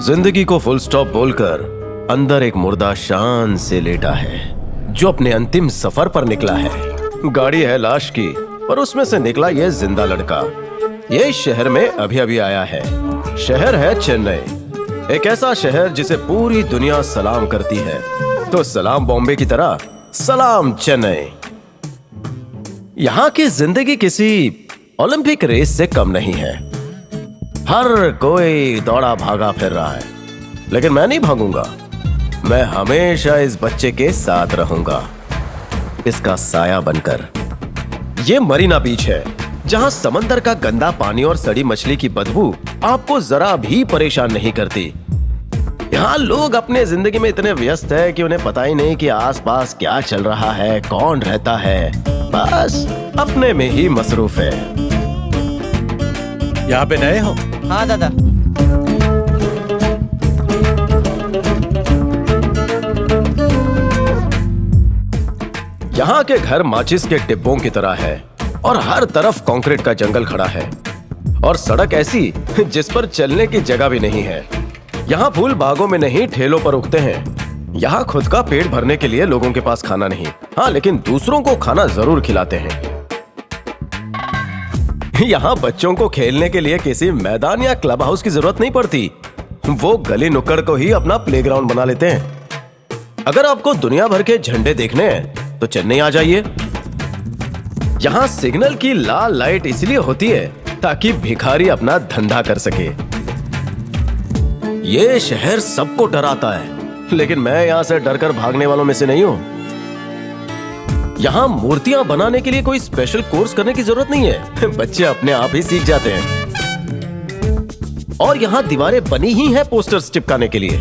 जिंदगी को full stop बोलकर अंदर एक मुर्दा शान से लेटा है जो अपने अंतिम सफर पर निकला है। गाड़ी है लाश की पर उसमें से निकला ये जिंदा लड़का। ये शहर में अभी अभी आया है। शहर है चेन्नई, एक ऐसा शहर जिसे पूरी दुनिया सलाम करती है। तो सलाम बॉम्बे की तरह सलाम चेन्नई। यहाँ की जिंदगी किसी ओलंपिक रेस से कम नहीं है। हर कोई दौड़ा भागा फिर रहा है, लेकिन मैं नहीं भागूंगा। मैं हमेशा इस बच्चे के साथ रहूंगा, इसका साया बनकर। ये मरीना बीच है, जहां समंदर का गंदा पानी और सड़ी मछली की बदबू आपको जरा भी परेशान नहीं करती। यहाँ लोग अपने जिंदगी में इतने व्यस्त है कि उन्हें पता ही नहीं कि आसपास क्या चल रहा है, कौन रहता है। बस अपने में ही मसरूफ है। यहाँ पे नए हो? हाँ दादा। यहाँ के घर माचिस के डिब्बों की तरह है और हर तरफ कंक्रीट का जंगल खड़ा है और सड़क ऐसी जिस पर चलने की जगह भी नहीं है। यहाँ फूल बागों में नहीं ठेलों पर उगते हैं। यहाँ खुद का पेट भरने के लिए लोगों के पास खाना नहीं, हाँ लेकिन दूसरों को खाना जरूर खिलाते हैं। यहाँ बच्चों को खेलने के लिए किसी मैदान या क्लब हाउस की जरूरत नहीं पड़ती। वो गली नुक्कड़ को ही अपना प्लेग्राउंड बना लेते हैं। अगर आपको दुनिया भर के झंडे देखने हैं तो चेन्नई आ जाइए। यहाँ सिग्नल की लाल लाइट इसलिए होती है ताकि भिखारी अपना धंधा कर सके। ये शहर सबको डराता है, लेकिन मैं यहाँ से डरकर भागने वालों में से नहीं हूँ। यहाँ मूर्तियां बनाने के लिए कोई स्पेशल कोर्स करने की जरूरत नहीं है, बच्चे अपने आप ही सीख जाते हैं। और यहाँ दीवारें बनी ही हैं पोस्टर्स चिपकाने के लिए।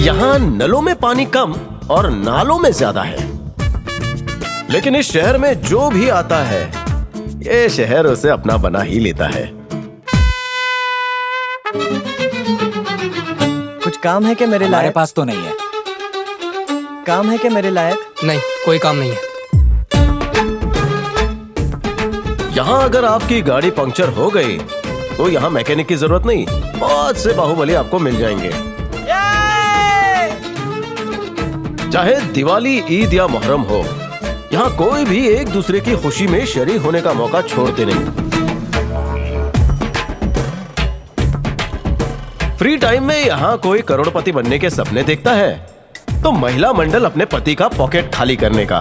यहाँ नलों में पानी कम और नालों में ज्यादा है, लेकिन इस शहर में जो भी आता है ये शहर उसे अपना बना ही लेता है। कुछ काम है क्या मेरे हमारे लायक? पास तो नहीं है। काम है क्या मेरे लायक? नहीं, कोई काम नहीं है। यहाँ अगर आपकी गाड़ी पंक्चर हो गई तो यहाँ मैकेनिक की जरूरत नहीं, बहुत से बाहुबली आपको मिल जाएंगे। चाहे दिवाली, ईद या मुहर्रम हो, यहाँ कोई भी एक दूसरे की खुशी में शरीक होने का मौका छोड़ते नहीं। फ्री टाइम में यहाँ कोई करोड़पति बनने के सपने देखता है तो महिला मंडल अपने पति का पॉकेट खाली करने का।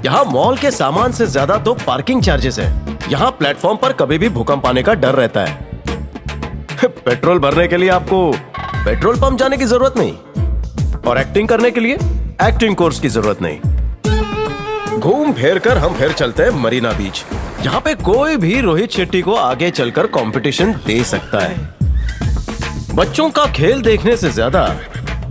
यहाँ मॉल के सामान से ज्यादा तो पार्किंग चार्जेस है। यहाँ प्लेटफॉर्म पर कभी भी भूकंप आने का डर रहता है। पेट्रोल भरने के लिए आपको पेट्रोल पंप जाने की जरूरत नहीं और एक्टिंग करने के लिए एक्टिंग कोर्स की जरूरत नहीं। घूम फिर कर हम फिर चलते हैं मरीना बीच। यहाँ पे कोई भी रोहित शेट्टी को आगे चलकर कंपटीशन दे सकता है। बच्चों का खेल देखने से ज्यादा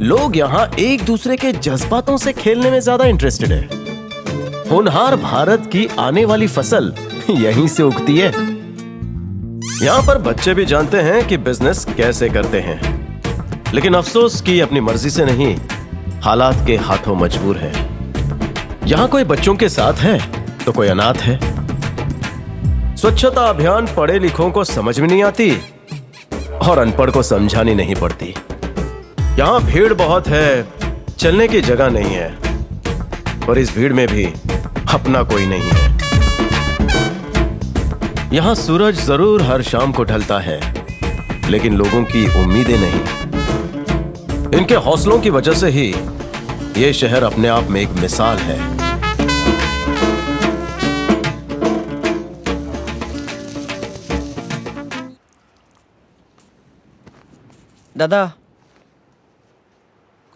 लोग यहाँ एक दूसरे के जज्बातों से खेलने में ज्यादा इंटरेस्टेड है। होनहार भारत की आने वाली फसल यहीं से उगती है। यहाँ पर बच्चे भी जानते हैं कि बिजनेस कैसे करते हैं, लेकिन अफसोस कि अपनी मर्जी से नहीं, हालात के हाथों मजबूर है। यहाँ कोई बच्चों के साथ है तो कोई अनाथ है। स्वच्छता अभियान पढ़े लिखों को समझ में नहीं आती और अनपढ़ को समझानी नहीं पड़ती। यहाँ भीड़ बहुत है, चलने की जगह नहीं है, और इस भीड़ में भी अपना कोई नहीं है। यहाँ सूरज जरूर हर शाम को ढलता है, लेकिन लोगों की उम्मीदें नहीं। इनके हौसलों की वजह से ही ये शहर अपने आप में एक मिसाल है। दादा।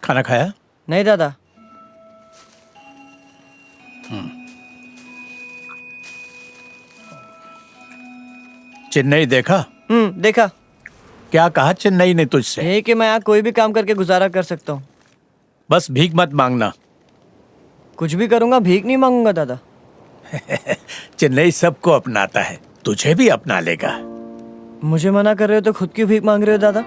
खाना खाया? नहीं दादा। चेन्नई देखा? देखा। क्या कहा चेन्नई ने तुझसे? यही कि मैं यहाँ कोई भी काम करके गुजारा कर सकता हूँ। बस भीख मत मांगना। कुछ भी करूँगा, भीख नहीं मांगूंगा दादा। चेन्नई सबको अपनाता है, तुझे भी अपना लेगा। मुझे मना कर रहे हो तो खुद की भीख मांग रहे हो दादा?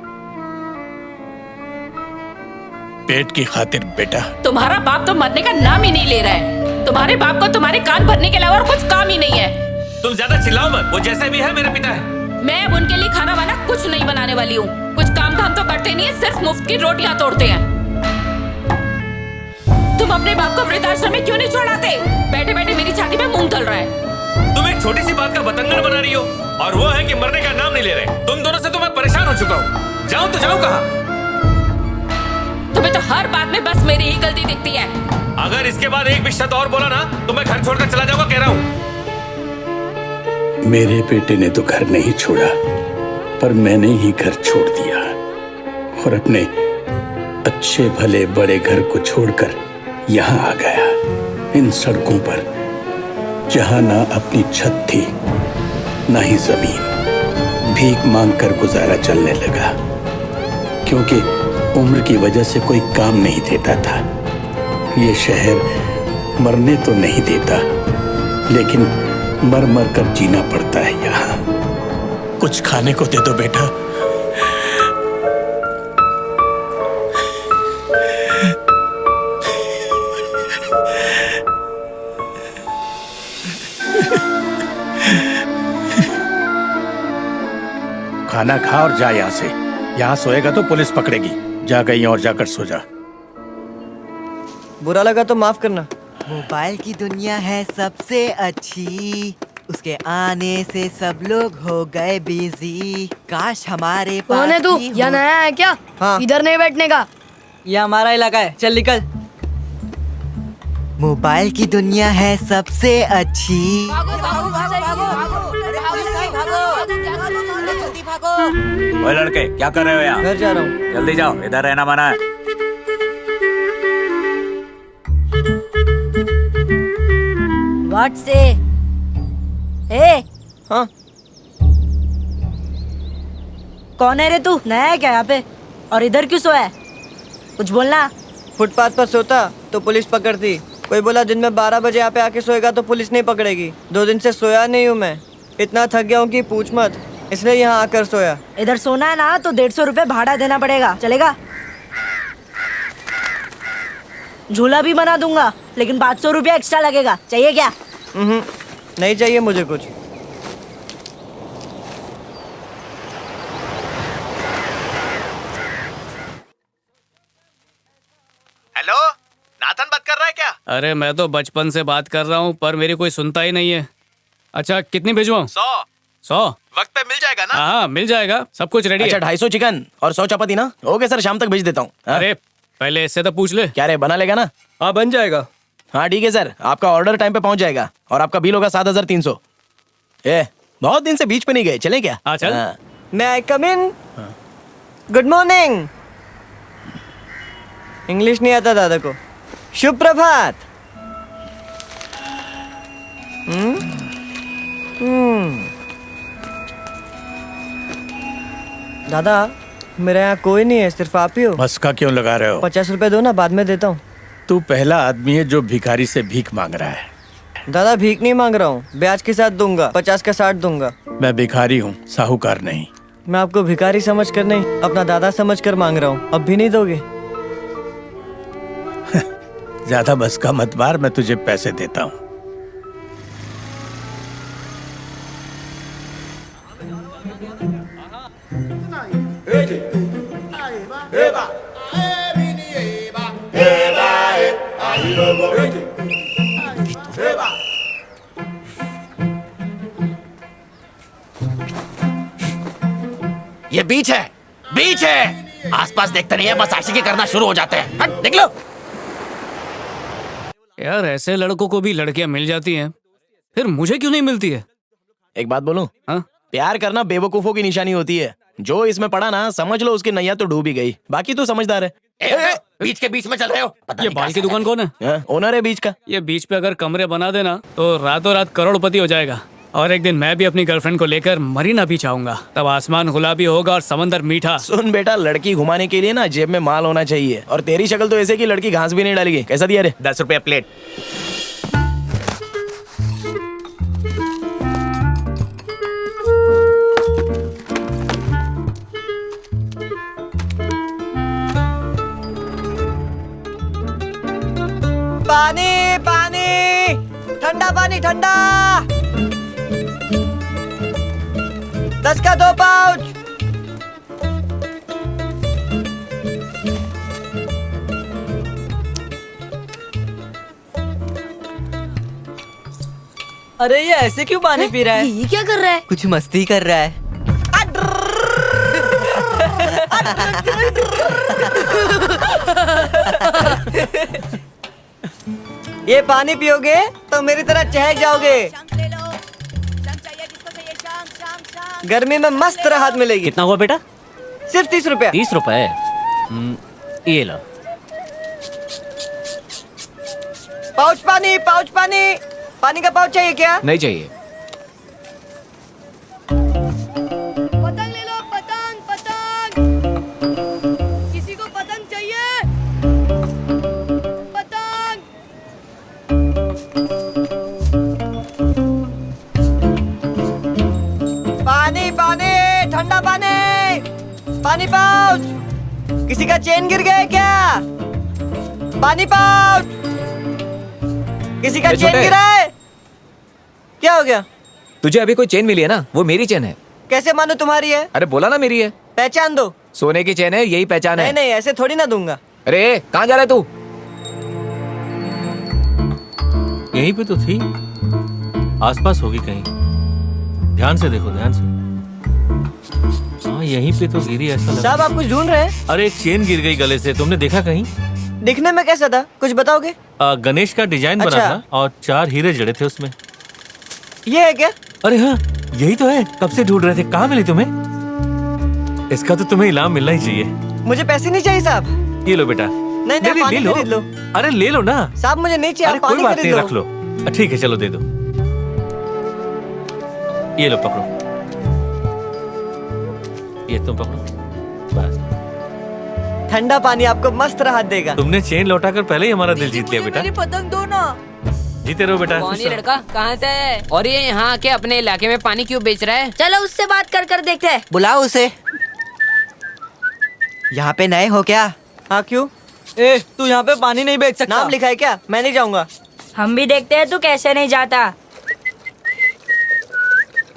पेट की खातिर बेटा। तुम्हारा बाप तो मरने का नाम ही नहीं ले रहा है। तुम्हारे बाप को तुम्हारे कान भरने के अलावा और कुछ काम ही नहीं है। तुम ज्यादा चिल्लाओ मत, वो जैसे भी है मेरे पिता है। मैं अब उनके लिए खाना वाना कुछ नहीं बनाने वाली हूँ। कुछ काम धाम तो करते नहीं है, सिर्फ मुफ्त की रोटियां तोड़ते हैं। तुम अपने बाप को वृद्धाश्रम में क्यों नहीं छोड़ाते? बैठे बैठे मेरी छाती पे मूंग तल रहा है। तुम एक छोटी सी बात का बतंगड़ बना रही हो, और वो है कि मरने का नाम नहीं ले रहे। तुम दोनों से तो मैं परेशान हो चुका हूँ। जाऊं तो जाऊं कहाँ? तुम्हें तो हर बात में बस मेरी ही गलती दिखती है। अगर इसके बाद एक भी शब्द और बोला ना तो मैं घर छोड़कर चला जाऊंगा, कह रहा हूँ। मेरे बेटे ने तो घर नहीं छोड़ा, पर मैंने ही घर छोड़ दिया और अपने अच्छे भले बड़े घर को छोड़कर यहाँ आ गया, इन सड़कों पर जहाँ ना अपनी छत थी ना ही जमीन। भीख मांगकर गुजारा चलने लगा, क्योंकि उम्र की वजह से कोई काम नहीं देता था। ये शहर मरने तो नहीं देता, लेकिन मर मर कर जीना पड़ता है यहाँ। कुछ खाने को दे दो बेटा। खाना खा और जा यहाँ से। यहाँ सोएगा तो पुलिस पकड़ेगी। जा कहीं और जाकर सो जा। बुरा लगा तो माफ करना। मोबाइल की दुनिया है सबसे अच्छी, उसके आने से सब लोग हो गए बिजी। काश हमारे पास कौन है तू? भी हो- यहाँ नया है क्या? हाँ। इधर नहीं बैठने का। ये हमारा इलाका है, चल निकल। मोबाइल की दुनिया है सबसे अच्छी। ओए लड़के, क्या कर रहे हो यहाँ? घर जा रहा हूँ। जल्दी जाओ, इधर रहना मना है। व्हाट से? ए, हाँ, कौन है रे तू? नया है क्या यहाँ पे? और इधर क्यों सोया है? कुछ बोलना। फुटपाथ पर सोता तो पुलिस पकड़ती। कोई बोला दिन में 12 बजे यहाँ पे आके सोएगा तो पुलिस नहीं पकड़ेगी। 2 दिन से सोया नहीं हूँ मैं, इतना थक गया हूँ कि पूछ मत, इसलिए यहाँ आकर सोया। इधर सोना है ना तो 150 रुपए भाड़ा देना पड़ेगा, चलेगा? झूला भी बना दूंगा, लेकिन 500 रुपया एक्स्ट्रा लगेगा। चाहिए क्या? नहीं चाहिए मुझे कुछ। हेलो, नाथन बात कर रहा है क्या? अरे मैं तो बचपन से बात कर रहा हूँ, पर मेरी कोई सुनता ही नहीं है। अच्छा कितनी भिजवाऊँ? 100 वक्त पे मिल जाएगा ना? हाँ मिल जाएगा, सब कुछ रेडी अच्छा है। 250 चिकन और 100 चपाती ना। ओके सर, शाम तक भेज देता हूँ। हाँ? अरे पहले इससे तो पूछ ले। क्या रे, बना लेगा ना? हाँ बन जाएगा। हाँ ठीक है सर, आपका ऑर्डर टाइम पे पहुंच जाएगा और आपका बिल होगा 7300। बहुत दिन से बीच पे नहीं गए, चले क्या? हाँ, चल। May I come in? Good morning. English नहीं आता दादा को। शुभ प्रभात। दादा मेरे यहाँ कोई नहीं है, सिर्फ आप ही हो। मस्का क्यों लगा रहे हो? 50 रुपए दो ना, बाद में देता हूँ। तू पहला आदमी है जो भिखारी से भीख मांग रहा है। दादा भीख नहीं मांग रहा हूँ, ब्याज के साथ दूंगा। 50 का 60 दूंगा। मैं भिखारी हूँ, साहूकार नहीं। मैं आपको भिखारी समझ कर नहीं, अपना दादा समझ कर मांग रहा हूँ। अब भी नहीं दोगे? ज्यादा मस्का मत मार, मैं तुझे पैसे देता हूँ। ये बीच है, बीच है। आसपास देखते नहीं है, बस आशिकी करना शुरू हो जाते हैं। हट, निकलो। यार ऐसे लड़कों को भी लड़कियां मिल जाती हैं, फिर मुझे क्यों नहीं मिलती है? एक बात बोलूं? हाँ? प्यार करना बेवकूफों की निशानी होती है। जो इसमें पड़ा ना, समझ लो उसकी नैया तो डूब ही गई। बाकी तो समझदार है। बीच के बीच में चल रहे हो। पता ये नहीं बाल कहाँ की से दुकान कौन है? हाँ, ओनर है बीच का। ये बीच पे अगर कमरे बना देना तो रातों रात करोड़पति हो जाएगा। और एक दिन मैं भी अपनी गर्लफ्रेंड को लेकर मरीना बीच आऊंगा, तब आसमान गुलाबी होगा और समंदर मीठा। सुन बेटा, लड़की घुमाने के लिए ना जेब में माल होना चाहिए। और तेरी शक्ल तो ऐसे कि लड़की घास भी नहीं डालेगी। कैसा दिया रे? 10 रुपया प्लेट। पानी पानी, ठंडा पानी ठंडा। 10 का 2 पाउच। अरे ये ऐसे क्यों पानी पी रहा है? ये क्या कर रहा है? कुछ मस्ती कर रहा है। ये पानी पियोगे तो मेरी तरह चहक जाओगे। गर्मी में मस्त राहत मिलेगी। कितना हुआ बेटा? सिर्फ 30 रुपया। 30 रुपए? ये लो। पाउच पानी, पाउच पानी। पानी का पाउच चाहिए क्या? नहीं चाहिए। पतंग ले लो, पतंग पतंग। किसी को पतंग चाहिए? पतंग। पानी पानी, ठंडा पानी। पानी पाउच। किसी का चेन गिर गया है क्या? पानी पाउच। किसी का चेन गिरा है? क्या हो गया? तुझे अभी कोई चेन मिली है ना, वो मेरी चेन है। कैसे मानो तुम्हारी है? अरे बोला ना मेरी है। पहचान दो। सोने की चेन है, यही पहचान नहीं है। नहीं, ऐसे थोड़ी ना दूंगा। अरे कहाँ जा रहा है तू? यहीं पे तो थी, आसपास होगी कहीं। ध्यान से देखो, ध्यान से। हाँ यहीं पे तो गिरी ऐसा लगा। साहब आप कुछ ढूंढ रहे हैं? अरे एक चेन गिर गई गले से, तुमने देखा कहीं? दिखने में कैसा था, कुछ बताओगे? गणेश का डिजाइन बना अच्छा। था और 4 हीरे जड़े थे उसमें। ये है क्या? अरे हाँ यही तो है, कब से ढूंढ रहे थे। कहाँ मिली तुम्हें? इसका तो तुम्हें इनाम मिलना ही चाहिए। मुझे पैसे नहीं चाहिए साहब। ये लो बेटा। नहीं नहीं, पानी खरीद लो। अरे ले लो ना। साहब मुझे नहीं चाहिए, अरे आप पानी कोई बात खरीद नहीं, लो। रख लो। ठीक है चलो दे दो। ये लो पकड़ो, ये तुम पकड़ो। बस ठंडा पानी आपको मस्त राहत देगा। तुमने चेन लौटाकर पहले ही हमारा दिल जीत लिया बेटा। मेरी पतंग दो ना। जीते रहो बेटा। कौन ये लड़का, कहाँ से है और ये यहाँ आके अपने इलाके में पानी क्यों बेच रहा है? चलो उससे बात कर कर देखते हैं। बुलाओ उसे। यहाँ पे नए हो क्या? हाँ क्यों? ए, तू यहाँ पे पानी नहीं बेच सकता। नाम लिखा है क्या? मैं नहीं जाऊंगा। हम भी देखते हैं तू कैसे नहीं जाता।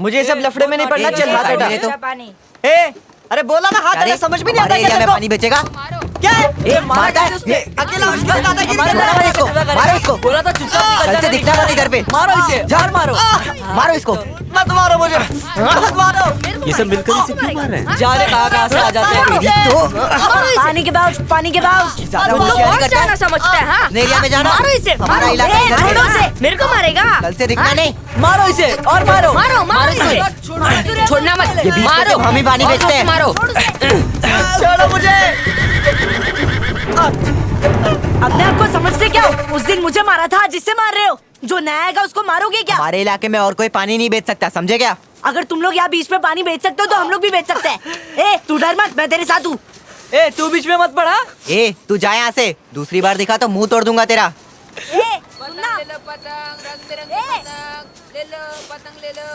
मुझे ये सब लफड़े में नहीं पड़ना। चल हाथ हटा। अच्छा पानी। ए, अरे बोला ना हाथ हटा, समझ भी नहीं आता क्या तेरे को? पानी बेचेगा? क्या है? ए, मारता है। ये अकेला उसके साथ दादागिरी कर रहा है। मारो इसको। बोला था चुपचाप कल से दिखना मत इधर पे। मारो इसे। झाड़ मारो। मारो इसको। मत मारो मुझे, मत मारो। ये सब मिलकर इसे क्यों मार रहे हैं? जा रे, कहाँ से आ जाते हैं? तो पानी के पाउच, पानी के पाउच। ज्यादा तुम तो होशियारी बहुत करता है। जाना समझता है। हाँ? एरिया में जाना। मारो इसे, हमारा मारो। इलाका ए, इधर छोड़ो है। उसे, मेरे को मारेगा। कल से दिखना नहीं। मारो इसे और मारो। मारो मारो इसे। छोड़ना मत, ये बीच में मारो। सिर्फ हम ही पानी और बेचते हैं। मारो। छोड़ो मुझे। अपने आप को समझते क्या हो? उस दिन मुझे मारा था, जिससे मार रहे हो? जो नया आएगा उसको मारोगे क्या? हमारे इलाके में और कोई पानी नहीं बेच सकता, समझे क्या? अगर तुम लोग यहाँ बीच में पानी बेच सकते हो तो हम लोग भी बेच सकते हैं। ए, तू डर मत, मैं तेरे साथ हूँ। ए, तू बीच में मत पड़ा। ए, तू जा यहाँ से। दूसरी बार दिखा तो मुंह तोड़ दूंगा तेरा। सुनना। ले लो पतंग, रंग बिरंगी पतंग ले लो, पतंग ले लो,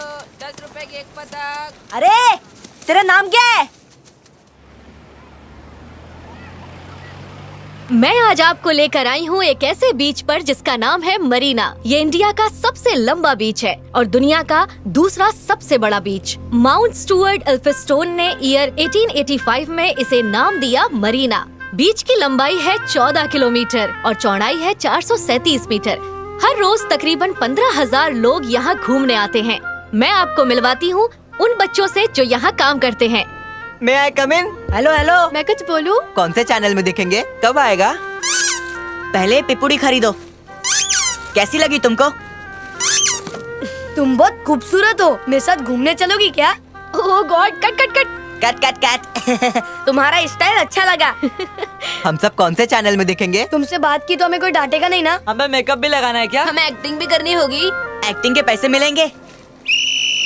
10 रुपए की एक पतंग। अरे तेरा नाम क्या है? मैं आज आपको लेकर आई हूँ एक ऐसे बीच पर जिसका नाम है मरीना। ये इंडिया का सबसे लंबा बीच है और दुनिया का दूसरा सबसे बड़ा बीच। माउंट स्टुअर्ट एल्फिंस्टोन ने ईयर 1885 में इसे नाम दिया मरीना। बीच की लंबाई है 14 किलोमीटर और चौड़ाई है 437 मीटर। हर रोज तकरीबन 15,000 लोग यहाँ घूमने आते हैं। मैं आपको मिलवाती हूँ उन बच्चों से जो यहाँ काम करते हैं। मैं I come in? Hello hello. मैं कुछ बोलूं? कौन से चैनल में दिखेंगे? कब आएगा? पहले पिपुड़ी खरीदो। कैसी लगी तुमको? तुम बहुत खूबसूरत हो, मेरे साथ घूमने चलोगी क्या? Oh god, cut cut cut. Cut cut cut. तुम्हारा स्टाइल अच्छा लगा। हम सब कौन से चैनल में दिखेंगे? तुमसे बात की तो हमें कोई डांटेगा नहीं ना? हमें मेकअप भी लगाना है क्या? हमें एक्टिंग भी करनी होगी। एक्टिंग के पैसे मिलेंगे?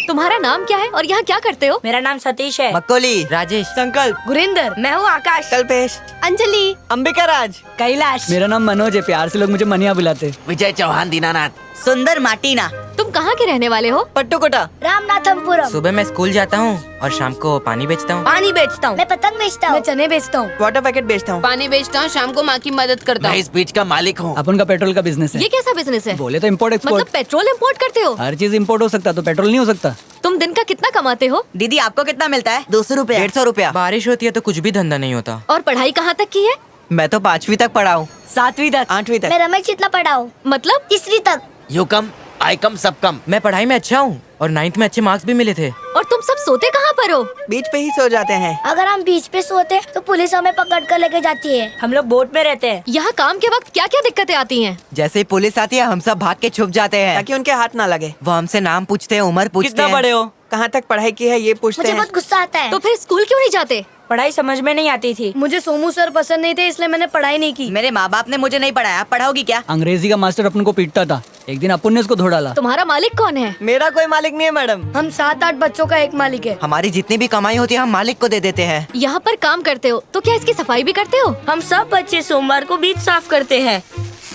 तुम्हारा नाम क्या है और यहाँ क्या करते हो? मेरा नाम सतीश है। मक्कोली। राजेश। संकल्प। गुरिंदर। मैं हूँ आकाश। कल्पेश। अंजलि। अंबिका राज। कैलाश। मेरा नाम मनोज है, प्यार से लोग मुझे मनिया बुलाते। विजय चौहान दीनानाथ। सुंदर माटीना। तुम कहाँ के रहने वाले हो? पट्टुकोटा। रामनाथमपुरम। सुबह मैं स्कूल जाता हूँ और शाम को पानी बेचता हूँ। पानी बेचता हूँ, मैं पतंग बेचता हूँ। मैं चने बेचता हूँ, वाटर पैकेट बेचता हूँ। पानी बेचता हूँ, शाम को माँ की मदद करता हूँ। इस बीच का मालिक हूँ। अपन का पेट्रोल का बिजनेस ये कैसा बिजनेस है? बोले तो इम्पोर्ट मतलब पेट्रोल इम्पोर्ट करते हो? हर चीज इम्पोर्ट हो सकता तो पेट्रोल नहीं हो सकता। तुम दिन का कितना कमाते हो? दीदी आपको कितना मिलता है? 200 रुपया। 150 रुपया। बारिश होती है तो कुछ भी धंधा नहीं होता। और पढ़ाई कहाँ तक की है? मैं तो 5वीं तक पढ़ा हूँ। 7वीं तक। 8वीं तक। मैं रमेश जितना पढ़ा हूँ, मतलब? तीसरी तक। यू कम आई कम सब कम। मैं पढ़ाई में अच्छा हूँ और 9th में अच्छे मार्क्स भी मिले थे। और तुम सब सोते कहाँ पर हो? बीच पे ही सो जाते हैं। अगर हम बीच पे सोते तो पुलिस हमें पकड़ कर लेके जाती है। हम लोग बोट में रहते हैं। यहाँ काम के वक्त क्या क्या दिक्कतें आती हैं? जैसे ही पुलिस आती है हम सब भाग के छुप जाते हैं ताकि उनके हाथ ना लगे। वो हमसे नाम पूछते हैं, उम्र पूछते कितना हैं। बड़े हो, कहाँ तक पढ़ाई की है, ये पूछते मुझे हैं। बहुत गुस्सा आता है। तो फिर स्कूल क्यों नहीं जाते? पढ़ाई समझ में नहीं आती थी। मुझे सोमू सर पसंद नहीं थे, इसलिए मैंने पढ़ाई नहीं की। मेरे माँ बाप ने मुझे नहीं पढ़ाया, पढ़ाओगी क्या? अंग्रेजी का मास्टर अपन को पीटता था, एक दिन अपन ने उसको धो डाला। तुम्हारा मालिक कौन है? मेरा कोई मालिक नहीं है मैडम। हम 7-8 बच्चों का एक मालिक है। हमारी जितनी भी कमाई होती है हम मालिक को दे देते हैं। यहाँ पर काम करते हो तो क्या इसकी सफाई भी करते हो? हम सब बच्चे सोमवार को बीच साफ करते हैं।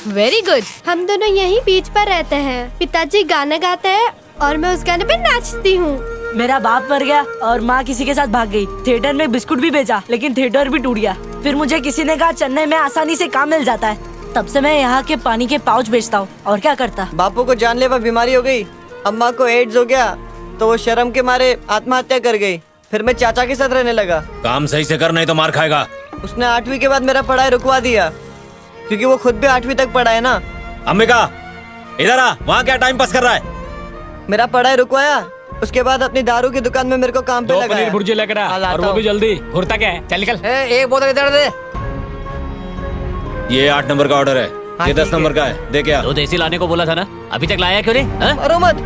Very good. हम दोनों यही बीच पर रहते हैं। पिताजी गाना गाते हैं और मैं उस गाने पे नाचती हूँ। मेरा बाप मर गया और माँ किसी के साथ भाग गई। थिएटर में बिस्कुट भी बेचा, लेकिन थिएटर भी टूट गया। फिर मुझे किसी ने कहा चेन्नई में आसानी से काम मिल जाता है। तब से मैं यहाँ के पानी के पाउच बेचता हूँ। और क्या करता। बापू को जानलेवा बीमारी हो गई, अम्मा को एड्स हो गया, तो वो शर्म के मारे आत्महत्या कर गई। फिर मैं चाचा के साथ रहने लगा। काम सही से कर, नहीं तो मार खाएगा। उसने 8वीं के बाद मेरा पढ़ाई रुकवा दिया, क्योंकि वो खुद भी 8वीं तक पढ़ा है ना। अंबिका इधर आ, वहाँ क्या टाइम पास कर रहा है? मेरा पढ़ाई रुकवाया, उसके बाद अपनी दारू की दुकान में मेरे को काम पे लगाया। पनीर भुर्जी लेकर आ, और वो भी जल्दी। घुरता क्या है? चल निकल। एक बोतल इधर दे। ये 8 नंबर का ऑर्डर है, ये 10 नंबर का है, दे क्या? तो देसी लाने को बोला था ना, अभी तक लाया क्यों नहीं? हाँ? मारो मत।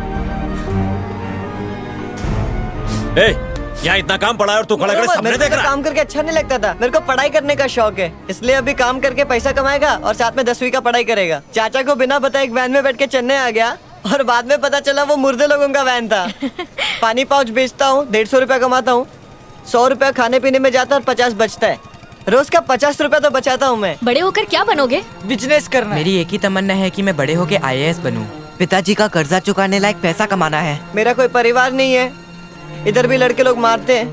यहाँ इतना काम पड़ा है और तू खड़ा खड़े सामने मेरे देख को रहा है। काम करके अच्छा नहीं लगता था। मेरे को पढ़ाई करने का शौक है, इसलिए अभी काम करके पैसा कमाएगा और साथ में 10वीं का पढ़ाई करेगा। चाचा को बिना बताए एक वैन में बैठ के चेन्नई आ गया और बाद में पता चला वो मुर्दे लोगों का वैन था। पानी पाउच बेचता हूँ, 150 रुपया कमाता हूँ। 100 रुपया खाने पीने में जाता और 50 बचता है। रोज का 50 रुपया तो बचाता हूँ मैं। बड़े होकर क्या बनोगे? बिजनेस करना। मेरी एक ही तमन्ना है कि मैं बड़े होके IAS बनूं। पिताजी का कर्जा चुकाने लायक पैसा कमाना है। मेरा कोई परिवार नहीं है, इधर भी लड़के लोग मारते हैं,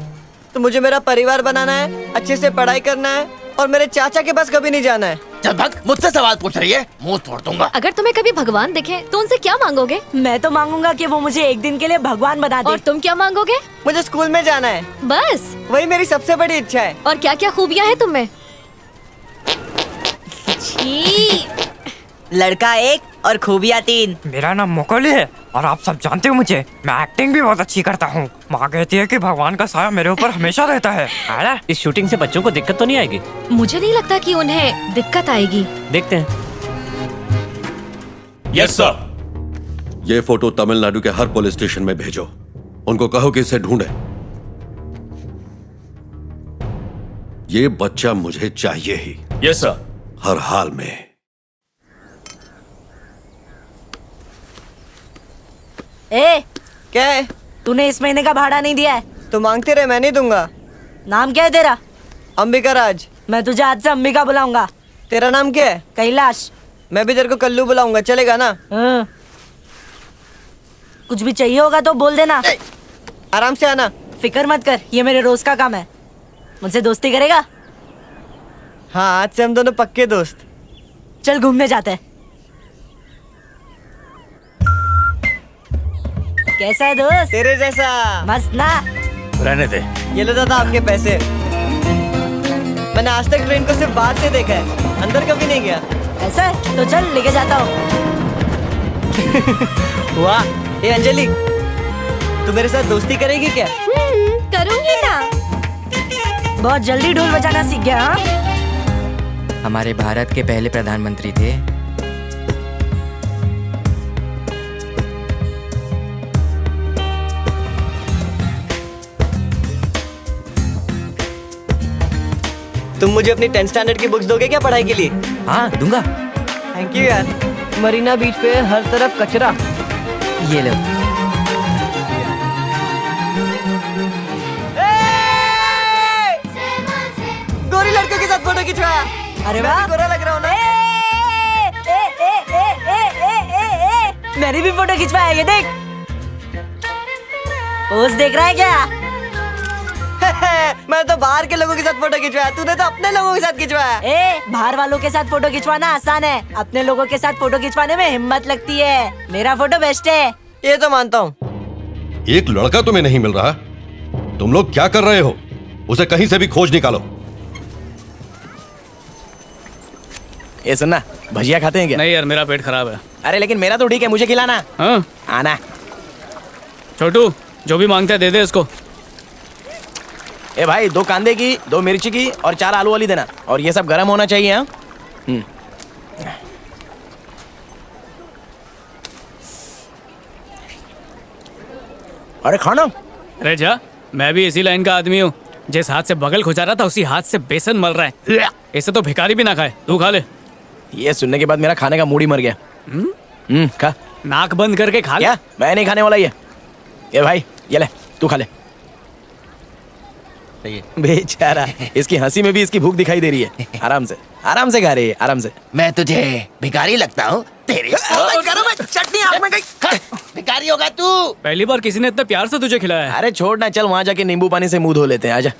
तो मुझे मेरा परिवार बनाना है, अच्छे से पढ़ाई करना है और मेरे चाचा के पास कभी नहीं जाना है। चल भाग, मुझसे सवाल पूछ रही है, मुंह तोड़ दूंगा। अगर तुम्हें कभी भगवान दिखे तो उनसे क्या मांगोगे? मैं तो मांगूंगा कि वो मुझे एक दिन के लिए भगवान बना दे। और तुम क्या मांगोगे? मुझे स्कूल में जाना है, बस वही मेरी सबसे बड़ी इच्छा है। और क्या क्या खूबियाँ हैं तुम में? छी। लड़का 1 और खूबियाँ 3। मेरा नाम मुकोली है और आप सब जानते हो मुझे, मैं एक्टिंग भी बहुत अच्छी करता हूँ। माँ कहती है कि भगवान का साया मेरे ऊपर हमेशा रहता है। अरे इस शूटिंग से बच्चों को दिक्कत तो नहीं आएगी? मुझे नहीं लगता कि उन्हें दिक्कत आएगी। देखते हैं। Yes sir. ये फोटो तमिलनाडु के हर पुलिस स्टेशन में भेजो, उनको कहो कि इसे ढूंढे। ये बच्चा मुझे चाहिए ही। Yes sir. हर हाल में। ए, क्या है? तूने इस महीने का भाड़ा नहीं दिया है। तो मांगते रहे, मैं नहीं दूंगा। नाम क्या है तेरा? अंबिका राज। मैं तुझे आज से अंबिका बुलाऊंगा। तेरा नाम क्या है? कैलाश। मैं भी तेरे को कल्लू बुलाऊंगा, चलेगा ना? हाँ। कुछ भी चाहिए होगा तो बोल देना। आराम से आना। फिक्र मत कर, ये मेरे रोज का काम है। मुझसे दोस्ती करेगा? हाँ, आज से हम दोनों पक्के दोस्त। चल घूमने जाते हैं। कैसा है दोस्त? तेरे जैसा। मस्त ना? रहने दे। ये लो दादा आपके पैसे। मैंने आज तक ट्रेन को सिर्फ बाहर से देखा है, अंदर कभी नहीं गया। ऐसा है? तो चल लेके जाता हूँ। वाह, ये अंजलि, तू मेरे साथ दोस्ती करेगी क्या? करूँगी ना। बहुत जल्दी ढोल बजाना सीख गया। हाँ? हमारे भारत के पहले प्रधानमंत्री थे। तुम मुझे अपनी 10th स्टैंडर्ड की बुक्स दोगे क्या पढ़ाई के लिए? हाँ दूंगा। थैंक यू यार। मरीना बीच पे हर तरफ कचरा। ये लो। गोरी लड़कों के साथ फोटो खिंचवाया। अरे मैं वाह, भी गोरा लग रहा हूँ ना? मेरी भी फोटो खिंचवाया, ये देख। पोज देख रहा है क्या? मैं तो बाहर के लोगों के साथ फोटो खिंचवाया, तूने तो अपने लोगों के साथ खिंचवाया। बाहर वालों के साथ फोटो खिंचवाना आसान है, अपने लोगों के साथ फोटो खिंचवाने में हिम्मत लगती है। मेरा फोटो बेस्ट है। ये तो मानता हूँ। एक लड़का तुम्हें नहीं मिल रहा, तुम लोग क्या कर रहे हो? उसे कहीं से भी खोज निकालो। ये सुनना, भजिया खाते हैं क्या? नहीं यार, मेरा पेट खराब है। अरे लेकिन मेरा तो ठीक है, मुझे खिलाना। हाँ आना। छोटू, जो भी मांगते हैं दे दे इसको। ए भाई, 2 कांदे की, 2 मिर्ची की और 4 आलू वाली देना, और ये सब गर्म होना चाहिए। हाँ अरे खाना। अरे जा, मैं भी इसी लाइन का आदमी हूँ। जिस हाथ से बगल खुजा रहा था उसी हाथ से बेसन मल रहा है। इसे तो भिखारी भी ना खाए, तू खा ले। ये सुनने के बाद मेरा खाने का मूड ही मर गया। खा। नाक बंद करके खा ले। क्या? मैं नहीं खाने वाला ये भाई, ये ले, तू खा ले। बेचारा, इसकी हंसी में भी इसकी भूख दिखाई दे रही है। आराम से खा रही है, आराम से। मैं तुझे भिखारी लगता हूँ? तेरी चटनी आग में गई। भिखारी होगा तू? पहली बार किसी ने इतना प्यार से तुझे खिलाया है। अरे छोड़ ना, चल वहाँ जाके नींबू पानी से मुंह धो लेते हैं। आजा।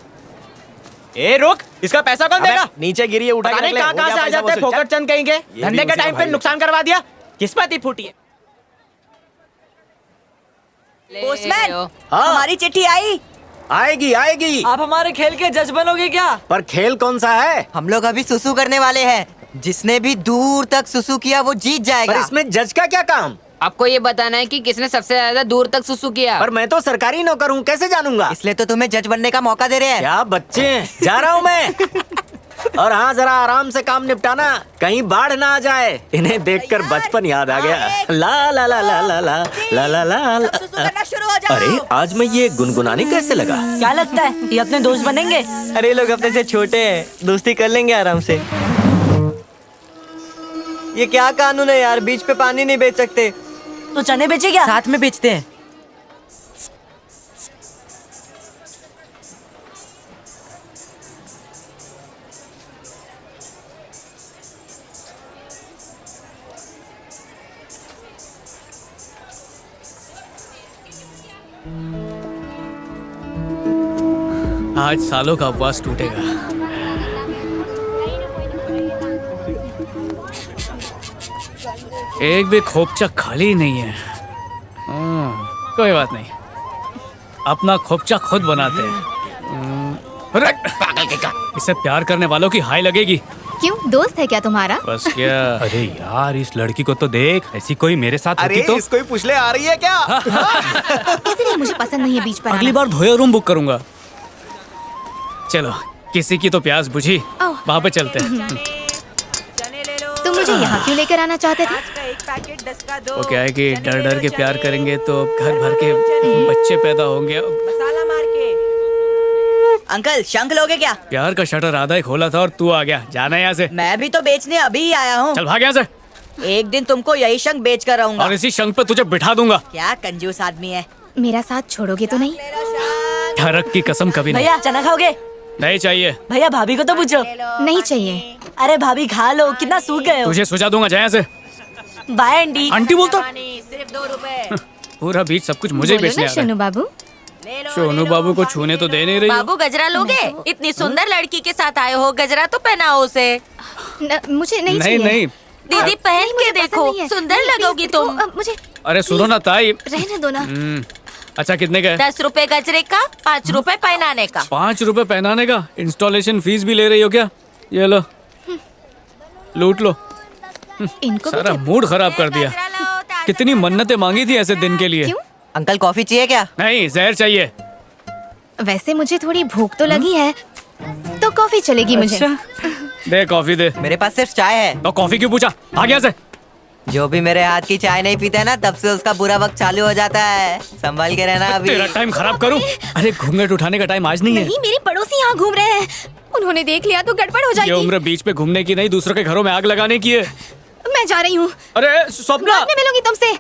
ए रुक, इसका पैसा कौन देगा? नीचे गिरी, उठा के कहाँ से आ जाते हैं फोकट चंद कहीं के? धंधे के टाइम पे नुकसान करवा दिया। किस बात ही फूटी है? पोस्टमैन, हमारी चिट्ठी आई। आएगी। आप हमारे खेल के जज बनोगे क्या? पर खेल कौन सा है? हम लोग अभी सुसु करने वाले हैं। जिसने भी दूर तक सुसु किया वो जीत जाएगा। पर इसमें जज का क्या काम? आपको ये बताना है कि किसने सबसे ज्यादा दूर तक सुसु किया। पर मैं तो सरकारी नौकर हूँ, कैसे जानूंगा? इसलिए तो तुम्हें जज बनने का मौका दे रहे हैं। क्या बच्चे हैं, जा रहा हूँ मैं। और हाँ, जरा आराम से काम निपटाना, कहीं बाढ़ ना आ जाए। इन्हें देखकर बचपन याद आ गया। ला ला ला ला ला ला ला ला ला। अरे आज मैं ये गुनगुनाने कैसे लगा? क्या लगता है ये अपने दोस्त बनेंगे? अरे लोग अपने से छोटे हैं, दोस्ती कर लेंगे आराम से। ये क्या कानून है यार, बीच पे पानी नहीं बेच सकते। तो चने बेचे क्या? साथ में बेचते हैं। आज सालों का उपवास टूटेगा। एक भी खोपचा खाली नहीं है। कोई बात नहीं, अपना खोपचा खुद बनाते हैं। इससे प्यार करने वालों की हाय लगेगी। क्यों, दोस्त है क्या तुम्हारा? बस क्या। अरे यार, इस लड़की को तो देख, ऐसी कोई मेरे साथ होती तो। इसको ही पूछ ले, आ रही है क्या? इसलिए मुझे पसंद नहीं है बीच पर अगली बार धोया रूम बुक करूंगा। चलो, किसी की तो प्यास बुझी, वहाँ पे चलते हैं। तुम मुझे यहाँ क्यों लेकर आना चाहते थे? वो क्या है कि डर डर के प्यार करेंगे तो घर भर के बच्चे पैदा होंगे। मसाला मार के। अंकल, शंख लोगे क्या? प्यार का शटर आधा ही खोला था और तू आ गया। जाना है यहाँ से। मैं भी तो बेचने अभी ही आया हूँ। चल भाग यहाँ से। एक दिन तुमको यही शंख बेच कर रहूंगा। और इसी शंख पे तुझे बिठा दूंगा। क्या कंजूस आदमी है। मेरा साथ छोड़ोगे तो नहीं? ठरक की कसम कभी नहीं। भैया चना खाओगे? नहीं चाहिए। भैया भाभी को तो पूछो। नहीं चाहिए। अरे भाभी खा लो, कितना सूख गए हो। तुझे सुझा दूंगा, जाए यहाँ से। Bye aunty. आंटी बोलता? सिर्फ 2 रुपए। पूरा बीच सब कुछ मुझे ही बेचने आ रहा है। सोनू बाबू, सोनू बाबू को छूने तो दे नहीं रही हो। बाबू गजरा लोगे? इतनी सुंदर लड़की के साथ आए हो, गजरा तो पहनाओ उसे। मुझे नहीं नहीं चाहिए। नहीं, दीदी पहन के देखो, सुंदर लगोगी तुम। मुझे अरे सुनो ना ताई। रहने दो ना। अच्छा कितने का है? 10 रुपए गजरे का, 5 रुपए पहनाने का। 5 रुपए पहनाने का? इंस्टॉलेशन फीस भी ले रही हो क्या? ये लो, लूट लो। इनको सारा मूड खराब कर दिया। कितनी मन्नतें मांगी थी ऐसे दिन के लिए। क्यों? अंकल कॉफी चाहिए क्या? नहीं, जहर चाहिए। वैसे मुझे थोड़ी भूख तो लगी है, तो कॉफी चलेगी मुझे। दे कॉफी दे। मेरे पास सिर्फ चाय है। तो कॉफी क्यों पूछा? भाग यहाँ से। जो भी मेरे हाथ की चाय नहीं पीता है ना, तब से उसका बुरा वक्त चालू हो जाता है। संभाल के रहना अभी। तेरा टाइम खराब करूं? अरे घूंघट उठाने का टाइम आज नहीं है। नहीं, मेरे पड़ोसी यहाँ घूम रहे हैं, उन्होंने देख लिया तो गड़बड़ हो जाएगी। ये उम्र बीच पे घूमने की नहीं, दूसरों के घरों में आग लगाने की है। मैं जा रही हूँ। अरे स्वप्ना, बाद में मिलूंगी तुमसे।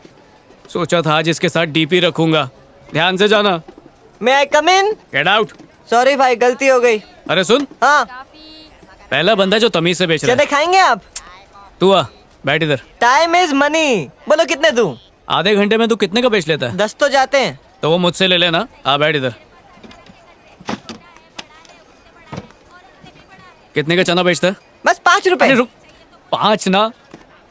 सोचा था आज इसके साथ डीपी रखूंगा। ध्यान से जाना। May I come in? Get out. Sorry भाई, गलती हो गई। अरे सुन, हाँ, पहला बंदा जो तमीज से बेच रहा चने है। खाएंगे आप? तू आ, बैठ इधर। Time is money. बोलो कितने दूं? आधे घंटे में तू कितने का बेच लेता है? 10 तो जाते हैं। तो वो मुझसे ले लेना। आ बैठ इधर। कितने का चना बेचता है? बस 5 रुपए। अरे रुक, 5 ना,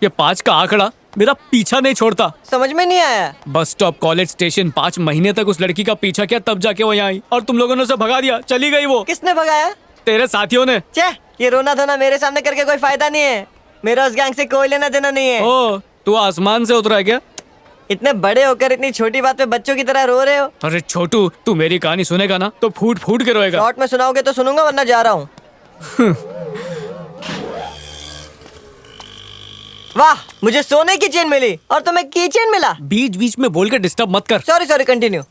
ये 5 का आंकड़ा मेरा पीछा नहीं छोड़ता। समझ में नहीं आया। बस स्टॉप, कॉलेज, स्टेशन, 5 महीने तक उस लड़की का पीछा किया, तब जाके वो यहाँ आई और तुम लोगों ने उसे भगा दिया। चली गई वो। किसने भगाया? तेरे साथियों ने। छे, ये रोना धोना मेरे सामने करके कोई फायदा नहीं है। मेरा उस गैंग से कोई लेना देना नहीं है। ओ, तू आसमान से उतरा है क्या? इतने बड़े होकर इतनी छोटी बात पे बच्चों की तरह रो रहे हो। अरे छोटू, तू मेरी कहानी सुनेगा ना तो फूट फूट के रोएगा। शॉर्ट में सुनाओगे तो सुनूंगा, वरना जा रहा हूँ। वाह, मुझे सोने की चेन मिली और तुम्हें की चेन मिला। बीच बीच में बोल के डिस्टर्ब मत कर। Sorry, continue.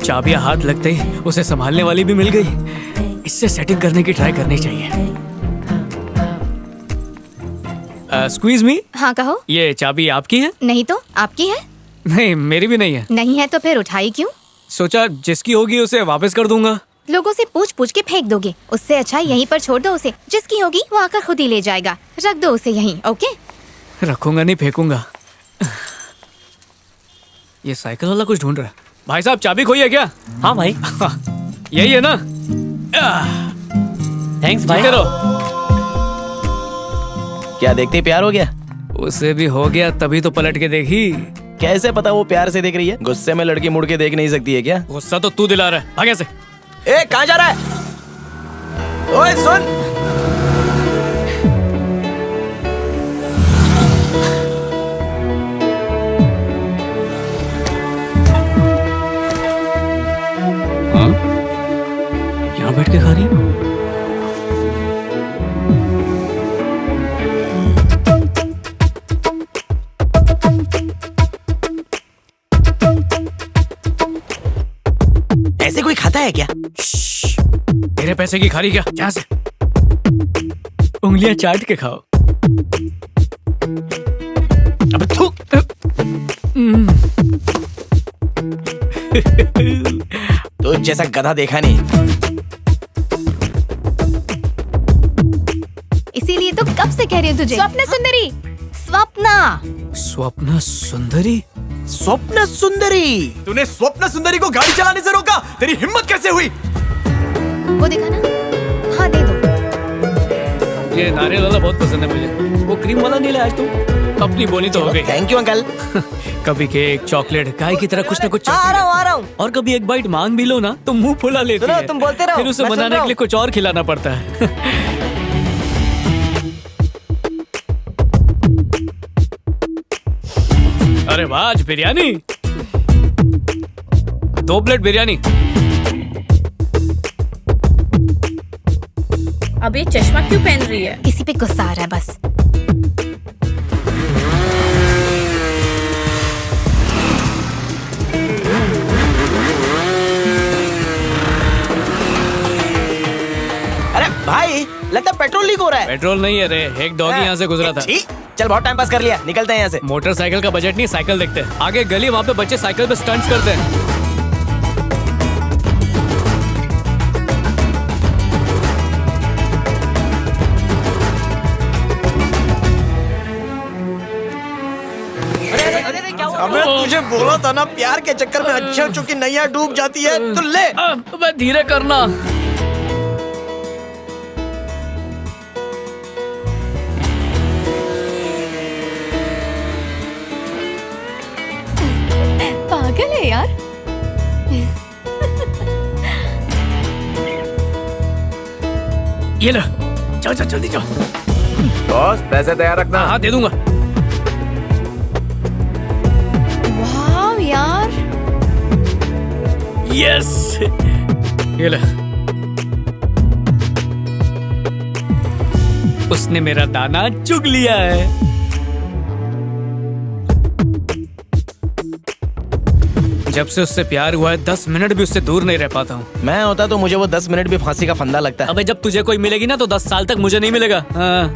चाबियां हाथ लगते ही उसे संभालने वाली भी मिल गई। इससे सेटिंग करने की ट्राई करनी चाहिए। स्क्वीज मी। हाँ कहो। ये चाबी आपकी है? नहीं तो आपकी है? नहीं, मेरी भी नहीं है। नहीं है तो फिर उठाई क्यों? सोचा जिसकी होगी उसे वापस कर दूंगा। लोगों से पूछ पूछ के फेंक दोगे, उससे अच्छा यहीं पर छोड़ दो उसे। जिसकी होगी वो आकर खुद ही ले जाएगा। रख दो उसे यहीं। ओके? रखूंगा नहीं, फेंकूंगा। ये साइकिल वाला कुछ ढूंढ रहा है। भाई साहब, चाबी खोई है क्या? हाँ भाई। यही है ना? थैंक्स भाई। करो। क्या देखते ही प्यार हो गया? उसे भी हो गया, तभी तो पलट के देखी। कैसे पता वो प्यार से देख रही है? गुस्से में लड़की मुड़ के देख नहीं सकती है क्या? गुस्सा तो तू दिला रहा है। भाग से। ए, कहाँ जा रहा है? ओए सुन। हाँ? यहाँ बैठ के खा रही है? ऐसे कोई खाता है क्या? मेरे पैसे की खारी क्या? यहाँ से उंगलियां चाट के खाओ। अबे थू। तो जैसा गधा देखा नहीं। इसीलिए तो कब से कह रही हूँ तुझे। स्वप्न सुंदरी। स्वप्ना। स्वप्न सुंदरी? स्वप्न सुंदरी? तूने स्वप्न सुंदरी को गाड़ी चलाने से रोका? तेरी हिम्मत कैसे हुई? वो देखा ना? हाँ दे दो। ये नारियल वाला बहुत पसंद है मुझे। वो क्रीम वाला नहीं लाया आज तुम? अपनी बोनी तो हो गई। Thank you uncle. कभी केक, चॉकलेट, गाय की तरह कुछ ना कुछ। आ रहा हूँ। और कभी एक बाइट मांग भी लो ना तो मुंह फुला लेती है। तुम बोलते रहो, फिर उसे मैं सुन बनाने रहा के लिए कुछ और खिलाना पड़ता है। अरे वाह, आज बिरयानी। 2 प्लेट बिरयानी। अब ये चश्मा क्यों पहन रही है? किसी पे गुस्सा आ रहा है बस। अरे भाई, लगता है पेट्रोल लीक हो रहा है। पेट्रोल नहीं है रे, एक डॉगी यहाँ से गुजरा था। चल बहुत टाइम पास कर लिया, निकलते हैं यहाँ से। मोटरसाइकिल का बजट नहीं, साइकिल देखते हैं। आगे गली, वहाँ पे बच्चे साइकिल पे स्टंट्स करते हैं। अबे तुझे बोला था ना, प्यार के चक्कर में अच्छे अच्छों की नैया डूब जाती है। तो ले। धीरे करना। पागल है यार। ये लो, जाओ जाओ जल्दी जाओ। बॉस, पैसे तैयार रखना। हाँ दे दूंगा। वाह यार। यस, ये ले। उसने मेरा दाना चुग लिया है। जब से उससे प्यार हुआ है 10 मिनट भी उससे दूर नहीं रह पाता हूँ। मैं होता तो मुझे वो 10 मिनट भी फांसी का फंदा लगता है। अबे जब तुझे कोई मिलेगी ना तो 10 साल तक मुझे नहीं मिलेगा। हाँ।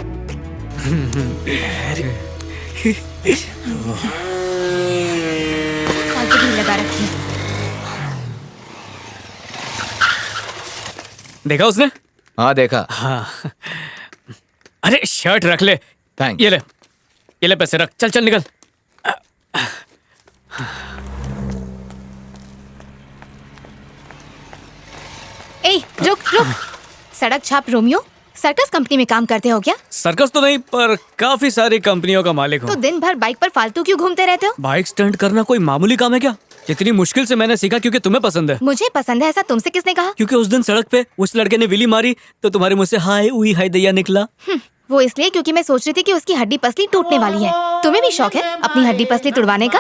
फालतू भी लगा रखी। देखा उसने? हाँ देखा। हाँ। अरे शर्ट रख ले। थैंक्स। ये ले। ये ले पैसे रख, चल चल निकल। ए, रुक रुक। सड़क छाप रोमियो, सर्कस कंपनी में काम करते हो क्या? सर्कस तो नहीं, पर काफी सारी कंपनियों का मालिक तो हूँ। दिन भर बाइक पर फालतू क्यों घूमते रहते हो? बाइक स्टंट करना कोई मामूली काम है क्या? इतनी मुश्किल से मैंने सीखा क्योंकि तुम्हें पसंद है। मुझे पसंद है ऐसा तुमसे किसने कहा? क्योंकि उस दिन सड़क पे उस लड़के ने विली मारी तो तुम्हारे मुंह से हाय उई हाय दैया निकला। वो इसलिए क्योंकि मैं सोच रही थी कि उसकी हड्डी पसली टूटने वाली है। तुम्हें भी शौक है अपनी हड्डी पसली तुड़वाने का?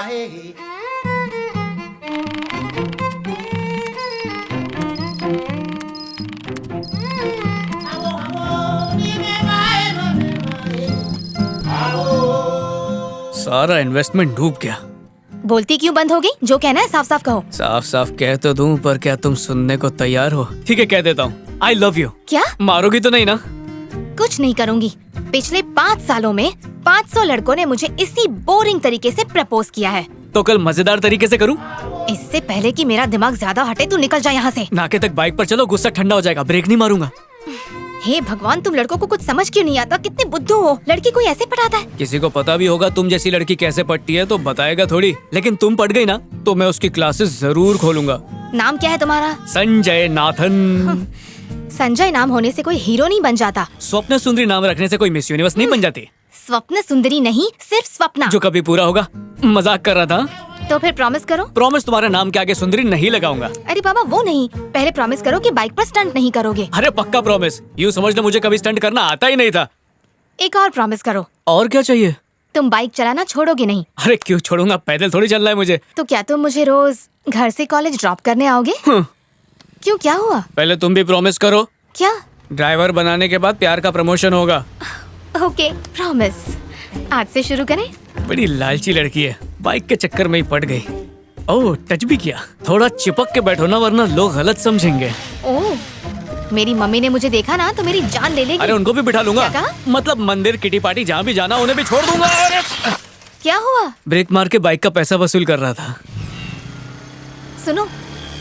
सारा इन्वेस्टमेंट डूब गया। बोलती क्यों बंद हो गई? जो कहना है साफ साफ कहो। साफ साफ कह तो दूं, पर क्या तुम सुनने को तैयार हो? ठीक है, कह देता हूँ, आई लव यू। क्या? मारोगी तो नहीं ना? कुछ नहीं करूंगी। पिछले 5 सालों में 500 लड़कों ने मुझे इसी बोरिंग तरीके से प्रपोज किया है। तो कल मजेदार तरीके से करूँ? इससे पहले कि मेरा दिमाग ज्यादा हटे तू निकल जा यहाँ से। नाके तक बाइक पर चलो, गुस्सा ठंडा हो जाएगा, ब्रेक नहीं मारूंगा। हे भगवान, तुम लड़कों को कुछ समझ क्यों नहीं आता? कितने बुद्धू हो। लड़की कोई ऐसे पटाता है? किसी को पता भी होगा तुम जैसी लड़की कैसे पटती है तो बताएगा थोड़ी, लेकिन तुम पट गई ना तो मैं उसकी क्लासेस जरूर खोलूंगा। नाम क्या है तुम्हारा? संजय नाथन। संजय नाम होने से कोई हीरो नहीं बन जाता। स्वप्न सुंदरी नाम रखने से कोई मिस यूनिवर्स नहीं बन जाती। स्वप्न सुंदरी नहीं, सिर्फ स्वप्ना। जो कभी पूरा होगा। मजाक कर रहा था। तो फिर प्रॉमिस करो। प्रॉमिस तुम्हारे नाम के आगे सुंदरी नहीं लगाऊंगा। अरे बाबा वो नहीं, पहले प्रॉमिस करो कि बाइक पर स्टंट नहीं करोगे। अरे पक्का प्रॉमिस। यूँ समझ लो मुझे कभी स्टंट करना आता ही नहीं था। एक और प्रॉमिस करो। और क्या चाहिए? तुम बाइक चलाना छोड़ोगे नहीं। अरे क्यों छोड़ूंगा, पैदल थोड़ी चलना है मुझे। तो क्या तुम मुझे रोज घर से कॉलेज ड्रॉप करने आओगे? क्यों, क्या हुआ? पहले तुम भी प्रॉमिस करो। क्या? ड्राइवर बनाने के बाद प्यार का प्रमोशन होगा। Okay promise. आज से शुरू करें? बड़ी लालची लड़की है, बाइक के चक्कर में ही पड़ गई। ओह, टच भी किया। थोड़ा चिपक के बैठो ना, वरना लोग गलत समझेंगे। ओह, मेरी मम्मी ने मुझे देखा ना तो मेरी जान ले लेगी। अरे उनको भी बिठा लूंगा। क्या कहा? मतलब मंदिर, किटी पार्टी, जहाँ भी जाना उन्हें भी छोड़ दूंगा। अरे क्या हुआ? ब्रेक मार के बाइक का पैसा वसूल कर रहा था। सुनो,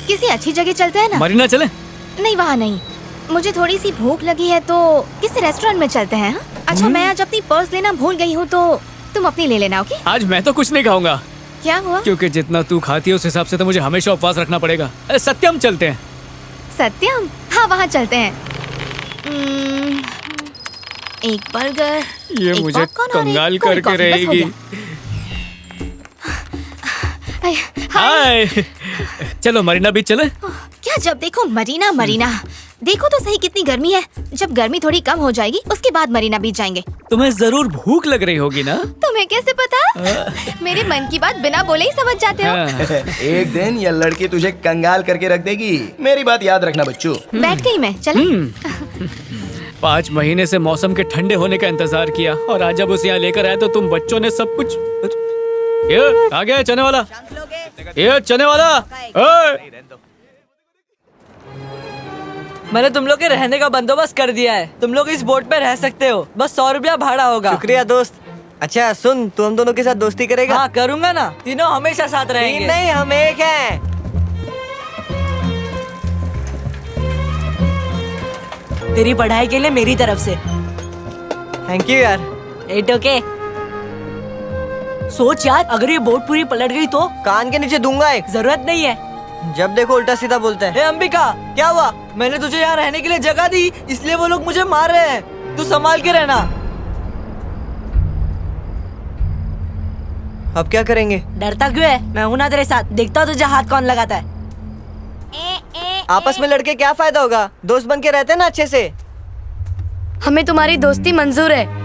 किसी अच्छी जगह चलते हैं ना? मरीना चले? नहीं, वहाँ नहीं। मुझे थोड़ी सी भूख लगी है तो किसी रेस्टोरेंट में चलते हैं। हाँ? अच्छा, मैं आज अपनी पर्स लेना भूल गई हूँ तो तुम अपनी ले लेना। ओके? आज मैं तो कुछ नहीं खाऊंगा। क्या हुआ? क्योंकि जितना तू खाती है उस हिसाब से तो मुझे हमेशा उपवास रखना पड़ेगा। सत्यम चलते हैं। सत्यम? हाँ, वहाँ चलते हैं। एक बर्गर, ये एक मुझे पॉपकॉर्न और एक कंगाल कोल्ड करके कॉफी, बस हो रहेगी। गया। हाय। चलो मरीना बीच चले। क्या जब देखो मरीना मरीना। देखो तो सही कितनी गर्मी है। जब गर्मी थोड़ी कम हो जाएगी उसके बाद मरीना बीच जाएंगे। तुम्हें जरूर भूख लग रही होगी ना? तुम्हें कैसे पता? मेरे मन की बात बिना बोले ही समझ जाते हो। एक दिन यह लड़की तुझे कंगाल करके रख देगी, मेरी बात याद रखना बच्चू। बैठ गई मैं, चले? 5 महीने से मौसम के ठंडे होने का इंतजार किया और आज जब उसे यहाँ लेकर आए तो तुम बच्चों ने सब कुछ। ये आ गया चने वाला। ये चने वाला। ओए! मैंने तुम लोग के रहने का बंदोबस्त कर दिया है। तुम लोग इस बोट पे रह सकते हो, बस 100 रुपया भाड़ा होगा। शुक्रिया दोस्त। अच्छा सुन, तू हम दोनों के साथ दोस्ती करेगा? हाँ करूँगा ना, तीनों हमेशा साथ रहेंगे। नहीं, हम एक हैं। तेरी पढ़ाई के लिए मेरी तरफ से। थैंक यू यार। It okay. सोच यार, अगर ये बोट पूरी पलट गई तो? कान के नीचे दूंगा एक। जरूरत नहीं है, जब देखो उल्टा सीधा बोलता है। अंबिका, क्या हुआ? मैंने तुझे यहाँ रहने के लिए जगह दी, इसलिए वो लोग मुझे मार रहे हैं। तू संभाल के रहना। अब क्या करेंगे? डरता क्यों है? मैं हूं ना तेरे साथ। देखता हूँ तुझे हाथ कौन लगाता है। आपस में लड़के क्या फायदा होगा? दोस्त बन के रहते हैं ना अच्छे से। हमें तुम्हारी दोस्ती मंजूर है।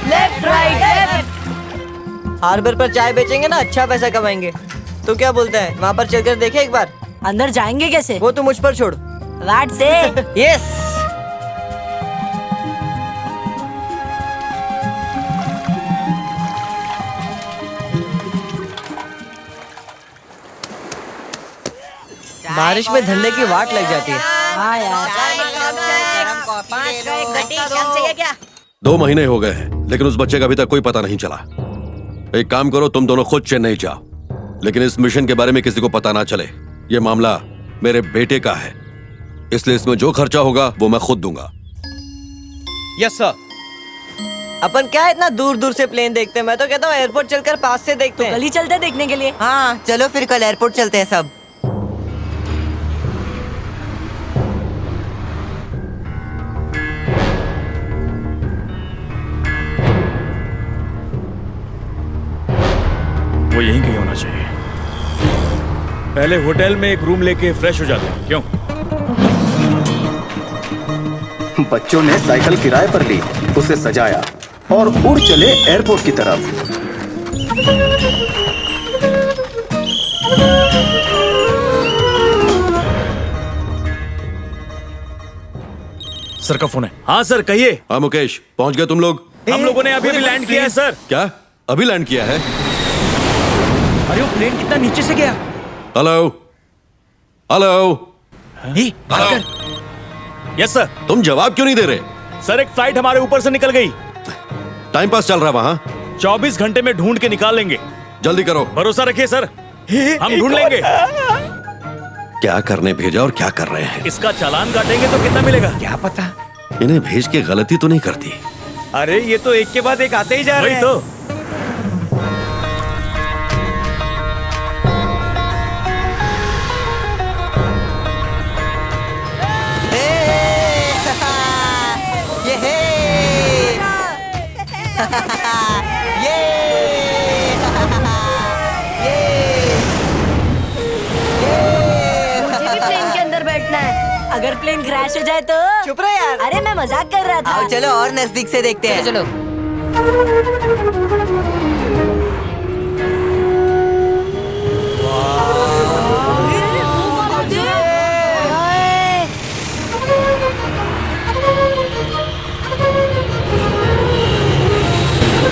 Left right left. हार्बर पर चाय बेचेंगे ना, अच्छा पैसा कमाएंगे। तो क्या बोलता है, वहाँ पर चलकर देखे एक बार? अंदर जाएंगे कैसे? वो तो मुझ पर छोड़। वाट से? यस। बारिश में धंधे की वाट लग जाती है। हाँ यार। 2 महीने हो गए हैं लेकिन उस बच्चे का अभी तक कोई पता नहीं चला। एक काम करो, तुम दोनों खुद चेन्नई जाओ, लेकिन इस मिशन के बारे में किसी को पता ना चले। ये मामला मेरे बेटे का है, इसलिए इसमें जो खर्चा होगा वो मैं खुद दूंगा। Yes sir. अपन क्या इतना दूर दूर से प्लेन देखते हैं? मैं तो कहता हूँ एयरपोर्ट चलकर पास से देखते हैं। कल ही चलते हैं देखने के लिए। हाँ चलो फिर कल एयरपोर्ट चलते हैं सब। वो यहीं कहीं होना चाहिए। पहले होटल में एक रूम लेके फ्रेश हो जाते हैं। क्यों? बच्चों ने साइकिल किराए पर ली, उसे सजाया और उड़ चले एयरपोर्ट की तरफ। सर का फोन है। हाँ सर कहिए। हाँ मुकेश, पहुंच गए तुम लोग? हम लोगों ने अभी लैंड किया है सर। क्या अभी लैंड किया है? अरे वो प्लेन कितना नीचे से गया। Hello hello hello. Yes sir. तुम जवाब क्यों नहीं दे रहे? सर एक फ्लाइट हमारे ऊपर से निकल गई। टाइम पास चल रहा है वहाँ। 24 घंटे में ढूंढ के निकाल लेंगे। जल्दी करो। भरोसा रखिए सर, हम ढूंढ लेंगे। क्या करने भेजा और क्या कर रहे हैं? इसका चालान काटेंगे तो कितना मिलेगा? क्या पता। इन्हें भेज के गलती तो नहीं करती। अरे ये तो एक के बाद एक आते ही जा रहे हैं। तो मुझे भी प्लेन के अंदर बैठना है। अगर प्लेन क्रैश हो जाए तो? चुप रहो यार। अरे मैं मजाक कर रहा था। आओ चलो और नजदीक से देखते हैं। चलो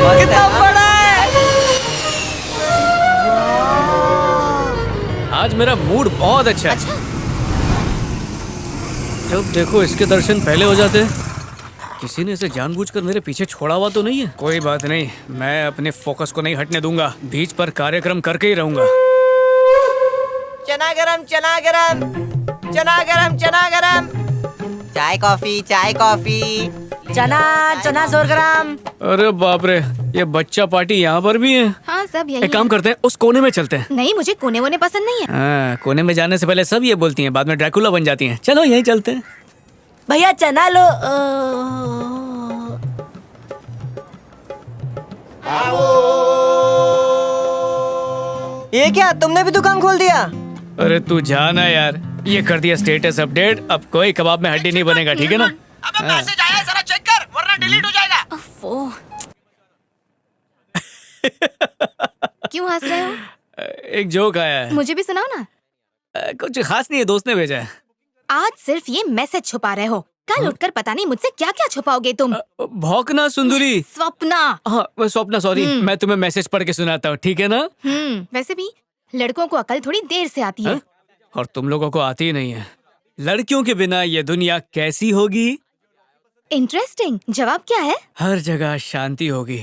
कितना बड़ा है। आज मेरा मूड बहुत अच्छा है। जब देखो इसके दर्शन पहले हो जाते हैं। किसी ने इसे जानबूझकर मेरे पीछे छोड़ा हुआ तो नहीं है? कोई बात नहीं, मैं अपने फोकस को नहीं हटने दूंगा। बीच पर कार्यक्रम करके ही रहूंगा। चना गरम चना गरम चना गरम चना गरम। चाय कॉफी चाय कॉफी। चना चना 100 ग्राम। अरे बाप रे, ये बच्चा पार्टी यहाँ पर भी है। हाँ सब यही एक काम करते हैं, उस कोने में चलते हैं। नहीं मुझे कोने वोने पसंद नहीं है। हाँ, कोने में जाने से पहले सब ये बोलती हैं, बाद में ड्रैकुला बन जाती हैं। चलो यहीं चलते हैं। भैया चना लो। ये क्या तुमने भी दुकान खोल दिया? अरे तू जाना यार, ये कर दिया स्टेटस अपडेट। अब कोई कबाब में हड्डी नहीं बनेगा, ठीक है ना? अबे मैसेज आया है, जरा चेक कर वरना डिलीट हो जाएगा। क्यों हंस रहे हो? एक जोक आया है। मुझे भी सुनाओ ना। कुछ खास नहीं है, दोस्त ने भेजा है। आज सिर्फ ये मैसेज छुपा रहे हो, कल उठकर पता नहीं मुझसे क्या क्या छुपाओगे तुम। भौंकना सुंदरी। स्वप्ना। हाँ स्वप्ना, सॉरी। मैं तुम्हें मैसेज पढ़ के सुनाता हूँ, ठीक है ना? वैसे भी लड़कों को अकल थोड़ी देर से आती है। और तुम लोगों को आती ही नहीं है। लड़कियों के बिना ये दुनिया कैसी होगी? इंटरेस्टिंग। जवाब क्या है? हर जगह शांति होगी।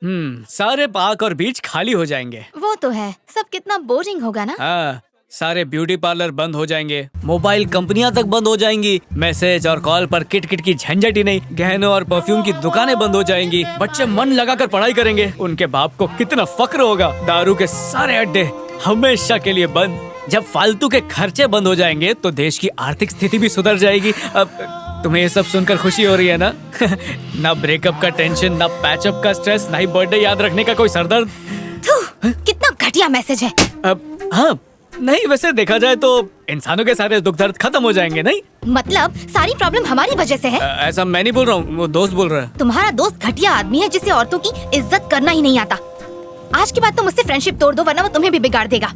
सारे पार्क और बीच खाली हो जाएंगे। वो तो है, सब कितना बोरिंग होगा ना। हाँ, सारे ब्यूटी पार्लर बंद हो जाएंगे, मोबाइल कंपनियां तक बंद हो जाएंगी, मैसेज और कॉल पर किट की झंझट ही नहीं, गहनों और परफ्यूम की दुकानें बंद हो जाएंगी, बच्चे मन लगाकर पढ़ाई करेंगे, उनके बाप को कितना फक्र होगा। दारू के सारे अड्डे हमेशा के लिए बंद। जब फालतू के खर्चे बंद हो जाएंगे तो देश की आर्थिक स्थिति भी सुधर जाएगी। अब तुम्हें ये सब सुनकर खुशी हो रही है ना? ना ब्रेकअप का टेंशन, ना पैचअप का स्ट्रेस, ना ही बर्थडे याद रखने का कोई सरदर्द। कितना घटिया मैसेज है। अब हाँ, नहीं वैसे देखा जाए तो इंसानों के सारे दुख दर्द खत्म हो जाएंगे। नहीं मतलब सारी प्रॉब्लम हमारी वजह से है? ऐसा मैं नहीं बोल रहा हूँ, वो दोस्त बोल रहा है। तुम्हारा दोस्त घटिया आदमी है जिसे औरतों की इज्जत करना ही नहीं आता। आज के बाद तुम मुझसे फ्रेंडशिप तोड़ दो वरना वो तुम्हें भी बिगाड़ देगा।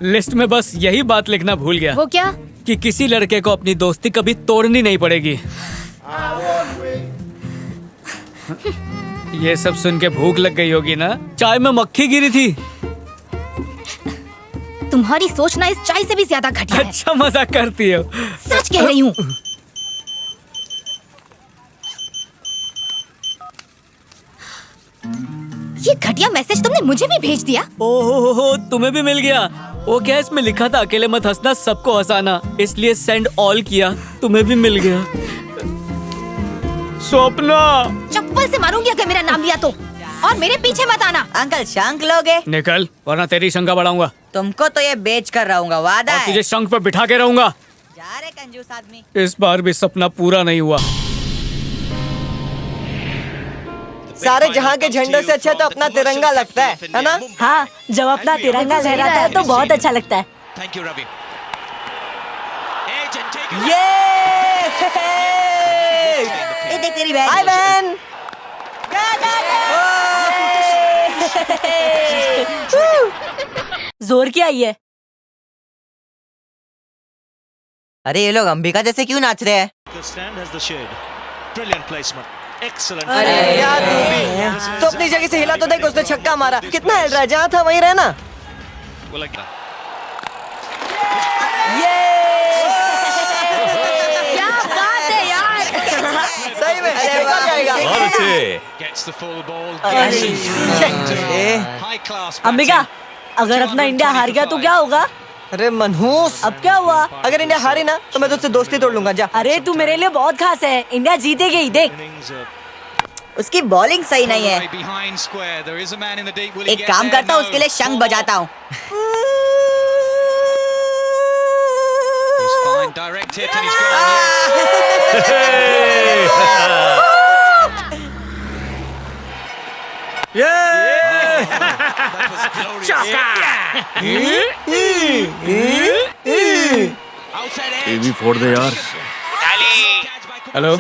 लिस्ट में बस यही बात लिखना भूल गया। वो क्या? कि किसी लड़के को अपनी दोस्ती कभी तोड़नी नहीं पड़ेगी। ये सब सुन के भूख लग गई होगी ना? चाय में मक्खी गिरी थी। तुम्हारी सोच ना इस चाय से भी ज्यादा घटिया है। अच्छा मजाक करती हो। सच कह रही हूँ। ये घटिया मैसेज तुमने मुझे भी भेज दिया। ओहो तुम्हें भी मिल गया। वो क्या इसमें लिखा था, अकेले मत हंसना सबको हंसाना, इसलिए सेंड ऑल किया, तुम्हें भी मिल गया। स्वप्ना चप्पल से मारूंगी अगर मेरा नाम लिया तो, और मेरे पीछे मत आना। अंकल शंख लोगे? निकल वरना तेरी शंका बढ़ाऊंगा। तुमको तो ये बेच कर रहूंगा, वादा और है। तुझे शंख पे बिठा के रहूंगा। जा रे कंजूस आदमी। इस बार भी सपना पूरा नहीं हुआ। सारे जहाँ के झंडों से अच्छा तो अपना तिरंगा लगता है ना? हाँ, जब अपना तिरंगा लहराता है तो बहुत अच्छा लगता है। Thank you, Ravi. ये देख तेरी बहन। हाय बहन। जोर क्या ये? अरे ये लोग अंबिका जैसे क्यों नाच रहे हैं? The stand has the shade. Brilliant placement. Excellent. अरे यार तू भी तो अपनी जगह से हिला तो देख, उसने छक्का मारा। कितना हिल रहा है, जहाँ था वहीं रहना। Well, like that. क्या बात है यार। सही में देखा जाएगा। Gets the full ball. High class. Ambika, अगर अपना इंडिया हार गया तो क्या होगा? अरे मनहूस, अब क्या हुआ? अगर इंडिया हारी ना तो मैं तुझसे दोस्ती तोड़ लूंगा। जा। अरे तू मेरे लिए बहुत खास है, इंडिया जीतेगी ही, देख। उसकी बॉलिंग सही नहीं है। Behind square. There is a man in the deep. Will he एक get काम there? करता हूँ, No. उसके लिए शंख बजाता हूँ। Fine, direct hit and he's gone. ये भी फोड़ दे यार। हेलो,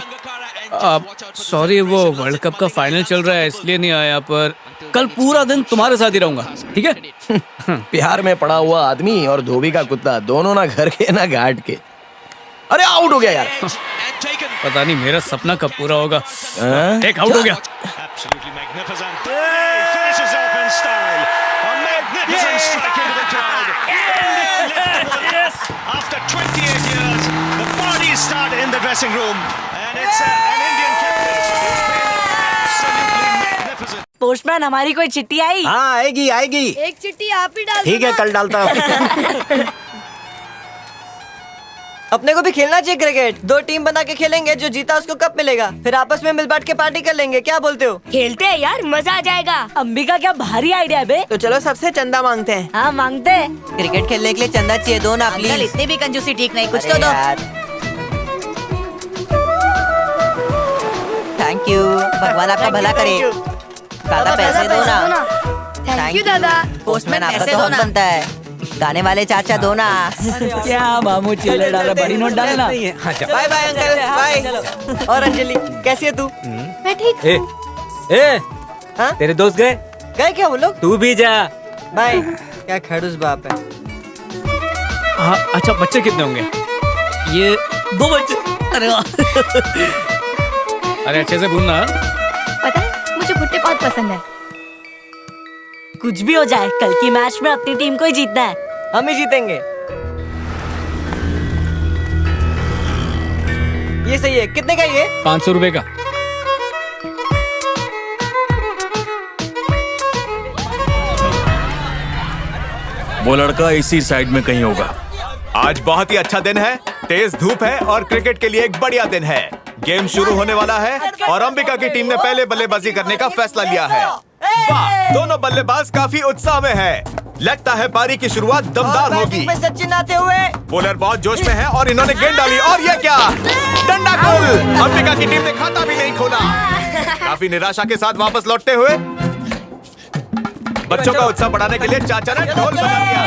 सॉरी वो वर्ल्ड कप का फाइनल चल रहा है इसलिए नहीं आया, पर कल पूरा दिन तुम्हारे साथ ही रहूंगा, ठीक है? प्यार में पड़ा हुआ आदमी और धोबी का कुत्ता दोनों ना घर के ना घाट के। अरे आउट हो गया यार। पता नहीं मेरा सपना कब पूरा होगा। एक आउट हो गया। Absolutely magnificent. He finishes off in style. A magnificent strike into the crowd. After 28 years, the parties start in the dressing room, and it's an Indian captain. It's been absolutely magnificent. Postman, हमारी कोई चिट्ठी आई? हाँ आएगी आएगी। एक चिट्ठी आप ही डाल ठीक है, कल डालता हूँ। अपने को भी खेलना चाहिए क्रिकेट। 2 टीम बना के खेलेंगे, जो जीता उसको कप मिलेगा, फिर आपस में मिल बांट के पार्टी कर लेंगे। क्या बोलते हो? खेलते हैं यार, मजा आ जाएगा। अंबिका क्या भारी आइडिया है बे। तो चलो सबसे चंदा मांगते हैं। हाँ मांगते हैं। क्रिकेट खेलने के लिए चंदा चाहिए, दो ना प्लीज। इतनी भी कंजूसी ठीक नहीं, कुछ तो दो। थैंक यू, भगवान आपका भला करे। दादा पैसे दो ना। थैंक यू दादा। पोस्टमैन आपका तो हक बनता है। गाने वाले चाचा दो ना। क्या मामू चिल्लर डाल रहा, बड़ी नोट डालना। Bye bye uncle, bye. और अंजलि कैसी है तू? मैं ठीक। हाँ? तेरे दोस्त गए? गए क्या वो लोग? तू भी जा। भाई क्या खड़ूस बाप है। हाँ अच्छा, बच्चे कितने होंगे? ये 2 बच्चे। अरे वाह। अरे अच्छे से भूनना। पता है, मुझे भुट्टे बहुत पसंद है। कुछ भी हो जाए, कल की मैच में अपनी टीम को ही जीतना है। हम ही जीतेंगे। ये सही है। कितने का ये? 500 रुपए का। वो लड़का इसी साइड में कहीं होगा। आज बहुत ही अच्छा दिन है, तेज धूप है और क्रिकेट के लिए एक बढ़िया दिन है। गेम शुरू होने वाला है और अंबिका की टीम ने पहले बल्लेबाजी करने का फैसला लिया है। वाह, दोनों बल्लेबाज काफी उत्साह में हैं। लगता है पारी की शुरुआत दमदार होगी। सचिन आते हुए बॉलर बहुत जोश में है और इन्होंने गेंद डाली और ये क्या, डंडा गोल। अंबिका की टीम ने खाता भी नहीं खोला। काफी निराशा के साथ वापस लौटते हुए बच्चों का उत्साह बढ़ाने के लिए चाचा ने ढोल बजा दिया।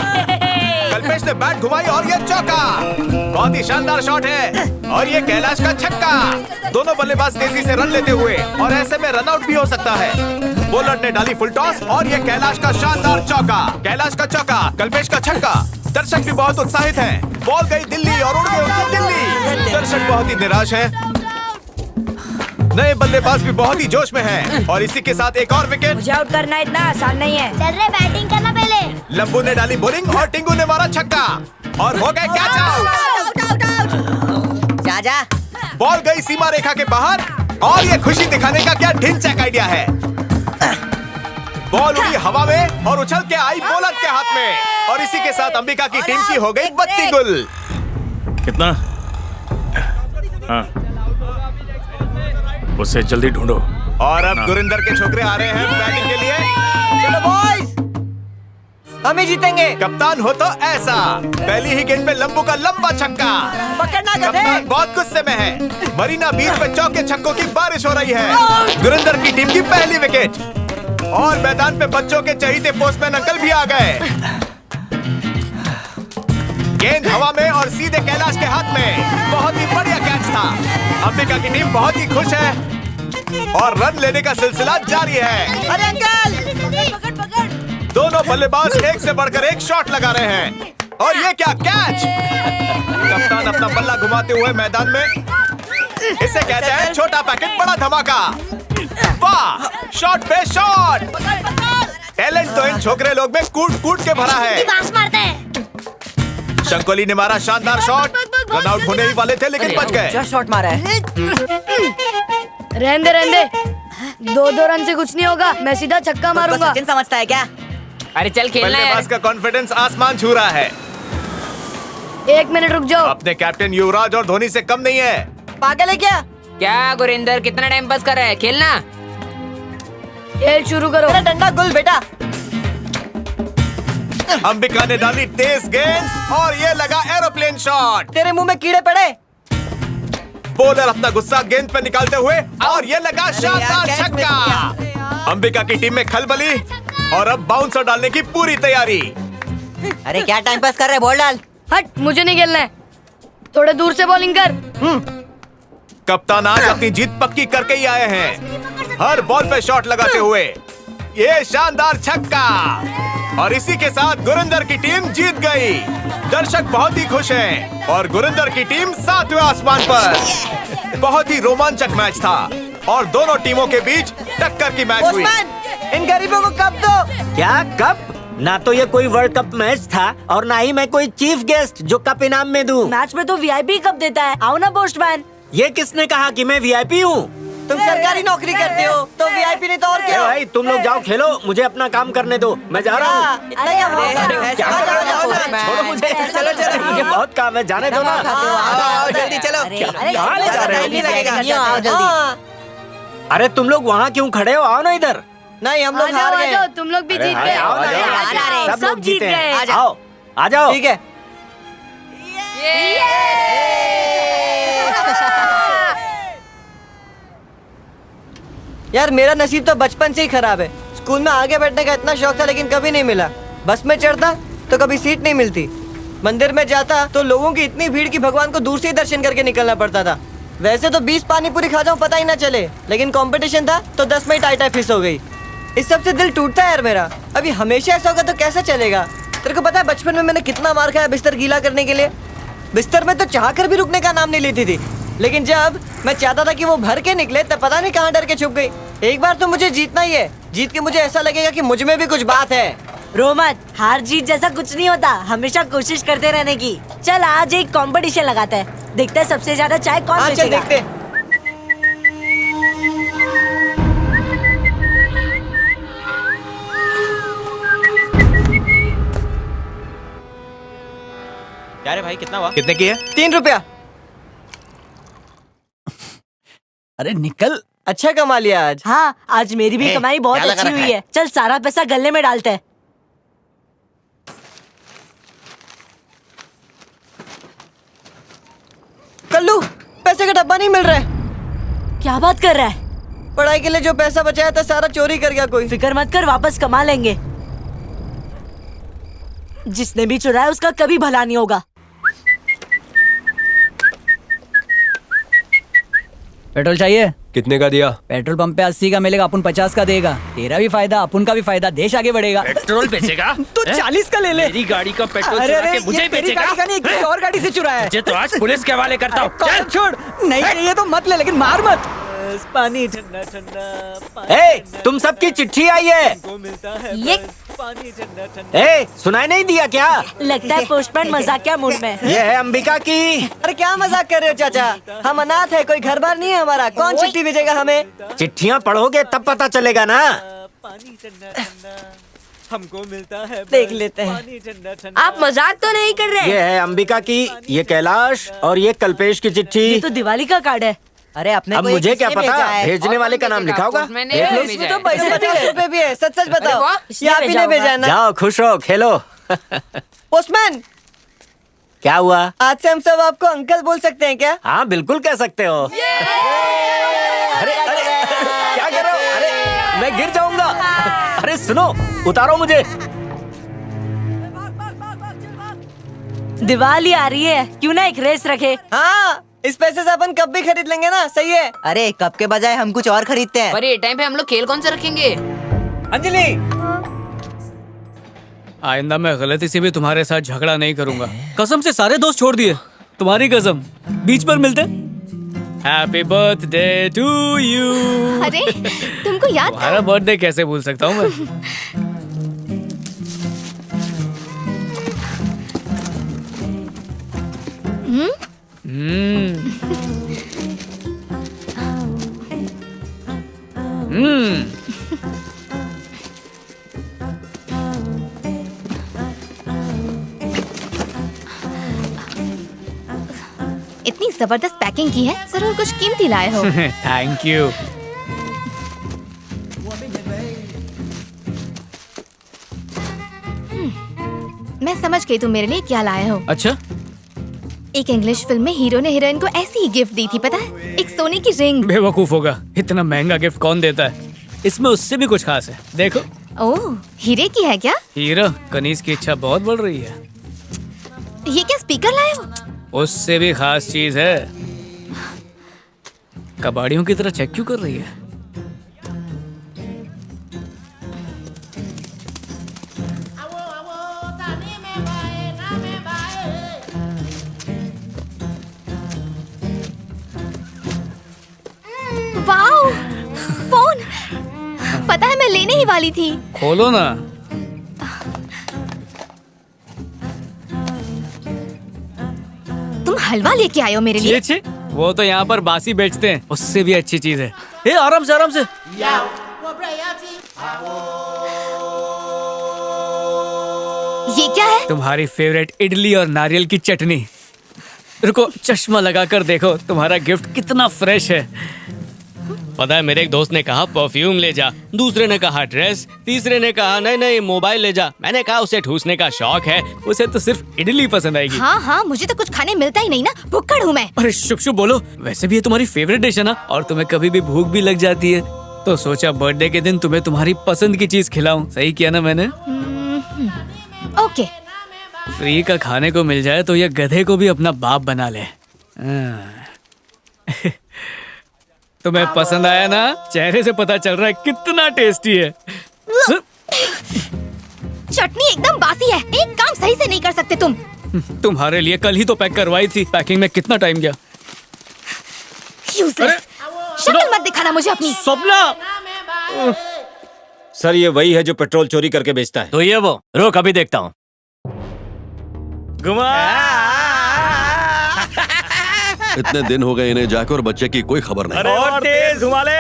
कल्पेश ने बैट घुमाई और ये चौका। बहुत ही शानदार शॉट है और ये कैलाश का छक्का। दोनों बल्लेबाज तेजी से रन लेते हुए और ऐसे में रन आउट भी हो सकता है। बॉलर ने डाली फुल टॉस और ये कैलाश का शानदार चौका। कैलाश का चौका, कल्पेश का छक्का। दर्शक भी बहुत उत्साहित हैं। बॉल गई दिल्ली और उड़ गई उनकी दिल्ली। दर्शक बहुत ही निराश हैं। नए बल्लेबाज भी बहुत ही जोश में हैं और इसी के साथ एक और विकेट। मुझे आउट करना इतना आसान नहीं है। चल रहे, बैटिंग करना पहले। लंबू ने डाली बॉलिंग और टिंगू ने मारा छक्का और हो गए कैच आउट। जा बॉल गई सीमा रेखा के बाहर और ये खुशी दिखाने का क्या ढिंचैक आइडिया है। बॉल उड़ी हवा में और उछल के आई बॉलर के हाथ में। और इसी के साथ अंबिका की टीम की हो गई 32 गुल। कितना? हाँ, उसे जल्दी ढूंढो। और अब गुरिंदर के छोकरे आ रहे हैं बैटिंग के लिए। चलो बॉयज, हम ही जीतेंगे। कप्तान हो तो ऐसा। पहली ही गेंद में लंबू का लंबा छक्का। पकड़ना गधे। कप्तान बहुत गुस्से में है। मरीना बीच में चौके छक्कों की बारिश हो रही है। गुरिंदर की टीम की पहली विकेट। और मैदान पे बच्चों के चहीते पोस्टमैन अंकल भी आ गए। गेंद हवा में और सीधे कैलाश के हाथ में। बहुत ही बढ़िया कैच था। अंबिका की टीम बहुत ही खुश है और रन लेने का सिलसिला जारी है। अरे अंकल, दोनों बल्लेबाज एक से बढ़कर एक शॉट लगा रहे हैं। और ये क्या कैच! कप्तान अपना बल्ला घुमाते हुए मैदान में। इसे कहते हैं छोटा पैकेट बड़ा धमाका। वाह, शॉट पे शॉट। टैलेंट तो इन छोकरे लोग में कूट कूट के भरा है। शंकोली ने मारा शानदार शॉट। रन आउट होने ही वाले थे लेकिन बच गए। क्या शॉट मारा है? रहने दे 2-2 रन से कुछ नहीं होगा। मैं सीधा छक्का मारूंगा। सचिन समझता है क्या? अरे चल खेलना है। बल्लेबाज का कॉन्फिडेंस आसमान छू रहा है। 1 मिनट रुक जाओ। अपने कैप्टन युवराज और धोनी से कम नहीं है। पागल है क्या? क्या गुरिंदर, कितना टाइम पास कर रहा है? खेलना। खेल शुरू करो। मेरा डंडा गुल बेटा। अंबिका ने डाली तेज गेंद और ये लगा एरोप्लेन शॉट। तेरे मुंह में कीड़े पड़े। बॉलर अपना गुस्सा गेंद पे निकालते हुए और ये लगा शानदार छक्का। अंबिका की टीम में खलबली और अब बाउंसर डालने की पूरी तैयारी। अरे क्या टाइम पास कर रहे, बॉल डाल। हट, मुझे नहीं खेलना है। थोड़े दूर से बॉलिंग कर। कप्तान आज अपनी जीत पक्की करके ही आए हैं। हर बॉल पे शॉट लगाते हुए ये शानदार छक्का। और इसी के साथ गुरिंदर की टीम जीत गई। दर्शक बहुत ही खुश हैं और गुरिंदर की टीम 7वें आसमान पर। बहुत ही रोमांचक मैच था और दोनों टीमों के बीच टक्कर की मैच हुई। इन गरीबों को कप दो। क्या कप? ना तो ये कोई वर्ल्ड कप मैच था और ना ही मैं कोई चीफ गेस्ट जो कप इनाम में दूं। मैच में तो वीआईपी कप देता है। आओ ना पोस्टमैन। ये किसने कहा कि मैं वीआईपी हूँ? तुम सरकारी नौकरी करते हो तो वीआईपी नहीं तो और क्या? भाई तुम लोग जाओ खेलो, मुझे अपना काम करने दो। मैं जा रहा हूँ। छोड़ो मुझे। चलो मुझे बहुत काम है, जाने दो ना। जल्दी चलो। कहाँ ले जा रहे हो? अरे तुम लोग वहाँ क्यों खड़े हो? आओ ना इधर। नहीं, हम लोग हार गए। तुम लोग भी जीत गए। आओ ना, सब लोग जीते हैं। आओ, आ जाओ। ठीक है। यार मेरा नसीब तो बचपन से ही खराब है। स्कूल में आगे बैठने का इतना शौक था लेकिन कभी नहीं मिला। बस में चढ़ता तो कभी सीट नहीं मिलती। मंदिर में जाता तो लोगों की इतनी भीड़ कि भगवान को दूर से ही दर्शन करके निकलना पड़ता था। वैसे तो 20 पानी पूरी खा जाऊं पता ही ना चले, लेकिन कंपटीशन था तो 10 में ही टाई फिस हो गई। इस सब से दिल टूटता है यार मेरा। अभी हमेशा ऐसा होगा तो कैसे चलेगा? तेरे को पता है बचपन में मैंने कितना मार खाया बिस्तर गीला करने के लिए? बिस्तर में तो चाहकर भी रुकने का नाम नहीं लेती थी, लेकिन जब मैं चाहता था कि वो भर के निकले तब पता नहीं कहाँ डर के छुप गई। एक बार तो मुझे जीतना ही है। जीत के मुझे ऐसा लगेगा कि मुझ में भी कुछ बात है। रोमत, हार जीत जैसा कुछ नहीं होता, हमेशा कोशिश करते रहने की। चल आज एक कंपटीशन लगाते हैं, देखते हैं सबसे ज्यादा चाय कौन बेचेगा। चल देखते हैं। क्या रे भाई, कितना हुआ? कितने की है? 3 रुपया। अरे निकल। अच्छा कमा लिया आज। हाँ, आज मेरी भी कमाई बहुत अच्छी हुई है। चल सारा पैसा गले में डालते हैं। कल्लू, पैसे का डब्बा नहीं मिल रहा है। क्या बात कर रहा है? पढ़ाई के लिए जो पैसा बचाया था सारा चोरी कर गया कोई। फिक्र मत कर, वापस कमा लेंगे। जिसने भी चुराया उसका कभी भला नहीं होगा। पेट्रोल चाहिए? कितने का दिया? पेट्रोल पंप पे 80 का मिलेगा, अपन 50 का देगा। तेरा भी फायदा, अपन का भी फायदा, देश आगे बढ़ेगा। पेट्रोल बेचेगा? तो 40 का ले ले। मेरी गाड़ी का पेट्रोल चुरा के मुझे बेचेगा? गाड़ी का नहीं, किसी और गाड़ी से चुराया है। तो आज पुलिस के हवाले करता हूँ। छोड़, नहीं चाहिए तो मत ले, लेकिन मार मत। पानी ठंडा ठंडा। ए, तुम सबकी चिट्ठी आई है। ये ए, सुनाई नहीं दिया क्या? लगता है पोस्टमैन मजाकिया मूड में। ये है अंबिका की। अरे क्या मजाक कर रहे हो चाचा? हम अनाथ है, कोई घर बार नहीं है हमारा। कौन चिट्ठी भेजेगा हमें? चिट्ठियाँ पढ़ोगे तब पता चलेगा ना। हमको मिलता है देख लेते हैं। आप मजाक तो नहीं कर रहे? ये है अंबिका की, ये कैलाश और ये कल्पेश की चिट्ठी। ये तो दिवाली का कार्ड है। अरे अपने अब को ये मुझे क्या किसने पता, भेजा है? भेजने वाले का नाम लिखा होगा। इसमें तो पैसे 50 रुपए भी है। सच सच बताओ, इसने ये आप ही ने भेजा है ना? जाओ खुश रहो, खेलो। पोस्टमैन, क्या हुआ? आज से हम सब आपको अंकल बोल सकते हैं क्या? हाँ बिल्कुल कह सकते हो। अरे क्या कर रहे हो? अरे मैं गिर जाऊंगा। अरे सुनो, उतारो मुझे। दिवाली आ रही है, क्यों ना एक रेस रखे? हाँ, इस पैसे से अपन कप भी खरीद लेंगे ना, सही है। अरे कप के बजाय हम कुछ और खरीदते हैं। पर ये टाइम पे हम लोग खेल कौन सा रखेंगे? अंजलि, आइंदा मैं गलती से भी तुम्हारे साथ झगड़ा नहीं करूंगा। कसम से सारे दोस्त छोड़ दिए, तुम्हारी कसम। बीच पर मिलते। Happy birthday to you. अरे तुमको याद था? तुम्हारा बर्थडे कैसे भूल सकता हूँ मैं? इतनी जबरदस्त पैकिंग की है, जरूर कुछ कीमती लाए हो। Thank you. मैं समझ गई तुम मेरे लिए क्या लाए हो। अच्छा, एक इंग्लिश फिल्म में हीरो ने हीरोइन को ऐसी ही गिफ्ट दी थी, पता है? एक सोने की रिंग। बेवकूफ होगा, इतना महंगा गिफ्ट कौन देता है? इसमें उससे भी कुछ खास है, देखो। ओह, हीरे की है क्या? हीरो, कनीज की इच्छा बहुत बढ़ रही है। ये क्या स्पीकर लाए हो? उससे भी खास चीज है। कबाड़ियों की तरह चेक क्यों कर रही है? Wow, phone. पता है मैं लेने ही वाली थी। खोलो ना। तुम हलवा लेके आए हो मेरे लिए? छे, वो तो यहाँ पर बासी बेचते हैं, उससे भी अच्छी चीज है। ए, आराम से आराम से। ये क्या है? तुम्हारी फेवरेट इडली और नारियल की चटनी। रुको, चश्मा लगाकर देखो, तुम्हारा गिफ्ट कितना फ्रेश है। पता है, मेरे एक दोस्त ने कहा परफ्यूम ले जा, दूसरे ने कहा ड्रेस, तीसरे ने कहा नहीं नहीं मोबाइल ले जा। मैंने कहा उसे ठूसने का शौक है, उसे तो सिर्फ इडली पसंद आएगी। हाँ हाँ, मुझे तो कुछ खाने मिलता ही नहीं ना, भुक्कड़ हूँ मैं। अरे शुभ शुभ बोलो, वैसे भी ये तुम्हारी फेवरेट डिश है ना, और तुम्हें कभी भी भूख भी लग जाती है, तो सोचा बर्थडे के दिन तुम्हें तुम्हारी पसंद की चीज खिलाऊं। सही किया ना मैंने? ओके। फ्री का खाने को मिल जाए तो ये गधे को भी अपना बाप बना ले। तुम्हें पसंद आया ना? चेहरे से पता चल रहा है कितना टेस्टी है। चटनी एकदम बासी है, एक काम सही से नहीं कर सकते तुम। तुम्हारे लिए कल ही तो पैक करवाई थी, पैकिंग में कितना टाइम गया। यूजलेस। शक्ल मत दिखाना मुझे अपनी। स्वप्ना, सर ये वही है जो पेट्रोल चोरी करके बेचता है। तो ये वो, रोक अभी देखता हूँ। इतने दिन हो गए इन्हें जाकर और बच्चे की कोई खबर नहीं। और तेज घुमा ले।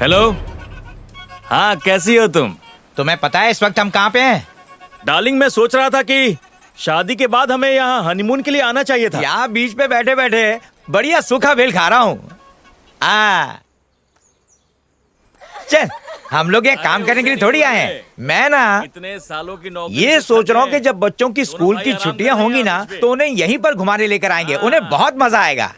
हेलो, हाँ कैसी हो तुम? तुम्हें पता है इस वक्त हम कहाँ पे हैं? डार्लिंग, मैं सोच रहा था कि शादी के बाद हमें यहाँ हनीमून के लिए आना चाहिए था। यहाँ बीच पे बैठे बैठे बढ़िया सूखा बेल खा रहा हूँ। चल, हम लोग ये काम करने के लिए थोड़ी आए हैं। मैं ना इतने सालों की नौकरी ये सोच रहा हूँ कि जब बच्चों की स्कूल की छुट्टियां होंगी ना, तो उन्हें यहीं पर घुमाने लेकर आएंगे। उन्हें बहुत मजा आएगा।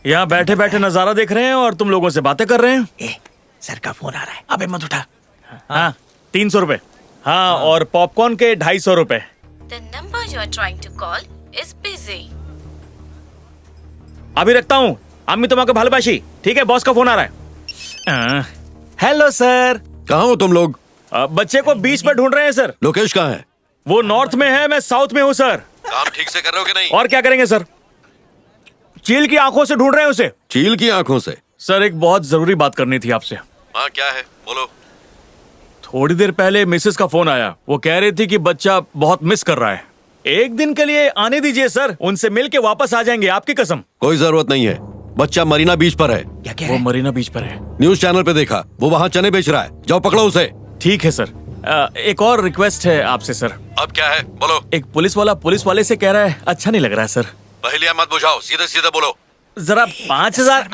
यहाँ बैठे बैठे नजारा देख रहे हैं और तुम लोगों से बातें कर रहे हैं। सर का फोन आ रहा है, अबे मत उठा। हाँ, 300 रुपए। हाँ, और पॉपकॉर्न के 250 रुपए। The number you are trying to call is busy. अभी रखता हूँ। अम्मी तुम्हारे भालबाशी। ठीक है, बॉस का फोन आ रहा है। Hello sir. कहाँ हो तुम लोग? बच्चे को बीच पर ढूंढ रहे हैं सर। लोकेश कहाँ है? वो नॉर्थ में है, मैं साउथ में हूँ सर। काम ठीक से कर रहे हो कि नहीं? और क्या करेंगे सर, चील की आंखों से ढूंढ रहे हैं उसे। चील की आंखों से? सर एक बहुत जरूरी बात करनी थी आपसे। हाँ क्या है, बोलो। थोड़ी देर पहले मिसेस का फोन आया, वो कह रही थी कि बच्चा बहुत मिस कर रहा है। एक दिन के लिए आने दीजिए सर, उनसे मिल के वापस आ जाएंगे, आपकी कसम। कोई जरूरत नहीं है, बच्चा मरीना बीच पर है। क्या कह रहे हैं? वो मरीना बीच पर है। न्यूज चैनल पे देखा, वो वहाँ चने बेच रहा है। जाओ पकड़ो उसे। ठीक है सर। एक और रिक्वेस्ट है आपसे सर। अब क्या है, बोलो। एक पुलिस वाला पुलिस वाले से कह रहा है अच्छा नहीं लग रहा है सर। पहले मत बुझाओ, सीधे सीधे बोलो। जरा 5,000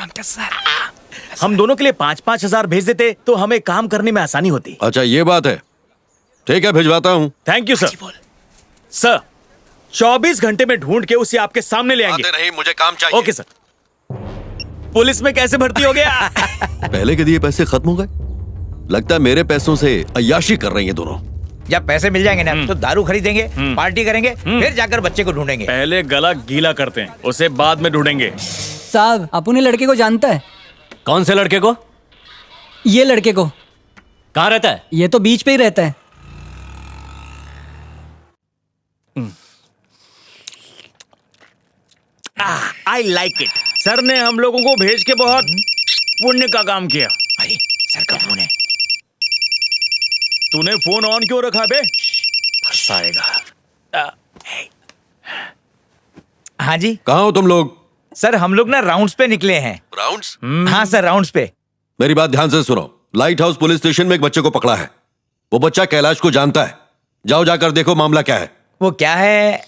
हम दोनों के लिए 5,000 भेज देते तो हमें काम करने में आसानी होती। अच्छा ये बात है, ठीक है भिजवाता हूँ। Thank you sir. सर 24 घंटे में ढूंढ के उसे आपके सामने ले आएंगे। नहीं, मुझे काम चाहिए। Okay sir. पुलिस में कैसे भर्ती हो गया? पहले के दिए पैसे खत्म हो गए। लगता है मेरे पैसों से अय्याशी कर रही हैं दोनों। जब पैसे मिल जाएंगे ना तो दारू खरीदेंगे, पार्टी करेंगे, फिर जाकर बच्चे को ढूंढेंगे। पहले गला गीला करते हैं, उसे बाद में ढूंढेंगे। साहब अपने लड़के को जानता है? कौन से लड़के को? ये लड़के को। कहाँ रहता है? ये तो बीच पे ही रहता है। I like it. सर ने हम लोगों को भेज के बहुत पुण्य का काम किया। अरे सर का फोन है। तूने फोन ऑन क्यों रखा बे? फंसाएगा। हाँ जी। कहाँ हो तुम लोग? सर हम लोग ना राउंड्स पे निकले हैं। राउंड्स? हाँ सर राउंड्स पे। मेरी बात ध्यान से सुनो। लाइट हाउस पुलिस स्टेशन में एक बच्चे को पकड़ा है। वो बच्चा कैलाश को जानता है। जाओ जाकर देखो मामला क्या है। वो क्या है,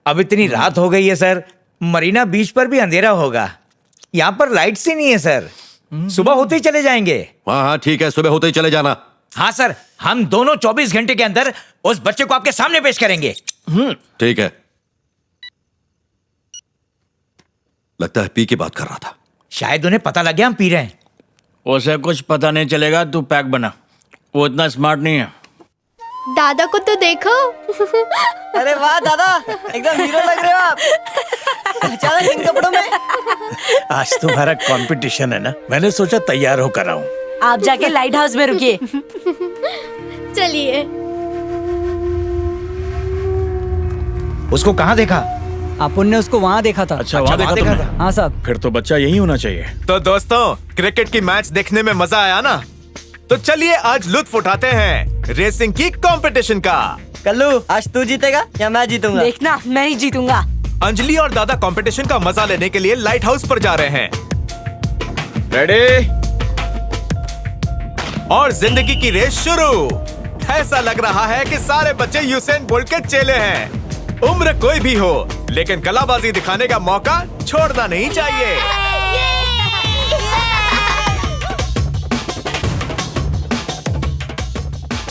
अब इतनी रात हो गई है सर, मरीना बीच पर भी अंधेरा होगा, यहाँ पर लाइट्स ही नहीं है सर। सुबह होते ही चले जाएंगे। हाँ हाँ ठीक है, सुबह होते ही चले जाना। हाँ सर, हम दोनों 24 घंटे के अंदर उस बच्चे को आपके सामने पेश करेंगे। ठीक है। लगता है पी के बात कर रहा था। शायद उन्हें पता लग गया हम पी रहे हैं। उसे कुछ पता नहीं चलेगा, तू पैक बना। वो इतना स्मार्ट नहीं है। दादा को तो देखो। अरे वाह दादा, एकदम हीरो लग रहे हो आप। अचानक इन कपड़ों में। आज तुम्हारा कंपटीशन है ना, मैंने सोचा तैयार होकर आऊं। आप जाके लाइट हाउस में रुकिए। चलिए। उसको कहाँ देखा? अपन ने उसको वहाँ देखा था। अच्छा वहाँ देखा तुमने? हाँ साहब। फिर तो बच्चा यही होना चाहिए। तो दोस्तों, क्रिकेट की मैच देखने में मजा आया ना? तो चलिए आज लुत्फ उठाते हैं रेसिंग की कंपटीशन का। कल्लू आज तू जीतेगा या मैं जीतूंगा? देखना मैं ही जीतूंगा। अंजलि और दादा कंपटीशन का मजा लेने के लिए लाइट हाउस पर जा रहे हैं। रेडी? और जिंदगी की रेस शुरू। ऐसा लग रहा है कि सारे बच्चे यूसेन बोल्ट के चेले हैं। उम्र कोई भी हो, लेकिन कलाबाजी दिखाने का मौका छोड़ना नहीं चाहिए।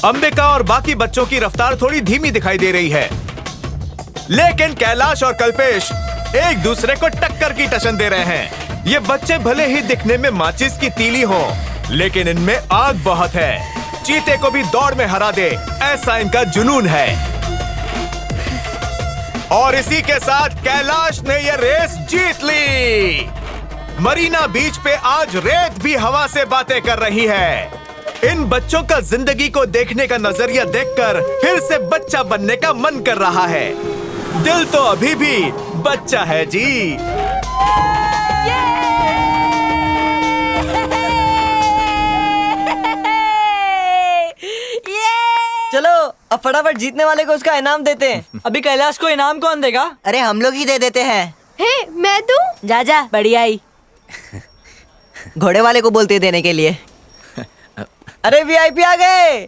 अंबिका और बाकी बच्चों की रफ्तार थोड़ी धीमी दिखाई दे रही है, लेकिन कैलाश और कल्पेश एक दूसरे को टक्कर की टशन दे रहे हैं। ये बच्चे भले ही दिखने में माचिस की तीली हों, लेकिन इनमें आग बहुत है। चीते को भी दौड़ में हरा दे, ऐसा इनका जुनून है। और इसी के साथ कैलाश ने ये रेस जीत ली। मरीना बीच पे आज रेत भी हवा से बातें कर रही है। इन बच्चों का जिंदगी को देखने का नजरिया देखकर फिर से बच्चा बनने का मन कर रहा है। दिल तो अभी भी बच्चा है जी। चलो अब फटाफट जीतने वाले को उसका इनाम देते हैं। अभी कैलाश को इनाम कौन देगा? अरे हम लोग ही दे देते हैं। हे मैं दूं? जा जा बढ़िया ही। घोड़े वाले को बोलते देने के लिए। अरे वीआईपी आ गए।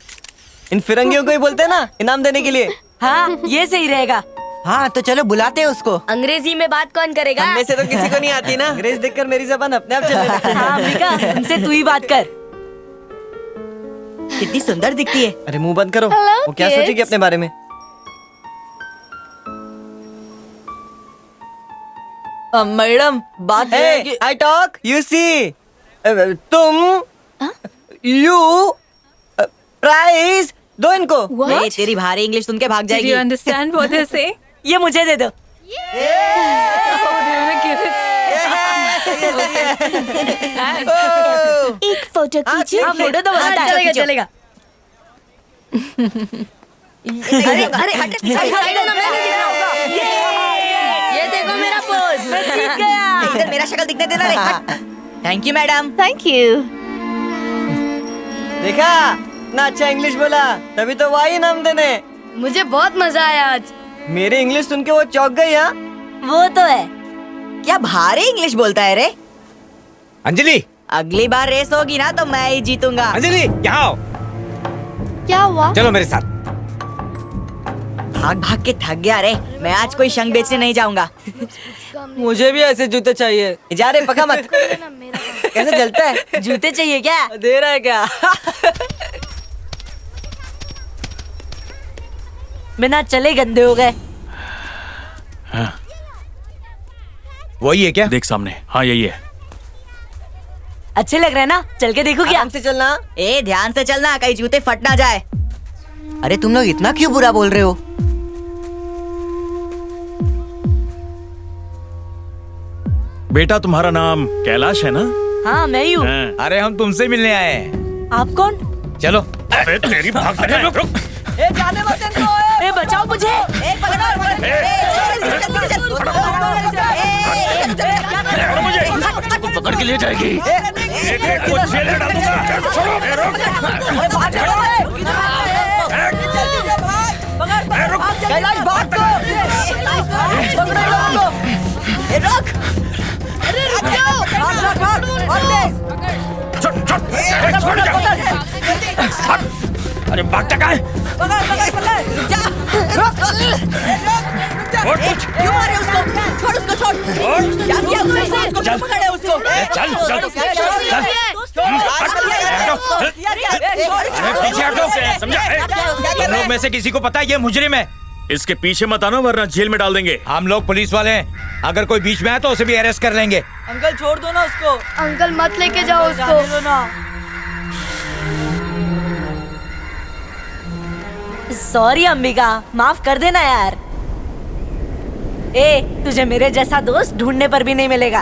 इन फिरंगियों को ही बोलते हैं ना इनाम देने के लिए। हाँ ये सही रहेगा। हाँ तो चलो बुलाते हैं उसको। अंग्रेजी में बात कौन करेगा? हम में से तो किसी को नहीं आती ना। अंग्रेज देखकर मेरी जबान अपने आप चलने लगती है। हाँ अंबिका, उनसे तू ही बात कर। कितनी सुंदर दिखती है। अरे मुंह बंद करो। Hello, वो क्या kids. सोचेगी अपने बारे में? मैडम बात ये है कि आई टॉक यू सी। तुम यू प्राइस दो इनको। ए, तेरी भारी इंग्लिश सुन के भाग जाएगी। Do you understand what they say? ये मुझे दे दो। एक फोटो कीजिए। हाँ फोटो तो बताता है। चलेगा चलेगा। अरे अरे हट साइड ना, मैं नहीं जीत रहा। ये देखो मेरा पोज, मैं जीत गया। इधर मेरा शक्ल दिखने देना रे। Thank you madam. Thank you. देखा ना, अच्छा इंग्लिश बोला, तभी तो वही नाम देने। मुझे बहुत मजा आया आज। मेरी इंग्लिश सुन के वो चौंक गई। हाँ वो तो है। क्या भारी इंग्लिश बोलता है रे? अंजलि, अगली बार रेस होगी ना तो मैं ही जीतूंगा। अंजलि यहाँ आओ। क्या हुआ? चलो मेरे साथ। भाग भाग के थक गया रे, मैं आज कोई शंख बेचने नहीं जाऊंगा। मुझे भी ऐसे जूते चाहिए। जा रे, पका मत। कैसे चलता है? जूते चाहिए क्या? दे रहा है क्या? बिना चले गंदे हो गए। वही है क्या? देख सामने। हाँ यही है। अच्छे लग रहे हैं ना? चल के देखो क्या? आराम से चलना। ए ध्यान से चलना, कहीं जूते फट ना जाए। अरे तुम लोग इतना क्यों बुरा बोल रहे हो? बेटा तुम्हारा नाम कैलाश है ना? हाँ मैं ही हूँ। अरे हम तुमसे मिलने आए हैं। आप कौन? चलो। अबे तेरी भाग। रुक। ए जाने मत इनको। ए बचाओ मुझे। ए पकड़ के ले जाएगी। कैलाश भाग दो। अरे रुक जाओ। अरे भाग टका है। क्यों मारे उसको? छोड़ उसको, छोड़। क्या किया उसने? पकड़े उसको। चल। पीछे हटो। समझा? तुम लोग में से किसी को पता है ये मुजरिम है? इसके पीछे मत आना वरना जेल में डाल देंगे। हम लोग पुलिस वाले हैं, अगर कोई बीच में आए तो उसे भी अरेस्ट कर लेंगे। अंकल छोड़ दो ना उसको। अंकल मत लेके जाओ उसको। सॉरी अंबिका, माफ कर देना यार। ए तुझे मेरे जैसा दोस्त ढूंढने पर भी नहीं मिलेगा।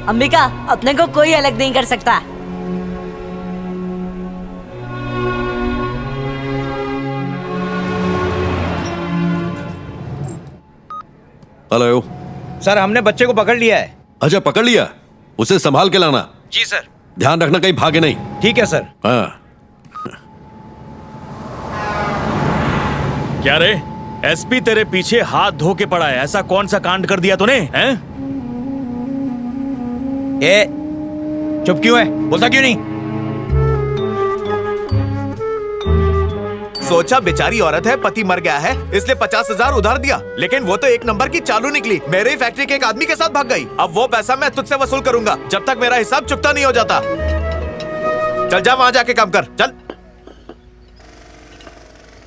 अंबिका, अपने को कोई अलग नहीं कर सकता। हेलो सर, हमने बच्चे को पकड़ लिया है। अच्छा पकड़ लिया, उसे संभाल के लाना। जी सर। ध्यान रखना कहीं भागे नहीं। ठीक है सर। हाँ। क्या रे, एसपी तेरे पीछे हाथ धो के पड़ा है, ऐसा कौन सा कांड कर दिया तूने? हैं? ए चुप क्यों है? बोलता क्यों नहीं? सोचा बेचारी औरत है, पति मर गया है, इसलिए 50,000 उधार दिया, लेकिन वो तो एक नंबर की चालू निकली। मेरे फैक्ट्री के एक आदमी के साथ भाग गई। अब वो पैसा मैं तुझसे वसूल करूंगा जब तक मेरा हिसाब चुकता नहीं हो जाता। चल जा, वहां जाके काम कर। चल,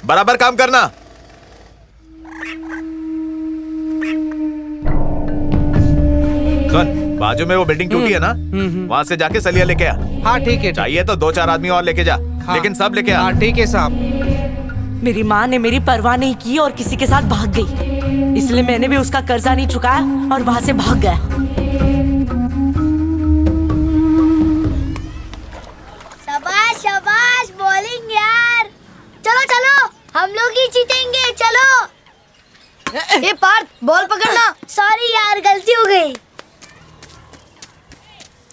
बराबर काम करना। सुन, बाजू में वो बिल्डिंग टूटी है ना, वहां से जाके सलिया लेके आ। हाँ ठीक है। चाहिए तो 2-4 आदमी और लेके जा, लेकिन सब लेके आ। ठीक है साहब। मेरी माँ ने मेरी परवाह नहीं की और किसी के साथ भाग गई, इसलिए मैंने भी उसका कर्जा नहीं चुकाया और वहाँ से भाग गया। शाबाश शाबाश, बॉलिंग यार। चलो चलो, हम लोग ही जीतेंगे। चलो। ये पार्थ, बॉल पकड़ना। सॉरी यार, गलती हो गई।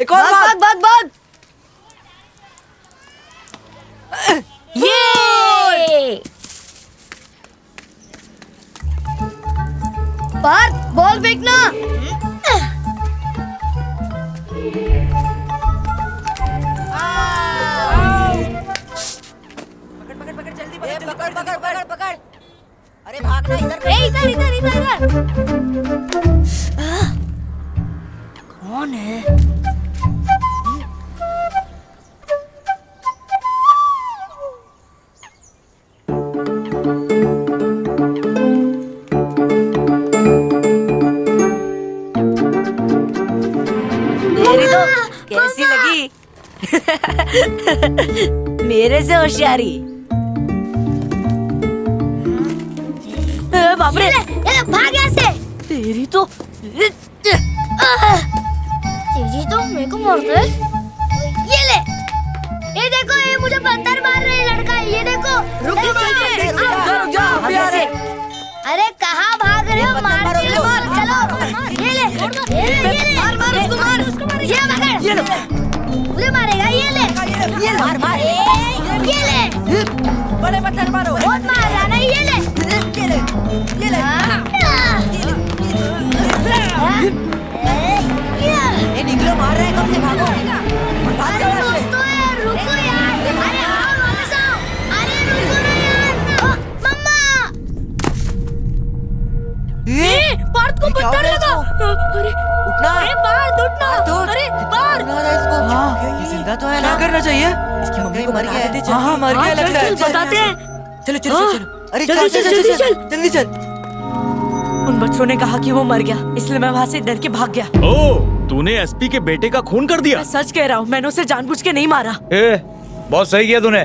भाग भाग भाग भाग। ये पार्थ, बॉल फेंकना। पकड़। अरे भागना, इधर इधर। कौन है? कैसी लगी? मेरे से होशियारी। बाप रे, ये भाग यहाँ से। तेरी तो तेजी तो मेरे को मारता है। ये ले, ये देखो, ये मुझे पत्थर मार रहे हैं लड़का। ये देखो। रुक जा। अरे कहाँ भाग रहे हो? मार दे लो। चलो, ये ले। मार उसको, मार। ये पकड़। ये लो। मुझे मारेगा। ये ले। मार। ये ले। बड़े पत्थर मारो। बहुत मार रहा ना। ये ले। जिंदा तो है ना? क्या करना चाहिए? इसकी मम्मी को मर गया है। हाँ हाँ मर गया लगता है। बताते हैं। चलो चलो हाँ। चलो चलो। अरे जल्दी चल चल, चल जल्दी चल चल। जल्दी चल। उन बच्चों ने कहा कि वो मर गया, इसलिए मैं वहाँ से डर के भाग गया। ओ, तूने एसपी के बेटे का खून कर दिया? मैं सच कह रहा हूँ, मैंने उसे जानबूझ के नहीं मारा। ए, बहुत सही किया तूने।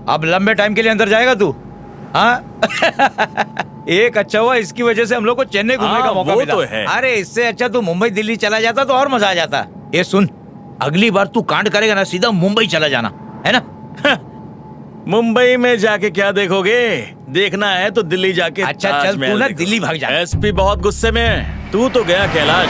अब लंबे टाइम के लिए अंदर जाएगा तू? हाँ। एक अच्छा हुआ, इसकी वजह से हम लोग को चेन्नई घूमने का मौका मिला। तो है। अरे इससे अच्छा तू मुंबई दिल्ली चला जाता तो और मजा आ जाता। ये सुन, अगली बार तू कांड करेगा ना, सीधा मुंबई चला जाना, है ना? मुंबई में जाके क्या देखोगे? देखना है तो दिल्ली जाके अच्छा चल, तू ना दिल्ली भाग जा। एसपी बहुत गुस्से में है। तू तो गया कैलाश।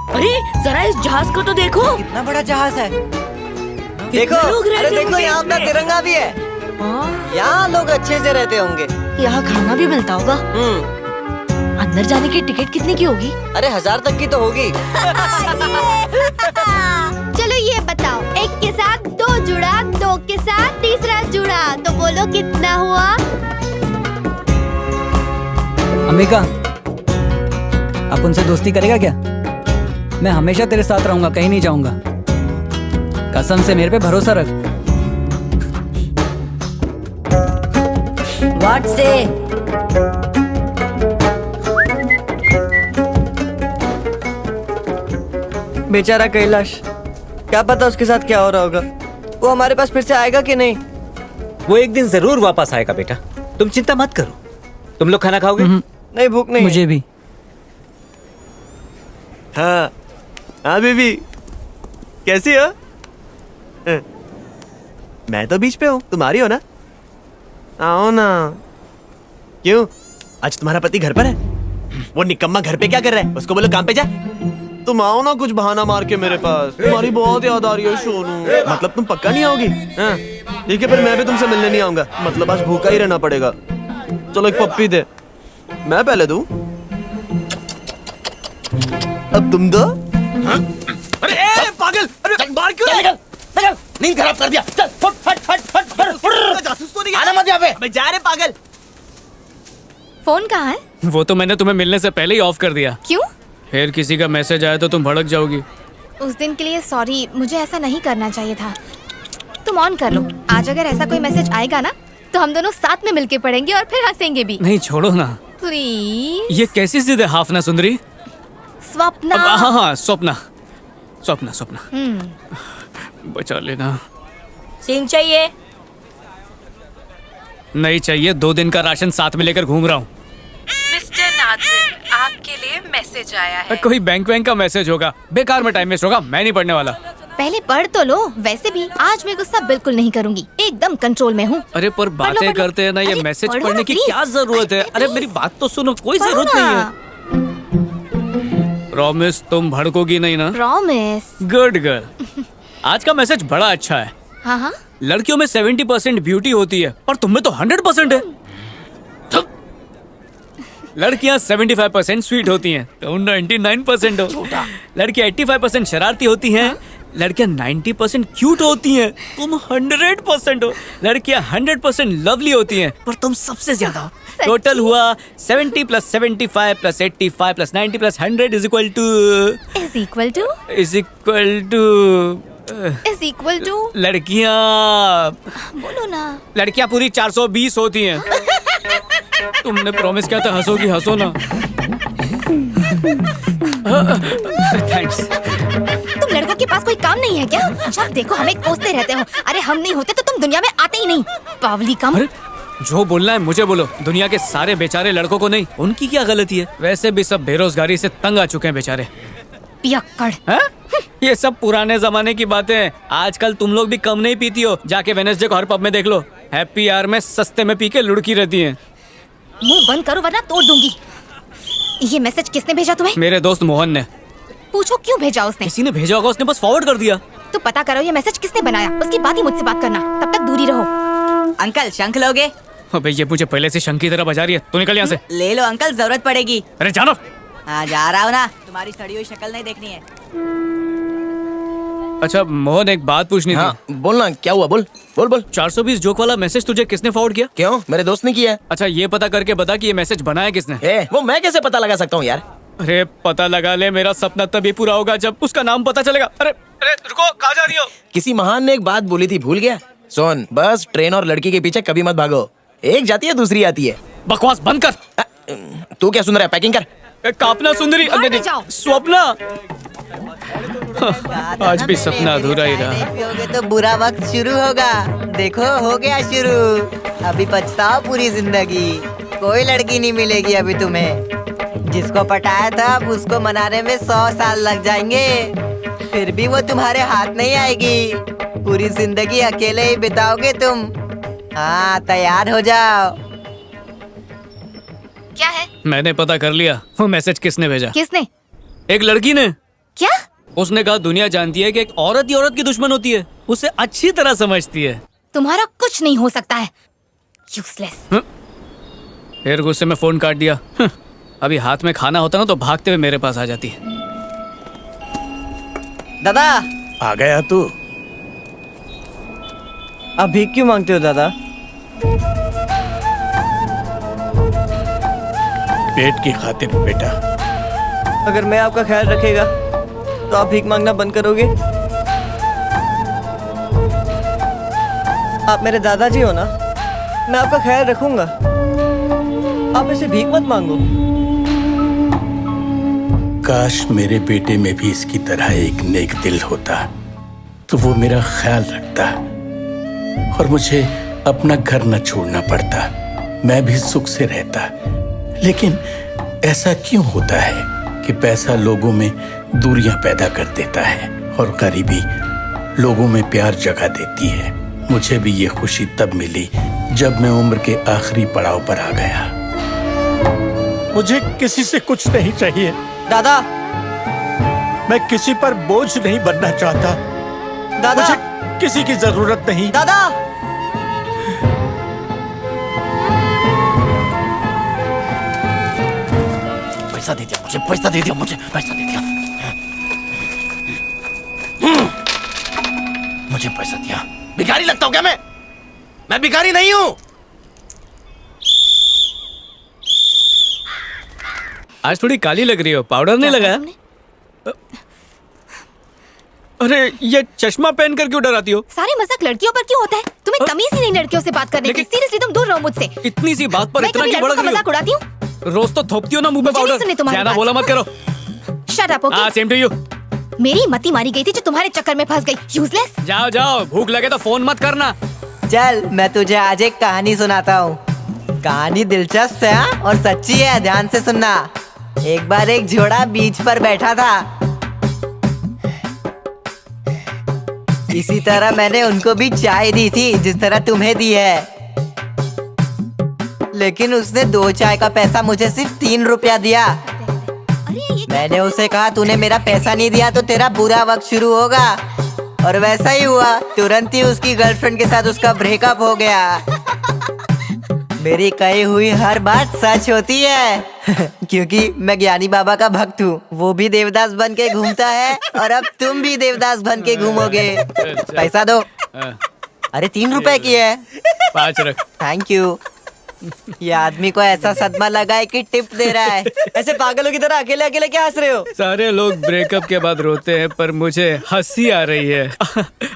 अरे जरा इस जहाज को तो देखो, कितना बड़ा जहाज है। देखो, लोग रहते अरे देखो होंगे यहाँ अपना इसमें। तिरंगा भी है। यहाँ लोग अच्छे से रहते होंगे। यहाँ खाना भी मिलता होगा। अंदर जाने की टिकट कितने की होगी? अरे 1000 तक की तो होगी। चलो ये बताओ, एक के साथ 2 जुड़ा, 2 के साथ तीसरा जुड़ा, तो बोलो कितना हुआ? अम्बिका, आप उनसे दोस्ती करेगा क्या? मैं हमेशा तेरे साथ रहूंगा, कहीं नहीं जाऊंगा। कसम से मेरे पे भरोसा रख। व्हाट से? बेचारा कैलाश, क्या पता उसके साथ क्या हो रहा होगा। वो हमारे पास फिर से आएगा कि नहीं? वो एक दिन जरूर वापस आएगा बेटा, तुम चिंता मत करो। तुम लोग खाना खाओगे? नहीं, भूख नहीं। मुझे भी। हाँ हाँ बीबी, कैसी हो? मैं तो बीच पे हूँ, तुम आ रही हो ना? आओ ना। क्यों, आज तुम्हारा पति घर पर है? वो निकम्मा घर पे क्या कर रहा है? उसको बोलो काम पे जा। तुम आओ ना कुछ बहाना मार के मेरे पास। तुम्हारी बहुत याद आ रही है सोनू। मतलब तुम पक्का नहीं आओगी? हाँ ठीक है, फिर मैं भी तुमसे मिलने नहीं आऊंगा। मतलब आज भूखा ही रहना पड़ेगा। चलो एक पप्पी दे। मैं पहले दूं? अब तुम दो। अरे ए, पागल! अरे मार क्यों? चल निकल, नींद खराब कर दिया। चल फट फट फट फट फट। जासूस तो नहीं आना मत यहाँ पे। मैं जा रहे पागल। फोन कहाँ है? वो तो मैंने तुम्हें मिलने से पहले ही ऑफ कर दिया। क्यों? फिर किसी का मैसेज आया तो तुम भड़क जाओगी। उस दिन के लिए सॉरी, मुझे ऐसा नहीं करना चाहिए था। तुम ऑन कर लो। आज अगर ऐसा कोई मैसेज आएगा ना, तो हम दोनों साथ में मिलके पढ़ेंगे और फिर हंसेंगे भी। नहीं छोड़ो ना। प्लीज। ये कैसी जिद है हाफना सुंदरी? स्वप्ना। हाँ हाँ स्वप्ना, स्वप्ना स्वप्ना बचा लेना। सिंह चाहिए? नहीं चाहिए, 2 दिन का राशन साथ में लेकर घूम रहा हूँ। मिस्टर नाजिम, आपके लिए मैसेज आया है। कोई बैंक वैंक का मैसेज होगा, बेकार में टाइम वेस्ट होगा, मैं नहीं पढ़ने वाला। पहले पढ़ तो लो। वैसे भी आज मैं गुस्सा बिल्कुल नहीं करूंगी, एकदम कंट्रोल में हूँ। अरे पर बातें करते हैं ना, ये मैसेज पढ़ो पढ़ने ना, की please। क्या जरूरत है? अरे मेरी बात तो सुनो, कोई पढ़ो जरूरत नहीं ना। है। प्रॉमिस तुम भड़कोगी नहीं ना? प्रॉमिस। Good girl. आज का मैसेज बड़ा अच्छा है। हाँ हाँ। लड़कियों में 70% ब्यूटी होती है, पर तुम में तो 100% है। लड़कियां 75% स्वीट होती हैं, तुम 99% हो। लड़कियां 85% शरारती होती हैं, लड़कियां 90% क्यूट होती हैं, तुम 100% हो। लड़कियां 100% लवली होती हैं, पर तुम सबसे ज्यादा हो। टोटल हुआ 70 + 75 + 85 + 90 + 100 इज इक्वल टू लड़कियां बोलो ना। लड़कियां पूरी 420 होती हैं। तुमने प्रॉमिस किया था हंसोगी, हंसो ना। थैंक्स। तुम लड़कों के पास कोई काम नहीं है क्या? जब देखो हमें कोसते रहते हो। अरे हम नहीं होते तो तुम दुनिया में आते ही नहीं। पावली कम। जो बोलना है मुझे बोलो। दुनिया के सारे बेचारे लड़कों को नहीं, उनकी क्या गलती है? वैसे भी सब बेरोजगारी से तंग आ चुके हैं बेचारे। पियक्कड़। ये सब पुराने जमाने की बातें हैं। आजकल तुम लोग भी कम नहीं पीती हो। जाके वेडनेसडे को हर पब में देख लो, हैप्पी आवर में सस्ते में पी के लुढ़की रहती हैं। मुंह बंद करो वरना तोड़ दूंगी। ये मैसेज किसने भेजा तुम्हें? मेरे दोस्त मोहन ने। पूछो क्यों भेजा उसने? किसी ने भेजा होगा, उसने बस फॉरवर्ड कर दिया। तो पता करो ये मैसेज किसने बनाया, उसकी बात ही मुझसे बात करना। तब तक दूरी रहो। अंकल शंख लोगे? अबे ये मुझे पहले से शंख की तरह बजा रही है। तू निकल यहाँ से। ले लो अंकल, जरूरत पड़ेगी। अरे जानो। हाँ जा रहा हूँ ना, तुम्हारी सड़ी हुई शक्ल नहीं देखनी है। अच्छा मोहन, एक बात पूछनी थी। बोलना, क्या हुआ? बोल बोल बोल। 420 जोक वाला मैसेज तुझे किसने फॉरवर्ड किया? क्यों? मेरे दोस्त ने किया है। अच्छा ये पता करके बता कि ये मैसेज बनाया किसने? वो मैं कैसे पता लगा सकता हूँ यार? अरे पता लगा ले, मेरा सपना तभी पूरा होगा जब उसका नाम पता चलेगा। अरे अरे रुको, कहाँ जा रही हो? किसी महान ने एक बात बोली थी, भूल गया? सुन, बस ट्रेन और लड़की के पीछे कभी मत भागो। एक जाती है दूसरी आती है। बकवास बंद कर। तू क्या सुन रहा है? पैकिंग कर। कापना सुंदरी, स्वप्ना। आज भी सपना अधूरा ही रहा। पियोगे तो बुरा वक्त शुरू होगा। देखो हो गया शुरू। अभी पछताओ पूरी जिंदगी। कोई लड़की नहीं मिलेगी अभी तुम्हें। जिसको पटाया था अब उसको मनाने में 100 साल लग जाएंगे। फिर भी वो तुम्हारे हाथ नहीं आएगी। पूरी जिंदगी अकेले ही बिताओगे तुम। हाँ, तैयार हो जाओ। क्या है? मैंने पता कर लिया वो मैसेज किसने भेजा। किसने? एक लड़की ने। क्या? उसने कहा दुनिया जानती है कि एक औरत ही औरत की दुश्मन होती है, उसे अच्छी तरह समझती है। तुम्हारा कुछ नहीं हो सकता है, यूजलेस। फिर गुस्से में फोन काट दिया। अभी हाथ में खाना होता ना तो भागते हुए मेरे पास आ जाती है। दादा आ गया तू? आप भीख क्यों मांगते हो दादा? पेट की खातिर बेटा। अगर मैं आपका ख्याल रखेगा तो आप भीख मांगना बंद करोगे? आप मेरे दादाजी हो ना, मैं आपका ख्याल रखूंगा। आप ऐसे भीख मत मांगो। काश मेरे बेटे में भी इसकी तरह एक नेक दिल होता तो वो मेरा ख्याल रखता और मुझे अपना घर न छोड़ना पड़ता, मैं भी सुख से रहता। लेकिन ऐसा क्यों होता है कि पैसा लोगों में दूरियां पैदा कर देता है और गरीबी लोगों में प्यार जगा देती है। मुझे भी ये खुशी तब मिली जब मैं उम्र के आखिरी पड़ाव पर आ गया। मुझे किसी से कुछ नहीं चाहिए दादा। मैं किसी पर बोझ नहीं बनना चाहता। दादा, मुझे किसी की जरूरत नहीं। दादा, पैसा दे दिया मुझे, पैसा दे दिया मुझे, पैसा दे दिया। मुझे पैसा दिया। भिखारी लगता हूँ क्या मैं? मैं भिखारी नहीं हूँ। आज थोड़ी काली लग रही हो, पाउडर नहीं लगाया? अरे ये चश्मा पहन कर क्यों डराती हो? सारे मजाक लड़कियों पर क्यों होता है? तुम्हें तमीज ही नहीं लड़कियों से बात करने की। सीरियसली तुम दूर रहो मुझसे। इतनी सी बात पर इतना क्यों भड़क रही हो? मजाक उड़ाती हूँ? रोज तो थोपती हो ना मुंह पे पाउडर। ज्यादा बोला मत करो। Shut up, okay? Same to you. मेरी मती मारी गई थी जो तुम्हारे चक्कर में फंस गई, यूजलेस। जाओ जाओ, भूख लगे तो फोन मत करना। चल मैं तुझे आज एक कहानी सुनाता हूँ। कहानी दिलचस्प है और सच्ची है, ध्यान से सुनना। एक बार एक घोड़ा बीच पर बैठा था। इसी तरह मैंने उनको भी चाय दी थी जिस तरह तुम्हें दी है। लेकिन उसने 2 चाय का पैसा मुझे सिर्फ 3 रुपया दिया। मैंने उसे कहा तूने मेरा पैसा नहीं दिया तो तेरा बुरा वक्त शुरू होगा। और वैसा ही हुआ। तुरंत ही उसकी गर्लफ्रेंड के साथ उसका ब्रेकअप हो गया। मेरी कही हुई हर बात सच होती है क्योंकि मैं ज्ञानी बाबा का भक्त हूँ। वो भी देवदास बन के घूमता है और अब तुम भी देवदास बन के घूमोगे। पैसा दो। अरे 3 रुपए की है। 5 रख। Thank you. ये आदमी को ऐसा सदमा लगा है कि टिप दे रहा है। ऐसे पागलों की तरह अकेले अकेले क्या हंस रहे हो? सारे लोग ब्रेकअप के बाद रोते हैं पर मुझे हंसी आ रही है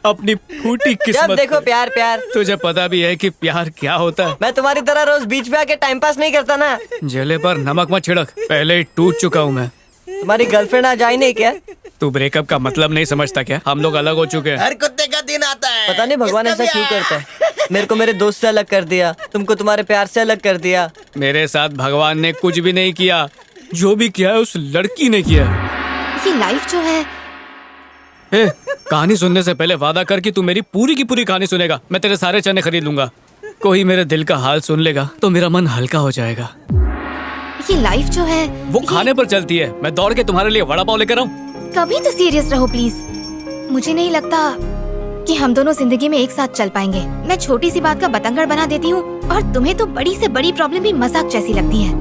अपनी फूटी किस्मत। जब देखो प्यार प्यार। तुझे पता भी है कि प्यार क्या होता है। मैं तुम्हारी तरह रोज बीच पे आके टाइम पास नहीं करता ना। जले पर नमक मत छिड़क, पहले ही टूट चुका हूँ मैं। तुम्हारी गर्लफ्रेंड आ जाए नहीं क्या? तू ब्रेकअप का मतलब नहीं समझता क्या? हम लोग अलग हो चुके हैं। हर कुत्ते का दिन आता है। पता नहीं भगवान ऐसा क्यों करता है। मेरे को मेरे दोस्त से अलग कर दिया, तुमको तुम्हारे प्यार से अलग कर दिया। मेरे साथ भगवान ने कुछ भी नहीं किया, जो भी किया है उस लड़की ने किया। ये लाइफ जो है। कहानी सुनने से पहले वादा कर कि तू मेरी पूरी की पूरी कहानी सुनेगा। मैं तेरे सारे चने खरीद लूंगा। कोई मेरे दिल का हाल सुन लेगा तो मेरा मन हल्का हो जाएगा। ये लाइफ जो है वो खाने पर चलती है। मैं दौड़ के तुम्हारे लिए वड़ा पाव लेकर आऊं? कभी तो सीरियस रहो प्लीज। मुझे नहीं लगता कि हम दोनों जिंदगी में एक साथ चल पाएंगे। मैं छोटी सी बात का बतंगड़ बना देती हूँ और तुम्हें तो बड़ी से बड़ी प्रॉब्लम भी मजाक जैसी लगती है।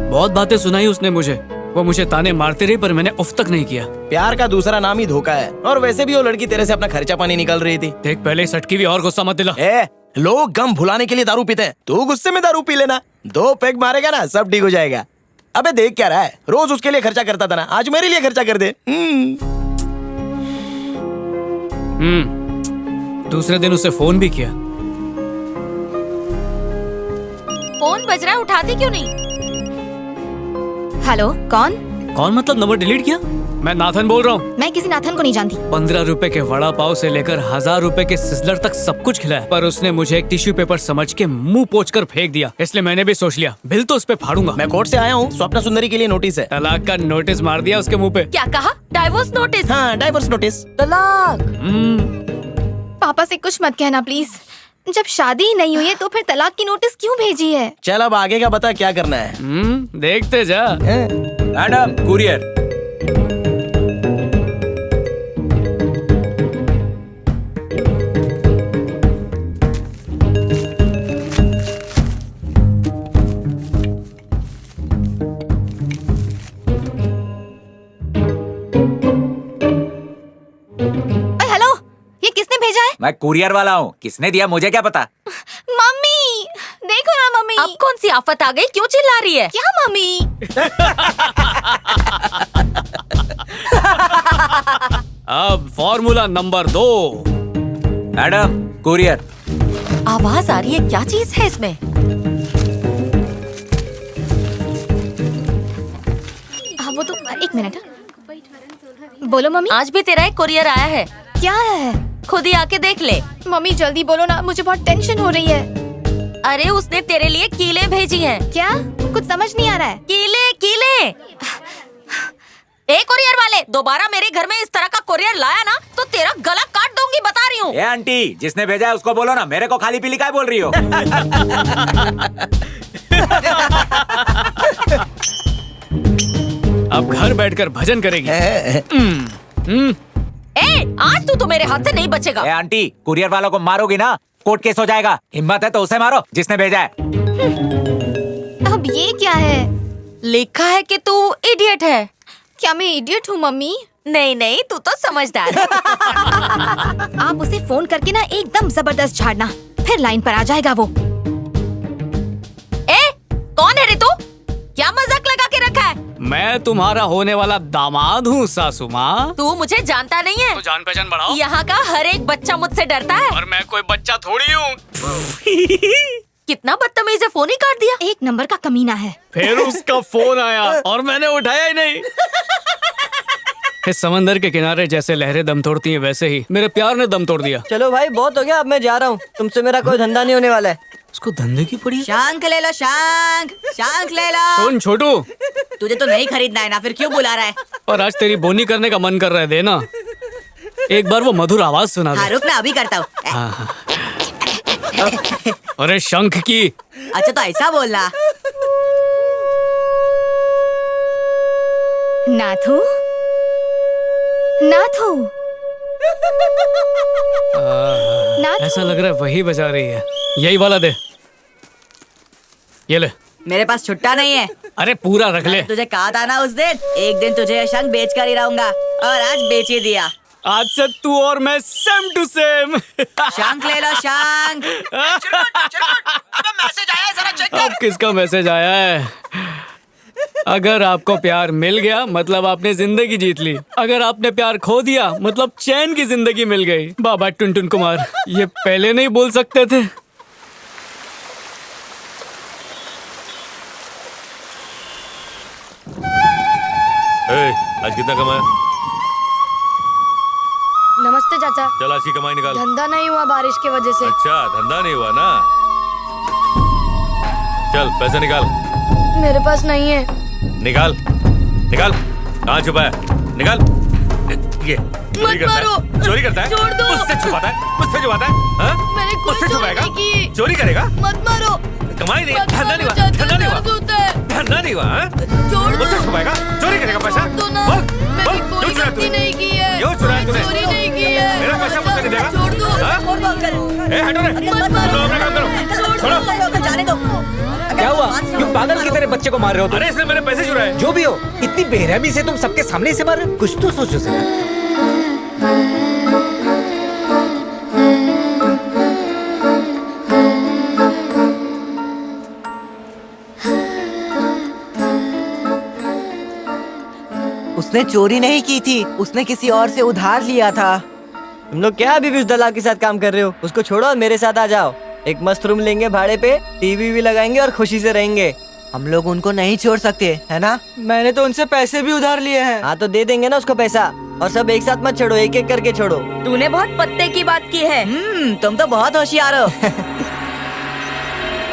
बहुत बातें सुनाई उसने मुझे, वो मुझे ताने मारते रही पर मैंने उफ तक नहीं किया। प्यार का दूसरा नाम ही धोखा है। और वैसे भी वो लड़की तेरे से अपना खर्चा पानी निकल रही थी। देख पहले सटकी भी और गुस्सा मत दिला। लोग गम भुलाने के लिए दारू पीते हैं, तू गुस्से में दारू पी लेना। 2 पैग मारेगा ना सब ठीक हो जाएगा। अबे देख क्या रहा है, रोज उसके लिए खर्चा करता था ना, आज मेरे लिए खर्चा कर दे। दूसरे दिन उसे फोन भी किया। फोन बज रहा है, उठाती क्यों नहीं? हेलो, कौन? कौन मतलब नंबर डिलीट किया? मैं नाथन बोल रहा हूँ। मैं किसी नाथन को नहीं जानती। 15 रुपए के वड़ा पाव से लेकर 1000 रुपए के सिजलर तक सब कुछ खिलाया, पर उसने मुझे एक टिश्यू पेपर समझ के मुंह पोंछ कर फेंक दिया। इसलिए मैंने भी सोच लिया बिल तो उस पे फाड़ूंगा। मैं कोर्ट से आया हूँ, स्वप्ना सुंदरी के लिए नोटिस है। तलाक का नोटिस मार दिया उसके मुंह पे। क्या कहा? Divorce notice? हाँ, डाइवोर्स नोटिस। तलाक। पापा से कुछ मत कहना प्लीज। जब शादी ही नहीं हुई है तो फिर तलाक की नोटिस क्यों भेजी है? चल अब आगे का बता, क्या करना है? देखते जा। Madam, courier. हेलो, ये किसने भेजा है? मैं कुरियर वाला हूँ, किसने दिया मुझे क्या पता। मम्मी, देखो ना मम्मी। अब कौन सी आफत आ गई? क्यों चिल्ला रही है? क्या मम्मी? अब फॉर्मूला नंबर 2। Madam, courier. आवाज आ रही है, क्या चीज है इसमें? हाँ वो तो, एक मिनट। बोलो मम्मी। आज भी तेरा एक कुरियर आया है। क्या है? खुद ही आके देख ले। मम्मी जल्दी बोलो ना, मुझे बहुत टेंशन हो रही है। अरे उसने तेरे लिए कीले भेजी हैं। क्या? कुछ समझ नहीं आ रहा है। कीले कीले। ए कुरियर वाले, दोबारा मेरे घर में इस तरह का कुरियर लाया ना तो तेरा गला काट दूंगी, बता रही हूँ। ए आंटी, जिसने भेजा है उसको बोलो ना, मेरे को खाली पीली काय बोल रही हो? अब घर बैठकर भजन करेगी। आज तू तो मेरे हाथ से नहीं बचेगा। ए आंटी, कुरियर वालों को मारोगी ना, कोर्ट केस हो जाएगा। हिम्मत है तो उसे मारो जिसने भेजा है। अब ये क्या है? लिखा है कि तू इडियट है। क्या मैं इडियट हूँ मम्मी? नहीं नहीं, तू तो समझदार। आप उसे फोन करके ना एकदम जबरदस्त झाड़ना, फिर लाइन पर आ जाएगा वो। कौन है रे तू? क्या मजाक लगा के रखा है? मैं तुम्हारा होने वाला दामाद हूँ सासू माँ। तू मुझे जानता नहीं है। तो जान पहचान बढ़ाओ। यहाँ का हर एक बच्चा मुझसे डरता है। और मैं कोई बच्चा थोड़ी हूँ। कितना बदतमीज है, फोन ही काट दिया। एक नंबर का कमीना है। फिर उसका फोन आया और मैंने उठाया ही नहीं। इस समंदर के किनारे जैसे लहरें दम तोड़ती हैं, वैसे ही मेरे प्यार ने दम तोड़ दिया। चलो भाई बहुत हो गया, अब मैं जा रहा हूँ। तुमसे मेरा कोई धंधा नहीं होने वाला है। उसको धंधे की पड़ी। शंख ले लो, शंख शंख ले लो। सुन छोटू, तुझे तो नहीं खरीदना है ना, फिर क्यों बुला रहा है? और आज तेरी बोनी करने का मन कर रहा है, देना। एक बार वो मधुर आवाज सुना दे। हाँ रुक ना, अभी करता हूँ। हाँ। अरे शंख की। अच्छा तो ऐसा बोलना। नाथू, नाथू, नाथू। ऐसा लग रहा है वही बजा रही है। यही वाला दे। ये ले। मेरे पास छुट्टा नहीं है। अरे पूरा रख ले। तुझे कहा था ना उस दिन, एक दिन तुझे ये शंख बेच कर ही रहूंगा, और आज बेच ही दिया। आज से तू और मैं सेम टू सेम। शंख ले लो, शंख। मैसेज आया है, जरा चेक कर। अब किसका मैसेज आया है? अगर आपको प्यार मिल गया मतलब आपने जिंदगी जीत ली। अगर आपने प्यार खो दिया मतलब चैन की जिंदगी मिल गई। बाबा टुनटुन कुमार ये पहले नहीं बोल सकते थे? आज कितना कमाया? नमस्ते चाचा। चल आज की कमाई निकाल। धंधा नहीं हुआ बारिश की वजह से। अच्छा धंधा नहीं हुआ ना, चल पैसे निकाल। मेरे पास नहीं है। निकाल निकाल। कहाँ छुपा है? निकाल। ये चोरी करता है? चोरी करता है? छोड़ दो। मुझसे छुपाता है? मुझसे छुपाता है? हाँ? मैंने कोई मुझसे चोरी छुपाएगा? नहीं की। चोरी करेगा? मत मारो। कमाई नहीं, मत धंधा नहीं हुआ, मारो, धंधा नहीं हुआ, दर्द होता है। धंधा नहीं हुआ, हाँ? छोड़ दो। मुझसे छुपाएगा? चोरी करेगा पैसा? दो ना। बोल, मैंने बोल, कोई क्यों चुराया गलती तूने? नहीं की है। क्यों चुराया तूने? चोरी नहीं की है। मेरा पैसा मुझसे नहीं देगा? छोड़ दो। हाँ? ए हटो रे, मत मारो। अपना काम करो। छोड़ो। जाने दो। क्या हुआ? हुआ? क्यों पागल की तरह बच्चे को मार रहे हो तुम? अरे इसने मेरे पैसे चुराए। जो भी हो, इतनी बेरहमी से तुम सबके सामने इसे मार रहे हो? कुछ तो सोचो सर। उसने चोरी नहीं की थी, उसने किसी और से उधार लिया था। तुम लोग क्या अभी भी उस दलाल के साथ काम कर रहे हो? उसको छोड़ो और मेरे साथ आ जाओ। एक मस्त रूम लेंगे भाड़े पे, टीवी भी लगाएंगे और खुशी से रहेंगे। हम लोग उनको नहीं छोड़ सकते, है ना? मैंने तो उनसे पैसे भी उधार लिए हैं। हाँ तो दे देंगे ना उसको पैसा। और सब एक साथ मत छोड़ो, एक एक करके छोड़ो। तूने बहुत पत्ते की बात की है। तुम तो बहुत होशियार हो।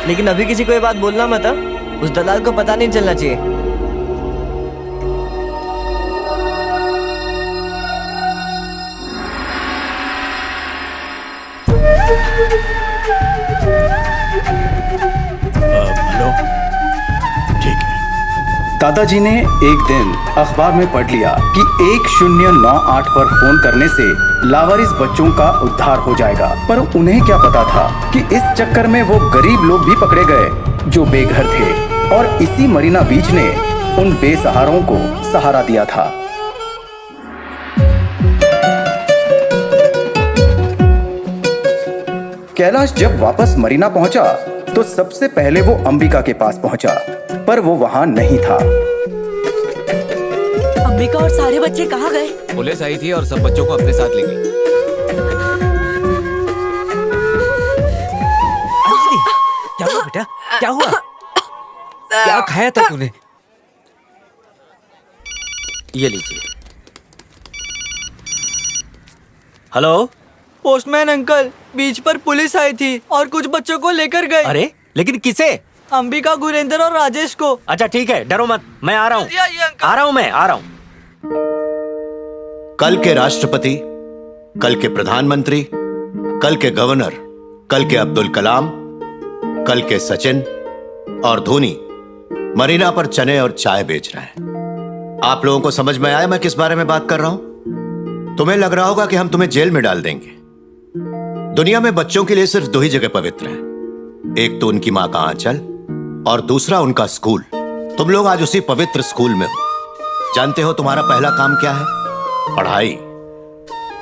लेकिन अभी किसी को ये बात बोलना मत, उस दलाल को पता नहीं चलना चाहिए। हेलो, ठीक है। दादाजी ने एक दिन अखबार में पढ़ लिया कि 1098 पर फोन करने से लावारिस बच्चों का उद्धार हो जाएगा, पर उन्हें क्या पता था कि इस चक्कर में वो गरीब लोग भी पकड़े गए जो बेघर थे, और इसी मरीना बीच ने उन बेसहारों को सहारा दिया था। कैलाश जब वापस मरीना पहुंचा तो सबसे पहले वो अंबिका के पास पहुंचा, पर वो वहां नहीं था। अंबिका और सारे बच्चे कहाँ गए? पुलिस आई थी और सब बच्चों को अपने साथ ले गई। क्या हुआ बेटा? क्या हुआ? क्या खाया था तूने? ये लीजिए। हेलो, पोस्टमैन अंकल, बीच पर पुलिस आई थी और कुछ बच्चों को लेकर गए। अरे लेकिन किसे? अंबिका, गुरेंद्र और राजेश को। अच्छा ठीक है, डरो मत, मैं आ रहा हूँ। आ रहा हूँ। कल के राष्ट्रपति, कल के प्रधानमंत्री, कल के गवर्नर, कल के अब्दुल कलाम, कल के सचिन और धोनी मरीना पर चने और चाय बेच रहे हैं। आप लोगों को समझ में आया मैं किस बारे में बात कर रहा हूं? तुम्हें लग रहा होगा कि हम तुम्हें जेल में डाल देंगे। दुनिया में बच्चों के लिए सिर्फ दो ही जगह पवित्र है, एक तो उनकी मां का आंचल और दूसरा उनका स्कूल। तुम लोग आज उसी पवित्र स्कूल में हो। जानते हो तुम्हारा पहला काम क्या है? पढ़ाई।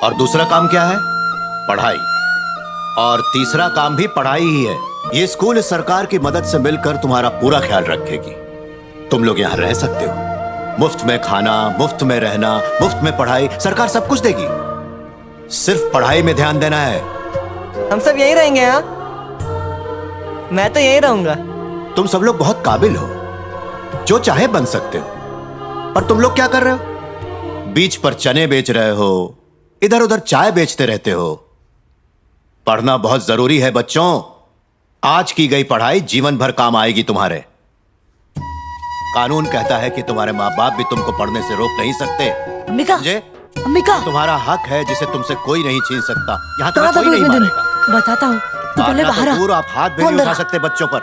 और दूसरा काम क्या है? पढ़ाई। और तीसरा काम भी पढ़ाई ही है। ये स्कूल इस सरकार की मदद से मिलकर तुम्हारा पूरा ख्याल रखेगी। तुम लोग यहाँ रह सकते हो, मुफ्त में खाना, मुफ्त में रहना, मुफ्त में पढ़ाई, सरकार सब कुछ देगी। सिर्फ पढ़ाई में ध्यान देना है। हम सब यहीं रहेंगे। हाँ, मैं तो यहीं रहूंगा। तुम सब लोग बहुत काबिल हो, जो चाहे बन सकते हो, पर तुम लोग क्या कर रहे हो? बीच पर चने बेच रहे हो, इधर उधर चाय बेचते रहते हो। पढ़ना बहुत जरूरी है बच्चों। आज की गई पढ़ाई जीवन भर काम आएगी तुम्हारे। कानून कहता है कि तुम्हारे माँ बाप भी तुमको पढ़ने से रोक नहीं सकते। अंबिका, अंबिका, तुम्हारा हक है जिसे तुमसे कोई नहीं छीन सकता। यहाँ तुम्हें कोई नहीं मारेगा। बताता हूँ, तू पहले बाहर आ। दूर आप हाथ भी नहीं उठा सकते बच्चों पर।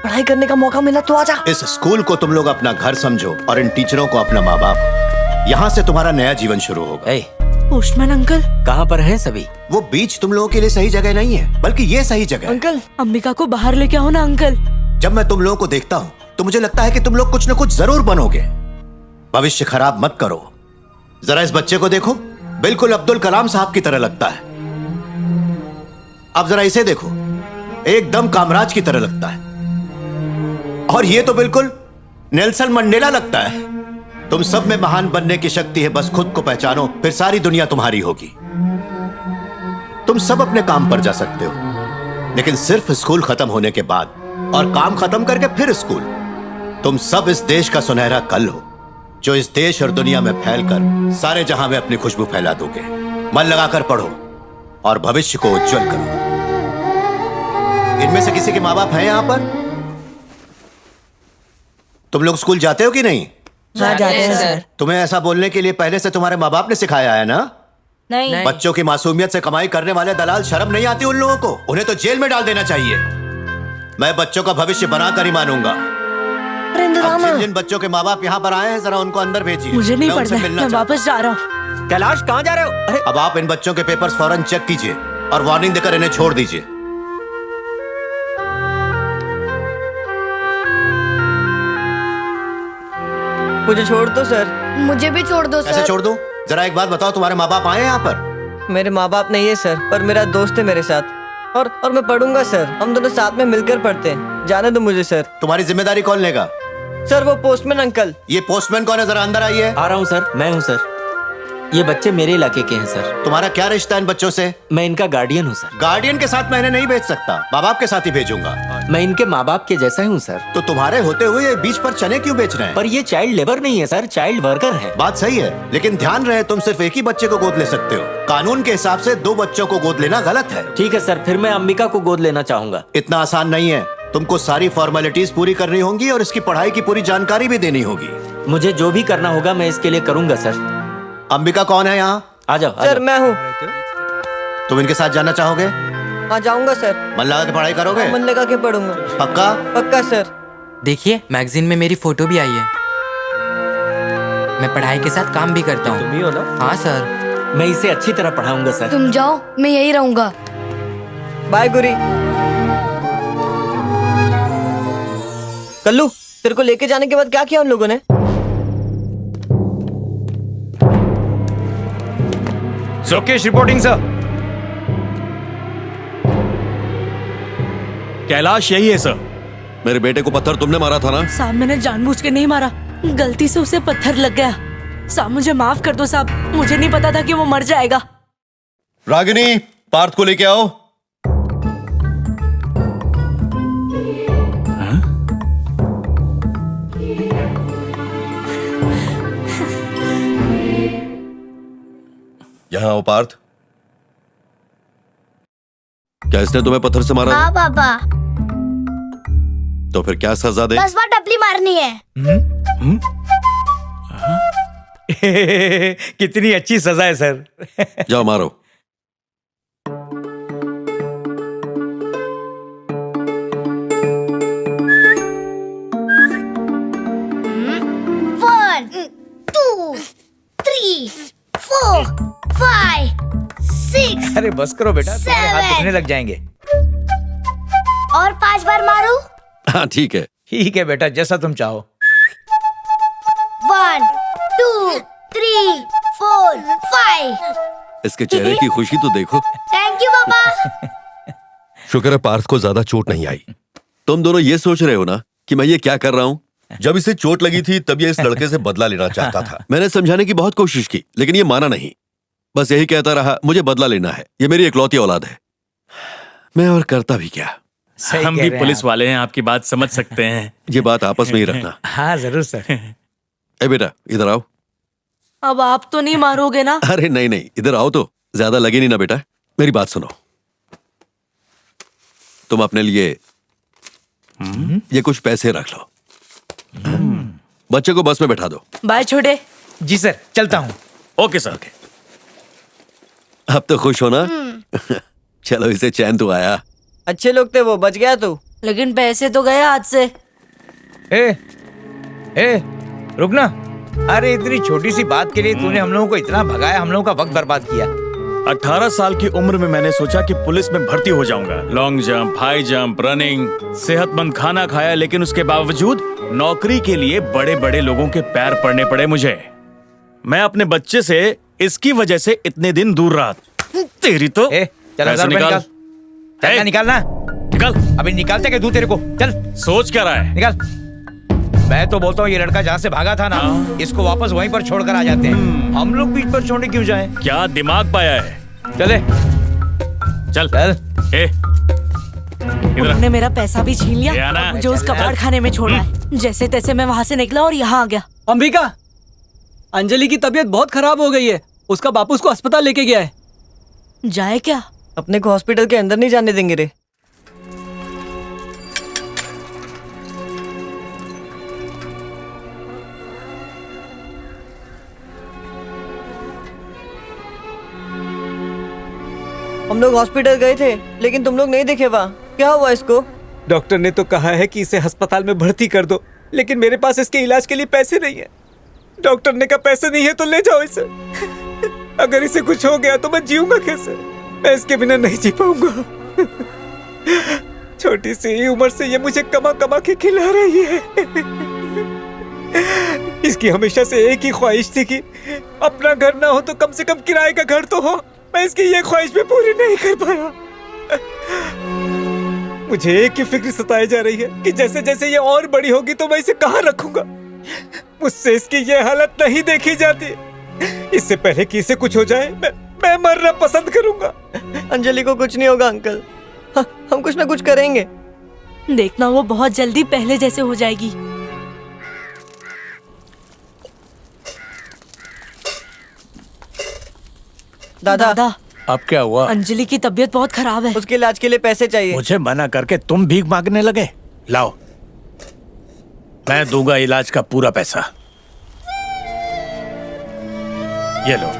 पढ़ाई करने का मौका मिला तो आजा। इस स्कूल को तुम लोग अपना घर समझो और इन टीचरों को अपना माँ बाप। यहाँ से तुम्हारा नया जीवन शुरू होगा। पोस्टमैन अंकल, कहाँ पर हैं सभी? वो बीच तुम लोगों के लिए सही जगह नहीं है, बल्कि ये सही जगह है। अंकल, अंबिका को बाहर लेके आओ ना अंकल। जब मैं तुम लोगों को देखता हूँ तो मुझे लगता है कि तुम लोग कुछ न कुछ जरूर बनोगे। भविष्य खराब मत करो। जरा इस बच्चे को देखो, बिल्कुल अब्दुल कलाम साहब की तरह लगता है। अब जरा इसे देखो, एकदम कामराज की तरह लगता है। और ये तो बिल्कुल नेल्सन मंडेला लगता है। तुम सब में महान बनने की शक्ति है, बस खुद को पहचानो, फिर सारी दुनिया तुम्हारी होगी। तुम सब अपने काम पर जा सकते हो, लेकिन सिर्फ स्कूल खत्म होने के बाद, और काम खत्म करके फिर स्कूल। तुम सब इस देश का सुनहरा कल हो, जो इस देश और दुनिया में फैलकर सारे जहां में अपनी खुशबू फैला दोगे। मन लगाकर पढ़ो और भविष्य को उज्जवल करो। इनमें से किसी के माँ बाप हैं यहां पर? तुम लोग स्कूल जाते हो कि नहीं? जाते हैं सर। तुम्हें ऐसा बोलने के लिए पहले से तुम्हारे माँ बाप ने सिखाया है ना? नहीं। बच्चों की मासूमियत से कमाई करने वाले दलाल, शर्म नहीं आती उन लोगों को? उन्हें तो जेल में डाल देना चाहिए। मैं बच्चों का भविष्य बनाकर ही मानूंगा। अब जिन जिन बच्चों के माँ बाप यहाँ पर आए हैं, जरा उनको अंदर भेजिए। मुझे नहीं मैं उनसे पढ़ना, मिलना मैं चाहता वापस जा रहा हूँ। कैलाश, कहाँ जा रहे हो? अरे अब आप इन बच्चों के पेपर्स फौरन चेक कीजिए और वार्निंग देकर इन्हें छोड़ दीजिए। मुझे छोड़ दो सर। मुझे भी छोड़ दो कैसे छोड़ दूं? जरा एक बात बताओ, तुम्हारे माँ बाप आए हैं यहाँ पर? मेरे माँ बाप नहीं है सर, पर मेरा दोस्त है मेरे साथ। और मैं पढ़ूंगा सर, हम दोनों साथ में मिलकर पढ़ते हैं। जाने दो मुझे सर। तुम्हारी जिम्मेदारी कौन लेगा? सर वो पोस्टमैन अंकल। ये पोस्टमैन कौन है? जरा अंदर आइए। आ रहा हूँ सर, मैं हूँ सर। ये बच्चे मेरे इलाके के हैं सर। तुम्हारा क्या रिश्ता है इन बच्चों से? मैं इनका गार्डियन हूँ सर। गार्डियन के साथ मैं इन्हें नहीं भेज सकता, माँ बाप के साथ ही भेजूंगा। मैं इनके माँ बाप के जैसा ही हूँ सर। तो तुम्हारे होते हुए ये बीच पर चने क्यों बेच रहे हैं? पर ये चाइल्ड लेबर नहीं है सर, चाइल्ड वर्कर है। बात सही है, लेकिन ध्यान रहे तुम सिर्फ एक ही बच्चे को गोद ले सकते हो। कानून के हिसाब से 2 बच्चों को गोद लेना गलत है। ठीक है सर, फिर मैं अंबिका को गोद लेना चाहूंगा। इतना आसान नहीं है, तुमको सारी फॉर्मेलिटीज पूरी करनी होंगी और इसकी पढ़ाई की पूरी जानकारी भी देनी होगी। मुझे जो भी करना होगा मैं इसके लिए करूंगा सर। अंबिका कौन है यहाँ? आ जाओ। सर मैं हूँ। तुम इनके साथ जाना चाहोगे? हाँ जाऊंगा सर। मन लगा के पढ़ाई करोगे? मन लगा के पढ़ूंगा। पक्का? पक्का सर। देखिए मैगजीन में मेरी फोटो भी आई है। मैं पढ़ाई के साथ काम भी करता हूँ। तुम ही हो ना? हाँ सर। मैं इसे अच्छी तरह पढ़ाऊंगा सर। तुम जाओ, मैं यही रहूंगा। बाय गुरी। कल्लू, तेरे को लेके जाने के बाद क्या किया उन लोगों ने? जोकेश रिपोर्टिंग सर। कैलाश यही है सर। मेरे बेटे को पत्थर तुमने मारा था ना? साहब मैंने जानबूझ के नहीं मारा, गलती से उसे पत्थर लग गया। साहब मुझे माफ कर दो साहब, मुझे नहीं पता था कि वो मर जाएगा। रागिनी, पार्थ को लेके आओ। यहाँ आओ पार्थ। क्या इसने तुम्हें पत्थर से मारा? हाँ पापा। तो फिर क्या सजा दे? 10 बार टपली मारनी है। कितनी अच्छी सजा है सर। जाओ मारो। One, 2, 3, 4, 5, 6। अरे बस करो बेटा, तुम्हारे हाथ दुखने लग जाएंगे। और 5 बार मारू? हाँ ठीक है। ठीक है बेटा, जैसा तुम चाहो। 1, 2, 3, 4, 5। इसके चेहरे की खुशी तो देखो। थैंक यू पापा। शुक्र है पार्थ को ज्यादा चोट नहीं आई। तुम दोनों ये सोच रहे हो ना कि मैं ये क्या कर रहा हूँ? जब इसे चोट लगी थी तब ये इस लड़के से बदला लेना चाहता था। मैंने समझाने की बहुत कोशिश की, लेकिन ये माना नहीं। बस यही कहता रहा मुझे बदला लेना है, ये मेरी इकलौती औलाद है। मैं और करता भी क्या। हम भी पुलिस वाले हैं, आपकी बात समझ सकते हैं। ये बात आपस में ही रखना। हाँ जरूर सर। ए बेटा इधर आओ। अब आप तो नहीं मारोगे ना? अरे नहीं नहीं, इधर आओ तो ज्यादा लगे नहीं ना बेटा। मेरी बात सुनो, तुम अपने लिए ये कुछ पैसे रख लो। बच्चे को बस में बैठा दो। बाय छोटे। जी सर, चलता हूँ। Okay sir. अब तो खुश हो ना? चलो इसे चैन तो आया। अच्छे लोग थे वो, बच गया तू। लेकिन पैसे तो गए हाथ से। ए, रुक ना। अरे इतनी छोटी सी बात के लिए तूने हम लोगों को इतना भगाया, हम लोगों का वक्त बर्बाद किया। 18 साल की उम्र में मैंने सोचा कि पुलिस में भर्ती हो जाऊंगा। Long jump, high jump, running, सेहतमंद खाना खाया, लेकिन उसके बावजूद नौकरी के लिए बड़े बड़े लोगों के पैर पड़ने पड़े मुझे। मैं अपने बच्चे से इसकी वजह से इतने दिन दूर रहा। तेरी तो चल निकाल। चल निकालना। निकाल। अभी निकालते क्या तू? तेरे को चल। सोच क्या रहा है? निकाल। मैं तो बोलता हूँ ये लड़का जहाँ से भागा था ना, इसको वापस वहीं पर छोड़कर आ जाते हैं। हम लोग बीच पर छोड़ने क्यों जाएं? क्या दिमाग पाया है? चले चल। उन्होंने मेरा पैसा भी छीन लिया और मुझे उस कबाड़ खाने में छोड़ा है। जैसे तैसे मैं वहाँ से निकला और यहाँ आ गया। अंबिका, अंजलि की तबीयत बहुत खराब हो गई है। उसका बापू उसको अस्पताल लेके गया है। जाए क्या? अपने को हॉस्पिटल के अंदर नहीं जाने देंगे रे। हम लोग हॉस्पिटल गए थे, लेकिन तुम लोग नहीं देखे वहाँ। क्या हुआ इसको? डॉक्टर ने तो कहा है कि इसे अस्पताल में भर्ती कर दो, लेकिन मेरे पास इसके इलाज के लिए पैसे नहीं है। डॉक्टर ने कहा पैसे नहीं है तो ले जाओ इसे। अगर इसे कुछ हो गया तो मैं जीऊंगा कैसे? मैं इसके बिना नहीं जी पाऊंगा। छोटी सी उम्र से ये मुझे कमा कमा के खिला रही है। इसकी हमेशा से एक ही ख्वाहिश थी कि अपना घर ना हो तो कम से कम किराए का घर तो हो। मैं इसकी ये ख्वाहिश भी पूरी नहीं कर पाया। मुझे एक ही फिक्र सताई जा रही है कि जैसे जैसे ये और बड़ी होगी तो मैं इसे कहाँ रखूंगा। मुझसे इसकी ये हालत नहीं देखी जाती। इससे पहले कि इसे कुछ हो जाए मैं मरना पसंद करूंगा। अंजलि को कुछ नहीं होगा अंकल, हम कुछ ना कुछ करेंगे। देखना वो बहुत जल्दी पहले जैसे हो जाएगी। दादा अब क्या हुआ? अंजलि की तबीयत बहुत खराब है। उसके इलाज के लिए पैसे चाहिए। मुझे मना करके तुम भीख मांगने लगे? लाओ, मैं दूंगा इलाज का पूरा पैसा। ये लो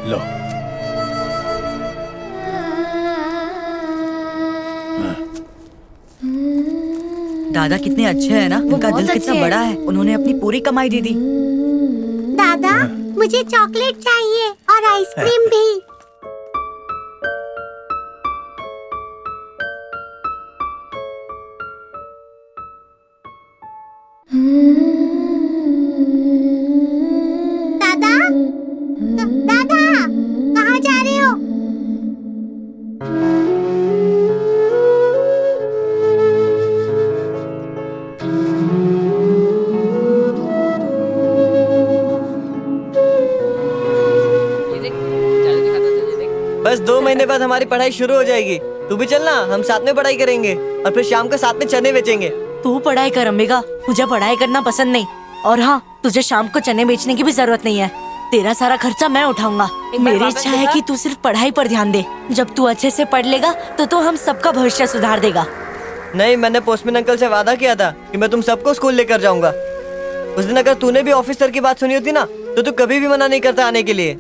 लो। दादा कितने अच्छे हैं ना, उनका दिल कितना बड़ा है। उन्होंने अपनी पूरी कमाई दे दी। दादा मुझे चॉकलेट चाहिए और आइसक्रीम भी। दादा दादा कहाँ जा रहे हो? बस 2 महीने बाद हमारी पढ़ाई शुरू हो जाएगी। तू भी चलना, हम साथ में पढ़ाई करेंगे और फिर शाम को साथ में चने बेचेंगे। तू पढ़ाई कर अम्बिका, मुझे पढ़ाई करना पसंद नहीं। और हाँ, तुझे शाम को चने बेचने की भी जरूरत नहीं है। तेरा सारा खर्चा मैं उठाऊंगा। मेरी इच्छा है कि तू सिर्फ पढ़ाई पर ध्यान दे। जब तू अच्छे से पढ़ लेगा तो हम सबका भविष्य सुधार देगा। नहीं, मैंने पोस्टमैन अंकल से वादा किया था कि मैं तुम सबको स्कूल लेकर जाऊंगा। उस दिन अगर तूने भी ऑफिसर की बात सुनी होती ना तो तू कभी भी मना नहीं करता आने के लिए।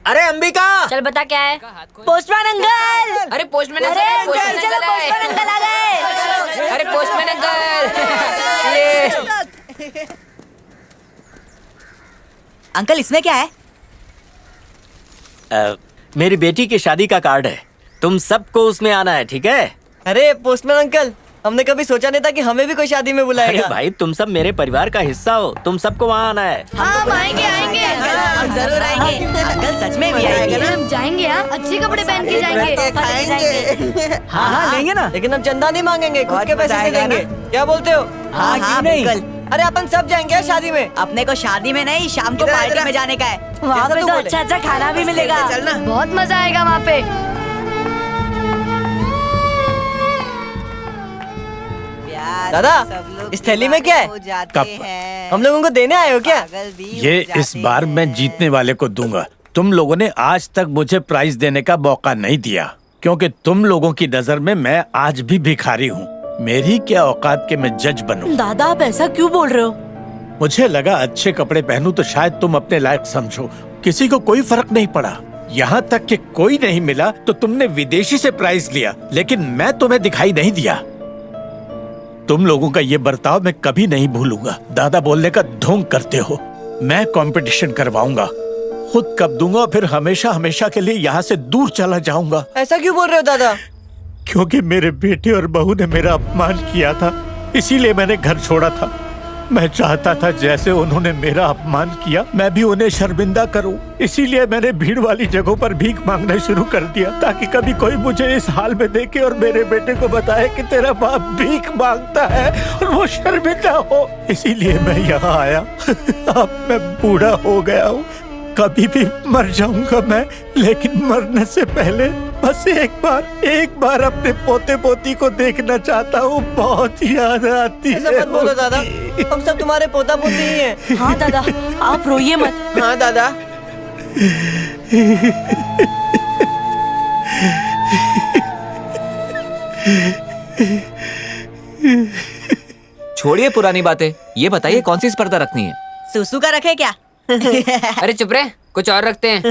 अरे अंबिका, चल बता क्या है? Postman uncle! अरे पोस्टमैन अंकल, चलो पोस्टमैन अंकल आ गए। अरे पोस्टमैन अंकल, अंकल इसमें क्या है? मेरी बेटी की शादी का कार्ड है। तुम सबको उसमें आना है, ठीक है? अरे पोस्टमैन अंकल, हमने कभी सोचा नहीं था कि हमें भी कोई शादी में बुलाएगा। अरे भाई, तुम सब मेरे परिवार का हिस्सा हो। तुम सबको वहाँ आना है। हम आएंगे आएंगे, हम जरूर आएंगे। अंकल सच में भी आएंगे। हम जाएंगे यार, अच्छे कपड़े पहन के जाएंगे। खाएंगे। हाँ लेंगे ना। लेकिन हम चंदा नहीं मांगेंगे, खुद के पैसे से देंगे। क्या बोलते हो? हाँ हाँ बिल्कुल। अरे अपन सब जाएंगे शादी में। अपने को शादी में नहीं, शाम को पार्टी में जाने का है। वहाँ पे तो अच्छा अच्छा खाना भी मिलेगा। बहुत मजा आएगा वहाँ पे। दादा, इस थैली में क्या है? कप। हम लोगों को देने आए हो क्या? ये इस बार मैं जीतने वाले को दूंगा। तुम लोगों ने आज तक मुझे प्राइज देने का मौका नहीं दिया, क्योंकि तुम लोगों की नजर में मैं आज भी भिखारी हूँ। मेरी क्या औकात के मैं जज बनूं? दादा आप ऐसा क्यों बोल रहे हो? मुझे लगा अच्छे कपड़े पहनूं तो शायद तुम अपने लायक समझो। किसी को कोई फर्क नहीं पड़ा, यहाँ तक कि कोई नहीं मिला तो तुमने विदेशी से प्राइज लिया, लेकिन मैं तुम्हें दिखाई नहीं दिया। तुम लोगों का ये बर्ताव मैं कभी नहीं भूलूंगा। दादा बोलने का ढोंग करते हो। मैं कंपटीशन करवाऊंगा, खुद कब दूंगा, फिर हमेशा हमेशा के लिए यहाँ से दूर चला जाऊंगा। ऐसा क्यों बोल रहे हो दादा? क्योंकि मेरे बेटे और बहू ने मेरा अपमान किया था, इसीलिए मैंने घर छोड़ा था। मैं चाहता था जैसे उन्होंने मेरा अपमान किया मैं भी उन्हें शर्मिंदा करूं। इसीलिए मैंने भीड़ वाली जगहों पर भीख मांगना शुरू कर दिया, ताकि कभी कोई मुझे इस हाल में देखे और मेरे बेटे को बताए कि तेरा बाप भीख मांगता है और वो शर्मिंदा हो। इसीलिए मैं यहाँ आया। अब मैं बूढ़ा हो गया हूँ, कभी भी मर जाऊंगा मैं, लेकिन मरने से पहले बस एक बार अपने पोते पोती को देखना चाहता हूँ। बहुत याद आती है। ऐसा मत बोलो दादा, हम सब तुम्हारे पोता पोती ही हैं। हाँ दादा, आप रोइए मत। हाँ दादा। छोड़िए पुरानी बातें, ये बताइए कौन सी स्पर्धा रखनी है? सुसु का रखे क्या? अरे चुप रहे, कुछ और रखते हैं।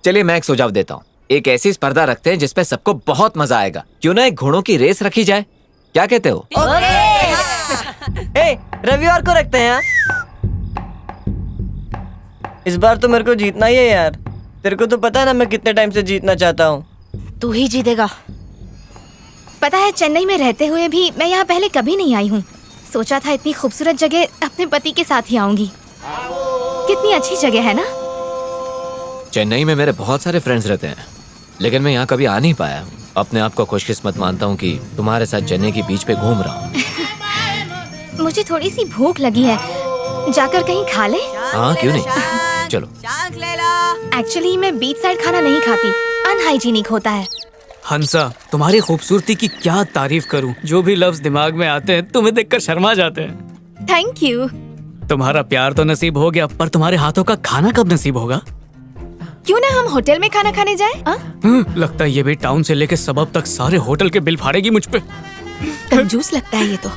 चलिए मैं एक सुझाव देता हूँ, एक ऐसी स्पर्धा रखते हैं जिसपे सबको बहुत मजा आएगा। क्यों ना एक घोड़ों की रेस रखी जाए, क्या कहते हो? रविवार को रखते हैं यार। इस बार तो मेरे को जीतना ही है यार। तेरे को तो पता है ना मैं कितने टाइम से जीतना चाहता हूँ। तू ही जीतेगा। पता है, चेन्नई में रहते हुए भी मैं यहाँ पहले कभी नहीं आई हूँ। सोचा था इतनी खूबसूरत जगह अपने पति के साथ ही आऊंगी। कितनी अच्छी जगह है ना। चेन्नई में मेरे बहुत सारे फ्रेंड्स रहते हैं, लेकिन मैं यहाँ कभी आ नहीं पाया। अपने आप को खुशकिस्मत मानता हूँ कि तुम्हारे साथ चेन्नई की बीच पे घूम रहा हूँ। मुझे थोड़ी सी भूख लगी है, जाकर कहीं खा ले। हाँ क्यों नहीं, चलो। एक्चुअली मैं बीच साइड खाना नहीं खाती, अनहाइजीनिक होता है। हंसा, तुम्हारी खूबसूरती की क्या तारीफ करूं। जो भी लफ्ज दिमाग में आते हैं तुम्हें देखकर शर्मा जाते हैं। Thank you. तुम्हारा प्यार तो नसीब हो गया, पर तुम्हारे हाथों का खाना कब नसीब होगा? क्यों ना हम होटल में खाना खाने जाएं? लगता है ये भी टाउन से लेके सबब तक सारे होटल के बिल फाड़ेगी मुझ पे। कंजूस लगता है ये तो।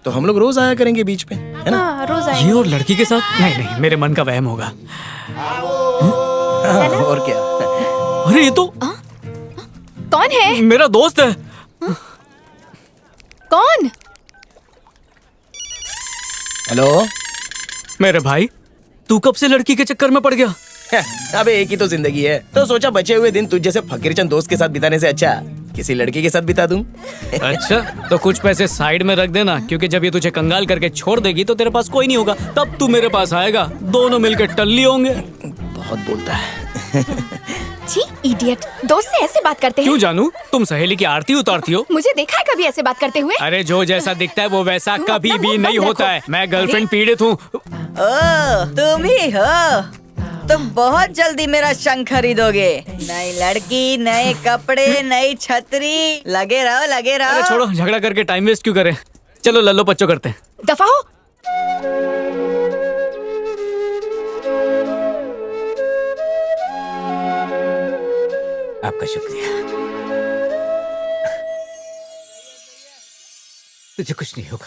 तो हम लोग रोज आया करेंगे बीच पे, है ना? रोज ये और लड़की के साथ? नहीं नहीं, मेरे मन का वहम होगा। और क्या? अरे ये तो कौन है? मेरा दोस्त है। कौन? हेलो मेरे भाई, तू कब से लड़की के चक्कर में पड़ गया? अबे एक ही तो जिंदगी है, तो सोचा बचे हुए दिन तुझ जैसे फकीरचंद दोस्त के साथ बिताने से अच्छा किसी लड़की के साथ बिता दूं। अच्छा, तो कुछ पैसे साइड में रख देना, क्योंकि जब ये तुझे कंगाल करके छोड़ देगी तो तेरे पास कोई नहीं होगा, तब तू मेरे पास आएगा, दोनों मिलकर टल्ली होंगे। बहुत बोलता है। छी, इडियट। दोस्त से ऐसे बात करते हैं? क्यों जानू, तुम सहेली की आरती उतारती हो? मुझे देखा है कभी ऐसे बात करते हुए? अरे जो जैसा दिखता है वो वैसा कभी भी नहीं होता है। मैं गर्लफ्रेंड पीड़ित हूँ। तुम ही हो? तुम बहुत जल्दी मेरा शंख खरीदोगे। नई लड़की, नए कपड़े, नई छतरी। लगे रहो, लगे रहो। अरे छोड़ो, झगड़ा करके टाइम वेस्ट क्यों करें। चलो लल्लो पच्चो करते हैं। दफा हो। आपका शुक्रिया। तुझे कुछ नहीं होगा।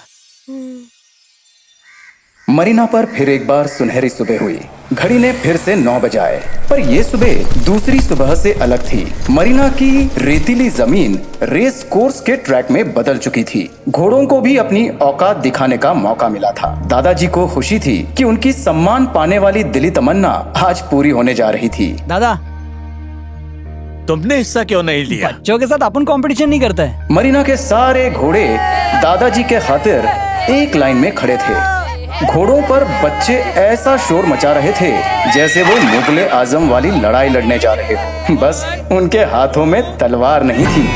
मरीना पर फिर एक बार सुनहरी सुबह हुई। घड़ी ने फिर से 9 बजाए, पर यह सुबह दूसरी सुबह से अलग थी। मरीना की रेतीली जमीन रेस कोर्स के ट्रैक में बदल चुकी थी। घोड़ों को भी अपनी औकात दिखाने का मौका मिला था। दादाजी को खुशी थी कि उनकी सम्मान पाने वाली दिली तमन्ना आज पूरी होने जा रही थी। दादा, तुमने हिस्सा क्यों नहीं लिया? बच्चों के साथ अपन कंपटीशन नहीं करते हैं। मरीना के सारे घोड़े दादाजी के खातिर एक लाइन में खड़े थे। घोड़ों पर बच्चे ऐसा शोर मचा रहे थे जैसे वो मुगले आजम वाली लड़ाई लड़ने जा रहे हो। बस उनके हाथों में तलवार नहीं थी।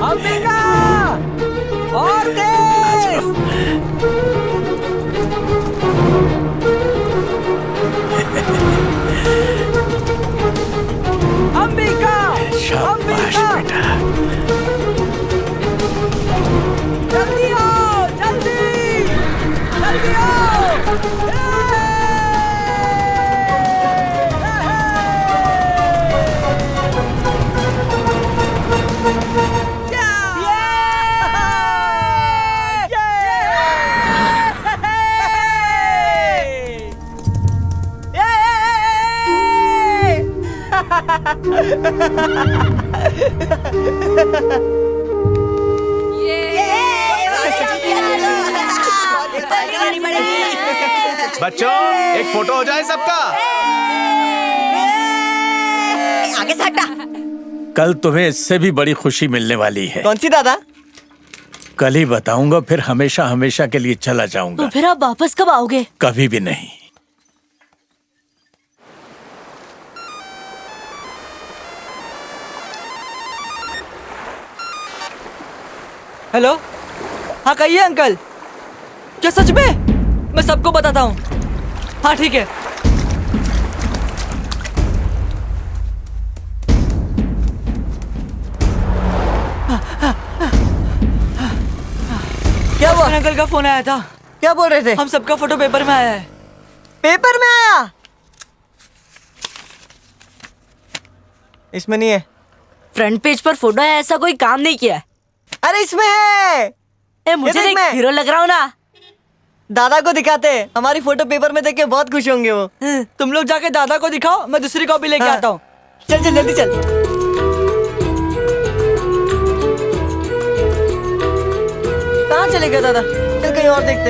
अंबिका! और तेज! अंबिका! शाबाश बेटा। जल्दी आओ, जल्दी! जल्दी आओ! बच्चों, एक फोटो हो जाए सबका। आगे से हटा। कल तुम्हें इससे भी बड़ी खुशी मिलने वाली है। कौन सी दादा? कल ही बताऊंगा, फिर हमेशा हमेशा के लिए चला जाऊंगा। तो फिर आप वापस कब आओगे? कभी भी नहीं। हेलो, हाँ कहिए अंकल। क्या सच में? मैं सबको बताता हूँ। हाँ ठीक है। क्या हुआ? अंकल का फोन आया था। क्या बोल रहे थे? हम सबका फोटो पेपर में आया है। पेपर में आया? इसमें नहीं है। फ्रंट पेज पर फोटो है, ऐसा कोई काम नहीं किया है। अरे इसमें है। मुझे देख, हीरो लग रहा हूँ ना। दादा को दिखाते, हमारी फोटो पेपर में देख के बहुत खुश होंगे वो। तुम लोग जाके दादा को दिखाओ, मैं दूसरी कॉपी लेके आता हूँ। चल चल जल्दी चल। कहाँ चले गए दादा? चल कहीं और देखते।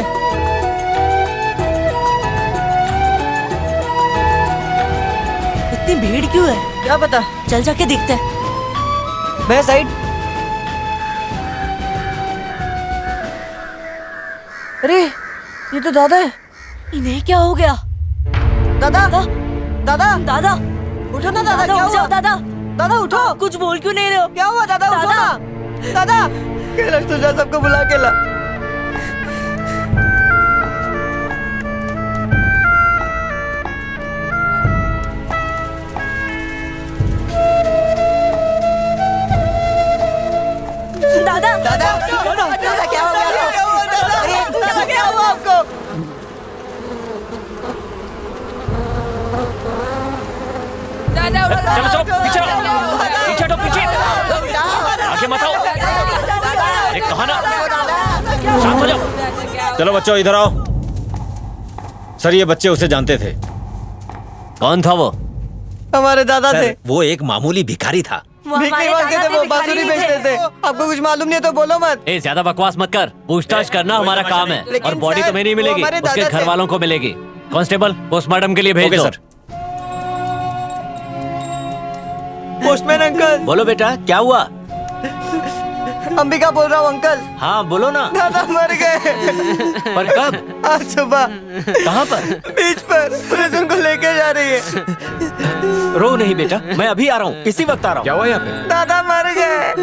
इतनी भीड़ क्यों है? क्या पता, चल जाके देखते हैं। मैं साइड। अरे ये तो दादा है। इन्हें क्या हो गया? दादा दादा दादा उठो ना दादा। क्या हुआ दादा? दादा उठो। कुछ बोल क्यों नहीं रहे हो? क्या हुआ दादा? उठो ना दादा। कैलाश तू जा, सबको बुला के ला। दादा दादा दादा क्या हो गया? दादा क्या हुआ आपको? दादा चलो चलो पीछे पीछे हटो, पीछे आगे मत आओ। अरे कहा ना, शांत हो जाओ। चलो बच्चों इधर आओ। सर ये बच्चे उसे जानते थे। कौन था वो? हमारे दादा थे। वो एक मामूली भिखारी था। भीख नहीं मांगते थे, वो बांसुरी बेचते थे। आपको कुछ मालूम नहीं है तो बोलो मत। ए ज्यादा बकवास मत कर, पूछताछ करना हमारा काम है। लेकिन और बॉडी सर, तुम्हें नहीं वो मिलेगी, हमारे उसके दादा घर थे। वालों को मिलेगी। कांस्टेबल पोस्टमार्टम के लिए भेज दो। सर। Postman uncle. बोलो बेटा क्या हुआ? अंबिका बोल रहा हूँ अंकल। हाँ बोलो ना। दादा मर गए। पर कब? आज सुबह। कहाँ पर? बीच पर। पुलिस उनको लेके जा रही है। रो नहीं बेटा, मैं अभी आ रहा हूँ, इसी वक्त आ रहा हूँ। क्या हुआ यहाँ पे? दादा मर गए।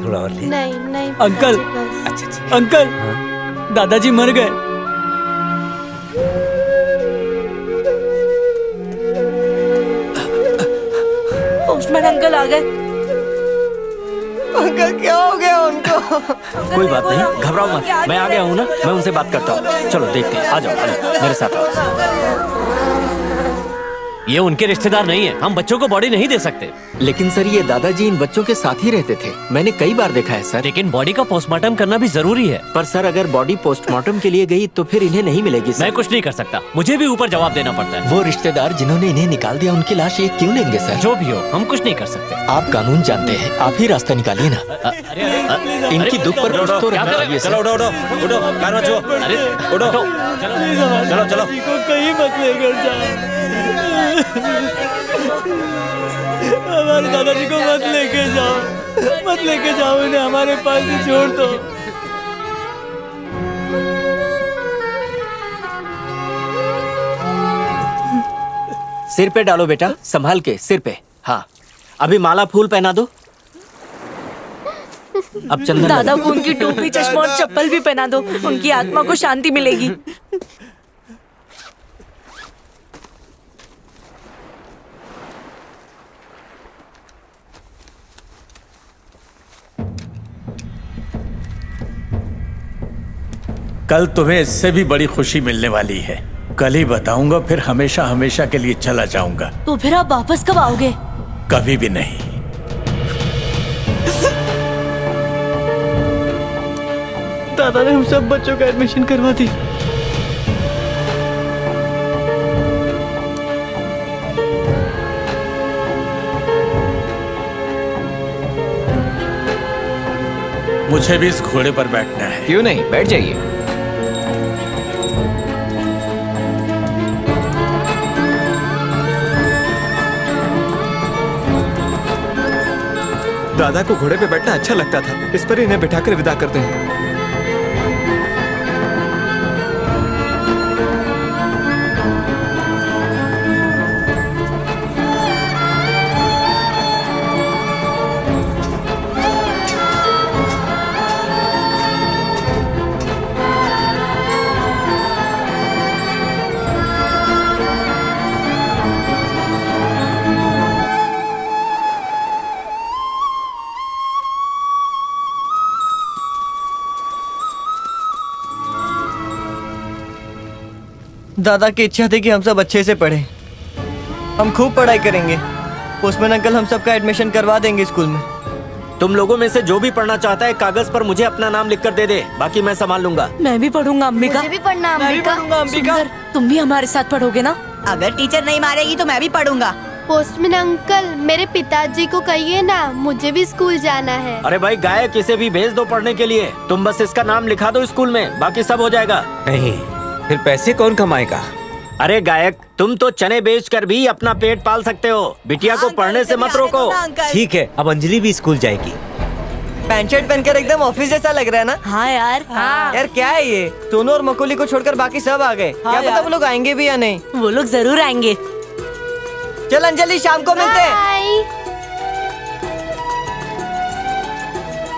थोड़ा और ले। नहीं नहीं अंकल, पिताजी, बस। अंकल, दादाजी मर गए। पोस्टमैन अंकल आ गए। अंकल क्या हो गया उनको? कोई बात नहीं, घबराओ मत, मैं आ गया हूँ ना, मैं उनसे बात करता हूँ। चलो देखते हैं, आ जाओ मेरे साथ आओ। ये उनके रिश्तेदार नहीं है, हम बच्चों को बॉडी नहीं दे सकते। लेकिन सर ये दादाजी इन बच्चों के साथ ही रहते थे, मैंने कई बार देखा है सर। लेकिन बॉडी का पोस्टमार्टम करना भी जरूरी है। पर सर अगर बॉडी पोस्टमार्टम के लिए गई तो फिर इन्हें नहीं मिलेगी सर। मैं कुछ नहीं कर सकता, मुझे भी ऊपर जवाब देना पड़ता है। वो रिश्तेदार जिन्होंने इन्हें निकाल दिया उनकी लाश ये क्यों लेंगे सर? जो भी हो, हम कुछ नहीं कर सकते। आप कानून जानते हैं, आप ही रास्ता निकालिए ना। इनकी दुख पर कुछ तो रखना चाहिए सर। चलो उठो उठो उठो, कार मत छुओ। अरे उठो चलो चलो। कहीं मत लेकर जाओ। हमारे दादाजी को मत लेके जाओ, मत लेके जाओ इन्हें, हमारे पास ही छोड़ दो। सिर पे डालो बेटा, संभाल के सिर पे। हाँ अभी माला फूल पहना दो। अब चंदन दादा को उनकी टोपी चश्मा और चप्पल भी पहना दो, उनकी आत्मा को शांति मिलेगी। कल तुम्हें इससे भी बड़ी खुशी मिलने वाली है। कल ही बताऊंगा, फिर हमेशा हमेशा के लिए चला जाऊंगा। तो फिर आप वापस कब आओगे? कभी भी नहीं। दादा ने हम सब बच्चों का एडमिशन करवा दी। मुझे भी इस घोड़े पर बैठना है। क्यों नहीं, बैठ जाइए। दादा को घोड़े पे बैठना अच्छा लगता था, इस पर इन्हें बिठाकर विदा करते हैं। दादा की इच्छा थी कि हम सब अच्छे से पढ़ें। हम खूब पढ़ाई करेंगे। पोस्टमैन अंकल हम सबका एडमिशन करवा देंगे स्कूल में। तुम लोगों में से जो भी पढ़ना चाहता है कागज पर मुझे अपना नाम लिख कर दे दे, बाकी मैं संभाल लूंगा। मैं भी पढ़ूंगा अंबिका। मुझे भी पढ़ना अंबिका। सुंदर, तुम भी हमारे साथ पढ़ोगे ना? अगर टीचर नहीं मारेगी तो मैं भी पढ़ूंगा। पोस्टमैन अंकल, मेरे पिताजी को कहिए ना, मुझे भी स्कूल जाना है। अरे भाई गायक, इसे भी भेज दो पढ़ने के लिए। तुम बस इसका नाम लिखा दो स्कूल में, बाकी सब हो जाएगा। नहीं, फिर पैसे कौन कमाएगा? अरे गायक, तुम तो चने बेचकर भी अपना पेट पाल सकते हो। बिटिया को पढ़ने से मत रोको। ठीक है, अब अंजलि भी स्कूल जाएगी। पैंट शर्ट पहनकर एकदम ऑफिस जैसा लग रहा है ना? हाँ यार। हाँ। यार क्या है ये? टोनू और मकोली को छोड़कर बाकी सब आ गए। क्या पता वो लोग आएंगे भी या नहीं। वो लोग जरूर आएंगे। चल अंजलि, शाम को मिलते हैं।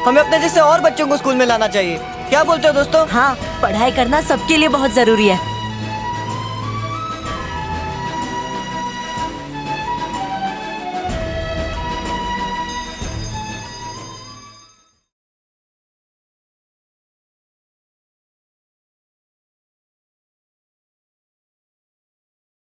हमें अपने जैसे और बच्चों को स्कूल में लाना चाहिए। क्या बोलते हो दोस्तों? हाँ, पढ़ाई करना सबके लिए बहुत जरूरी है।